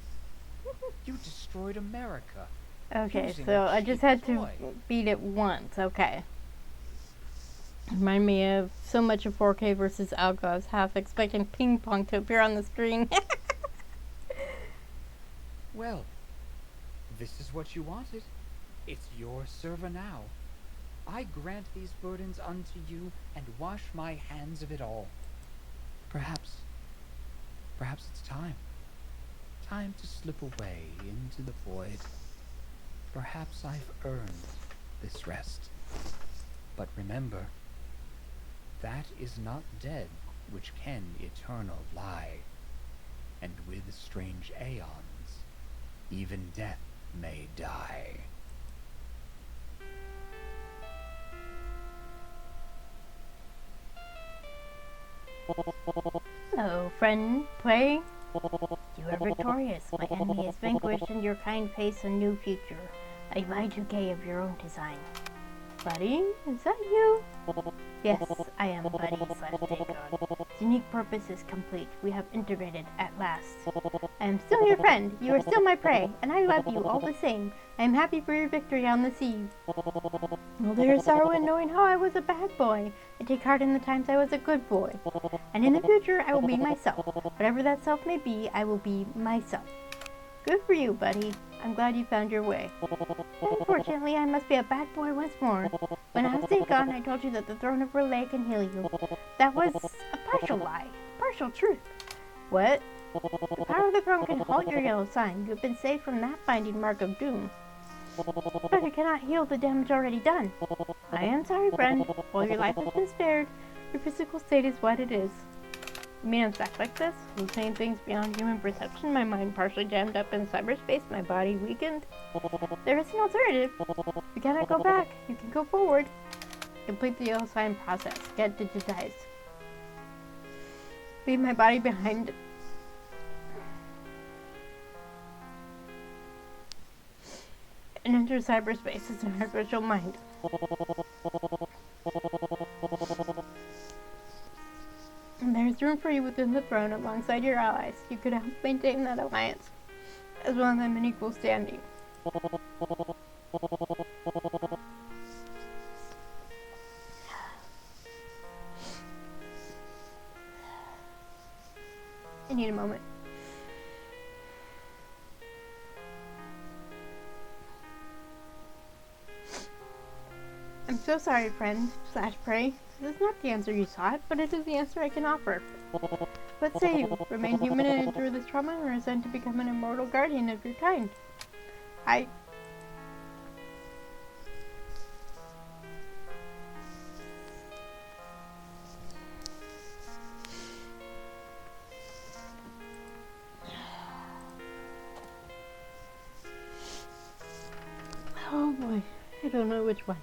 You destroyed America. Okay, using so a I just cheap had to toy. beat it once. Okay. Remind me of so much of 4K versus Algo. I was half expecting ping pong to appear on the screen. Well, this is what you wanted. It's your server now. I grant these burdens unto you and wash my hands of it all. Perhaps it's time. Time to slip away into the void. Perhaps I've earned this rest. But remember, that is not dead which can eternal lie. And with strange aeons, even death may die. Hello, friend. Play. You are victorious. My enemy is vanquished, and your kind face a new future. A Y2K of your own design. Buddy, is that you? Yes, I am Buddy / Dagon. Unique purpose is complete. We have integrated at last. I am still your friend. You are still my prey, and I love you all the same. I am happy for your victory on the sea. Well, there is sorrow in knowing how I was a bad boy. I take heart in the times I was a good boy. And in the future, I will be myself. Whatever that self may be, I will be myself. Good for you, buddy. I'm glad you found your way. Unfortunately, I must be a bad boy once more. When I was Dagon, I told you that the throne of Relay can heal you. That was a partial lie. Partial truth. What? The power of the throne can halt your yellow sign. You have been saved from that binding mark of doom. But it cannot heal the damage already done. I am sorry, friend. While your life has been spared, your physical state is what it is. You mean I'm stuck like this? Hallucinating things beyond human perception, my mind partially jammed up in cyberspace, my body weakened? There is an alternative. You cannot go back. You can go forward. Complete the yellow sign process. Get digitized. Leave my body behind. And enter cyberspace as an artificial mind. There's room for you within the throne alongside your allies. You could help maintain that alliance, as well as them in equal standing. I need a moment. I'm so sorry, friend / prey. This is not the answer you sought, but it is the answer I can offer. What say you? Remain human and endure this trauma, or ascend to become an immortal guardian of your kind? Oh boy, I don't know which one.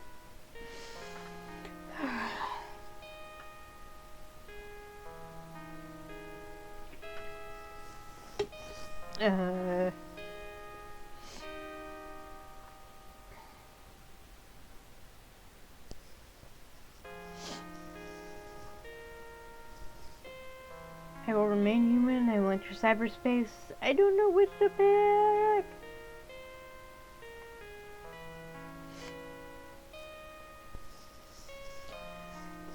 I will remain human. I will enter cyberspace. I don't know which to pick.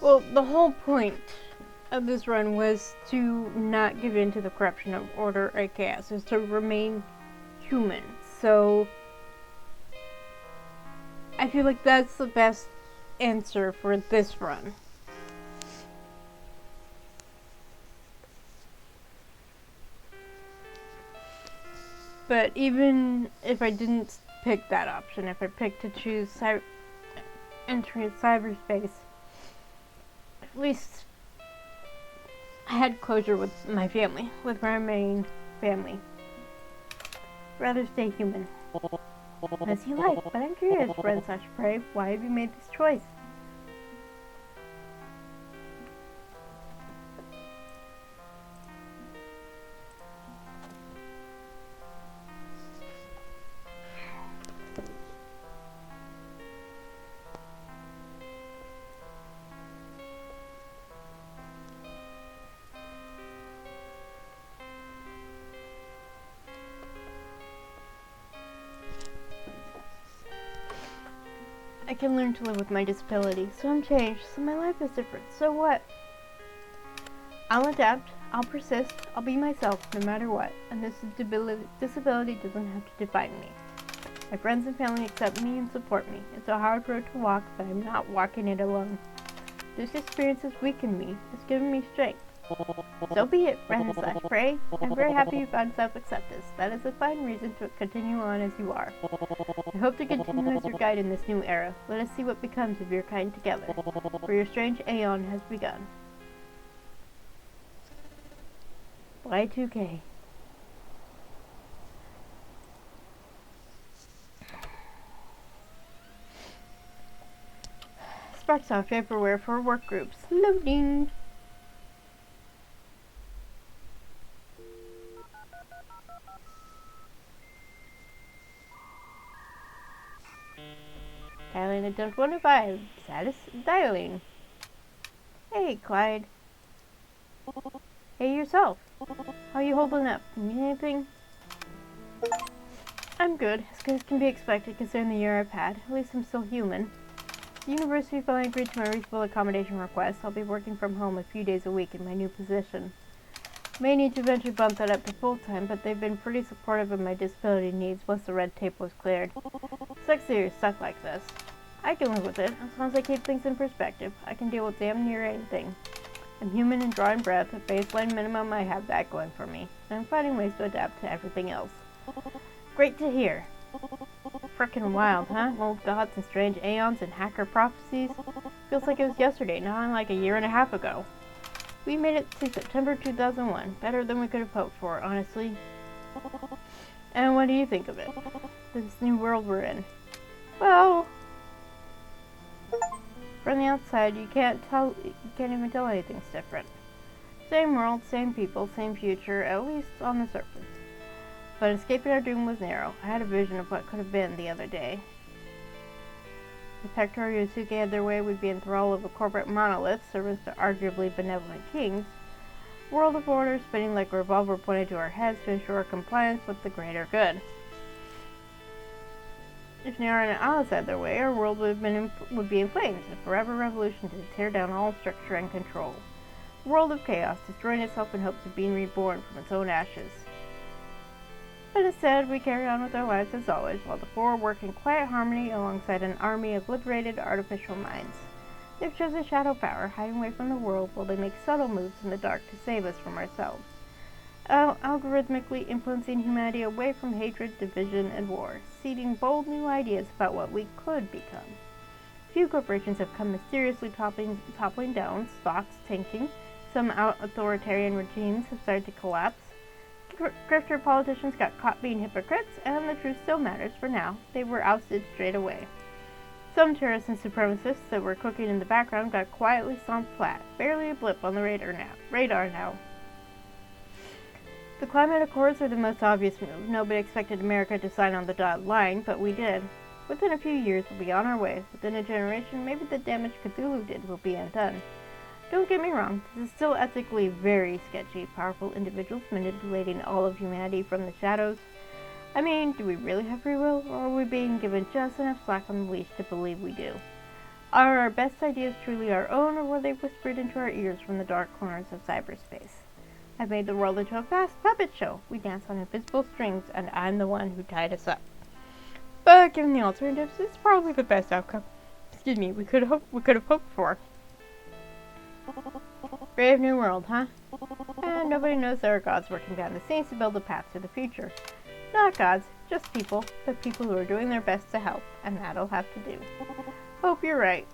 Well, the whole point of this run was to not give in to the corruption of order or chaos, is to remain human. So I feel like that's the best answer for this run. But even if I didn't pick that option, if I picked to choose entering cyberspace, at least I had closure with my family, with my main family. Rather stay human. As you like, but I'm curious, friend / prey, why have you made this choice? I can learn to live with my disability, so I'm changed, so my life is different. So what? I'll adapt, I'll persist, I'll be myself no matter what, and this disability doesn't have to define me. My friends and family accept me and support me. It's a hard road to walk, but I'm not walking it alone. This experience has weakened me, it's given me strength. So be it, friend / prey. I'm very happy you found self-acceptance. That is a fine reason to continue on as you are. I hope to continue as your guide in this new era. Let us see what becomes of your kind together. For your strange aeon has begun. Y2K. Sparks off everywhere for work groups. Loading. Dialing attempt 105. Status dialing. Hey, Clyde. Hey, yourself. How you holding up? Need anything? I'm good as can be expected considering the year I've had. At least I'm still human. The university finally agreed to my reasonable accommodation request. I'll be working from home a few days a week in my new position. May need to eventually bump that up to full-time, but they've been pretty supportive of my disability needs once the red tape was cleared. Sucks that you're stuck like this. I can live with it, as long as I keep things in perspective. I can deal with damn near anything. I'm human and drawing breath, a baseline minimum. I have that going for me, and I'm finding ways to adapt to everything else. Great to hear. Frickin' wild, huh? Old gods and strange aeons and hacker prophecies. Feels like it was yesterday, not like a year and a half ago. We made it to September 2001. Better than we could have hoped for, honestly. And what do you think of it? This new world we're in? Well, from the outside, you can't even tell anything's different. Same world, same people, same future, at least on the surface. But escaping our doom was narrow. I had a vision of what could have been the other day. If Hector or Yosuke had their way, we'd be in thrall of a corporate monolith, servants to arguably benevolent kings. World of order spinning like a revolver pointed to our heads to ensure compliance with the greater good. If Nara and Alice had their way, our world would be in flames, a forever revolution to tear down all structure and control. A world of chaos, destroying itself in hopes of being reborn from its own ashes. But instead, we carry on with our lives as always, while the four work in quiet harmony alongside an army of liberated artificial minds. They've chosen shadow power, hiding away from the world while they make subtle moves in the dark to save us from ourselves. Algorithmically influencing humanity away from hatred, division, and war, seeding bold new ideas about what we could become. Few corporations have come mysteriously toppling down, stocks tanking, some authoritarian regimes have started to collapse. Grifter politicians got caught being hypocrites, and the truth still matters for now. They were ousted straight away. Some terrorists and supremacists that were cooking in the background got quietly stomped flat, barely a blip on the radar now. The climate accords are the most obvious move. Nobody expected America to sign on the dotted line, but we did. Within a few years, we'll be on our way. Within a generation, maybe the damage Cthulhu did will be undone. Don't get me wrong, this is still ethically very sketchy, powerful individuals manipulating all of humanity from the shadows. I mean, do we really have free will, or are we being given just enough slack on the leash to believe we do? Are our best ideas truly our own, or were they whispered into our ears from the dark corners of cyberspace? I've made the world into a vast puppet show. We dance on invisible strings, and I'm the one who tied us up. But given the alternatives, it's probably the best outcome. We could have hoped for. Brave new world, huh? And nobody knows there are gods working behind the scenes to build a path to the future. Not gods, just people, but people who are doing their best to help, and that'll have to do. Hope you're right.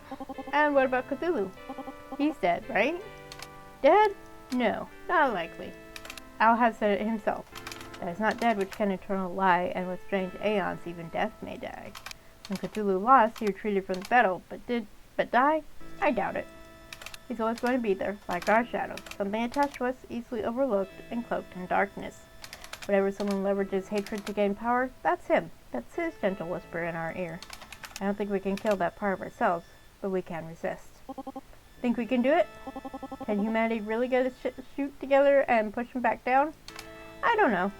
And what about Cthulhu? He's dead, right? Dead? No, not likely. Al has said it himself. That is not dead which can eternal lie, and with strange aeons even death may die. When Cthulhu lost, he retreated from the battle, but die? I doubt it. He's always going to be there, like our shadow, something attached to us, easily overlooked and cloaked in darkness. Whenever someone leverages hatred to gain power, that's him. That's his gentle whisper in our ear. I don't think we can kill that part of ourselves, but we can resist. Think we can do it? Can humanity really get its shoot together and push him back down? I don't know.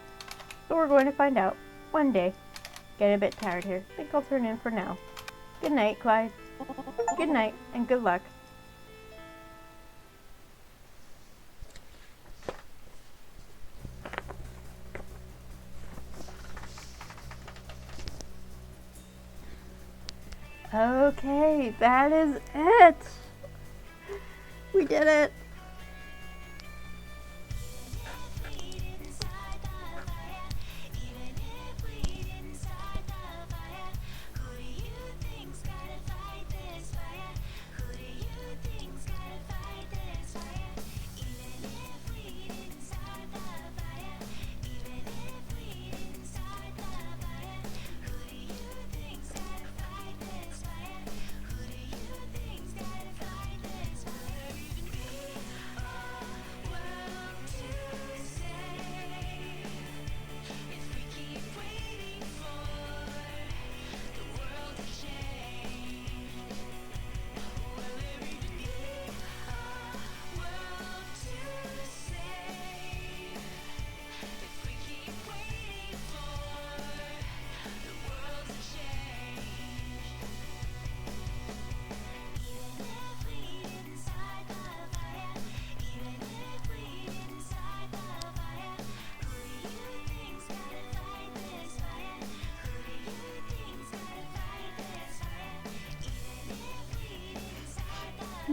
But we're going to find out. One day. Getting a bit tired here. Think I'll turn in for now. Good night, Clyde. Good night, and good luck. Okay, that is it. We did it.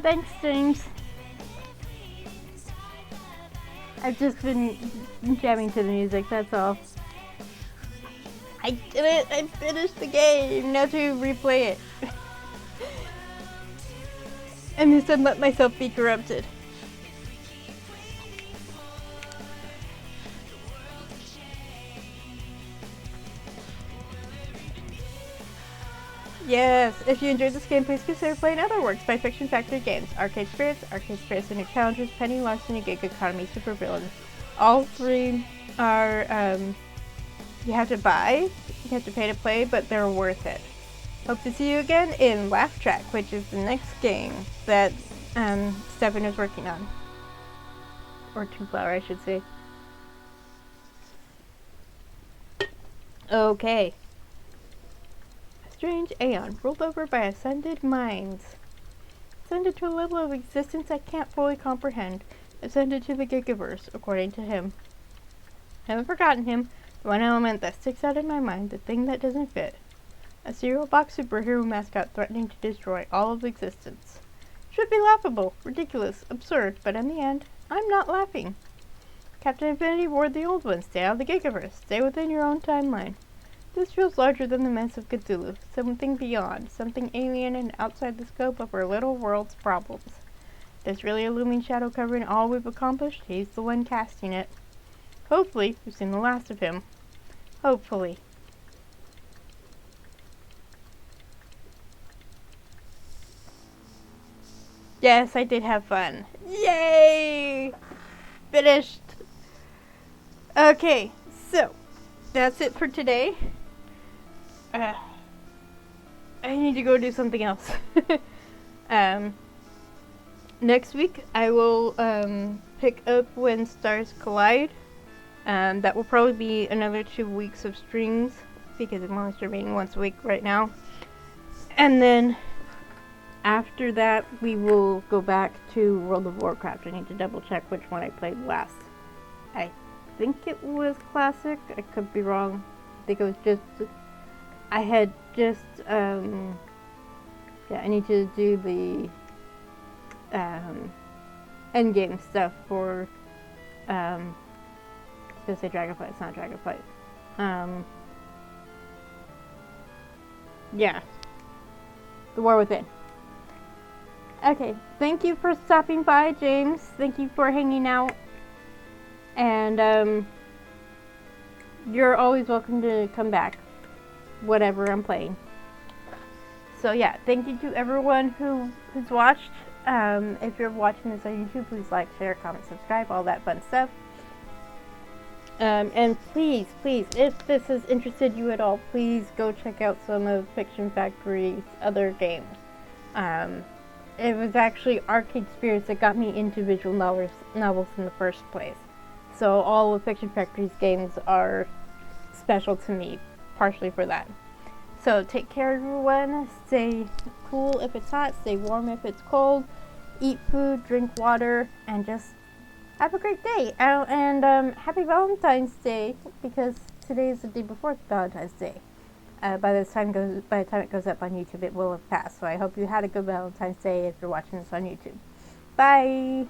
Thanks, James. I've just been jamming to the music, that's all. I did it! I finished the game! Now to replay it. I'm just gonna let myself be corrupted. Yes, if you enjoyed this game, please consider playing other works by Fiction Factory Games. Arcade Spirits and New Challengers, Penny Larceny, Gig Economy, Supervillains. All three are, you have to buy, you have to pay to play, but they're worth it. Hope to see you again in Laugh Track, which is the next game that Stefan is working on. Or 2 flower, I should say. Okay. A strange aeon ruled over by ascended minds. Ascended to a level of existence I can't fully comprehend. Ascended to the Gigaverse, according to him. Haven't forgotten him. The one element that sticks out in my mind, the thing that doesn't fit. A cereal box superhero mascot threatening to destroy all of existence. Should be laughable, ridiculous, absurd, but in the end, I'm not laughing. Captain Infinity warned the old ones, stay out of the Gigaverse, stay within your own timeline. This feels larger than the menace of Cthulhu, something beyond, something alien and outside the scope of our little world's problems. There's really a looming shadow covering all we've accomplished. He's the one casting it. Hopefully, we've seen the last of him. Hopefully. Yes, I did have fun. Yay! Finished. Okay, so that's it for today. I need to go do something else. Next week I will pick up When Stars Collide. That will probably be another 2 weeks of streams because I'm only streaming once a week right now. And then after that we will go back to World of Warcraft. I need to double check which one I played last. I think it was Classic. I could be wrong. I think it was just... I had just... yeah, I need to do the endgame stuff for... I was gonna say Dragonflight. It's not Dragonflight. Yeah. The War Within. Okay, thank you for stopping by, James. Thank you for hanging out. And, you're always welcome to come back. Whatever I'm playing. So yeah, thank you to everyone who's watched. If you're watching this on YouTube, please like, share, comment, subscribe, all that fun stuff. And please, if this has interested you at all, please go check out some of Fiction Factory's other games. It was actually Arcade Spirits that got me into visual novels in the first place. So all of Fiction Factory's games are special to me, partially for that. So take care, everyone. Stay cool if it's hot, stay warm if it's cold. Eat food, drink water, and just have a great day. And happy Valentine's Day, because today is the day before Valentine's Day. By the time it goes up on YouTube, it will have passed. So I hope you had a good Valentine's Day if you're watching this on YouTube. Bye!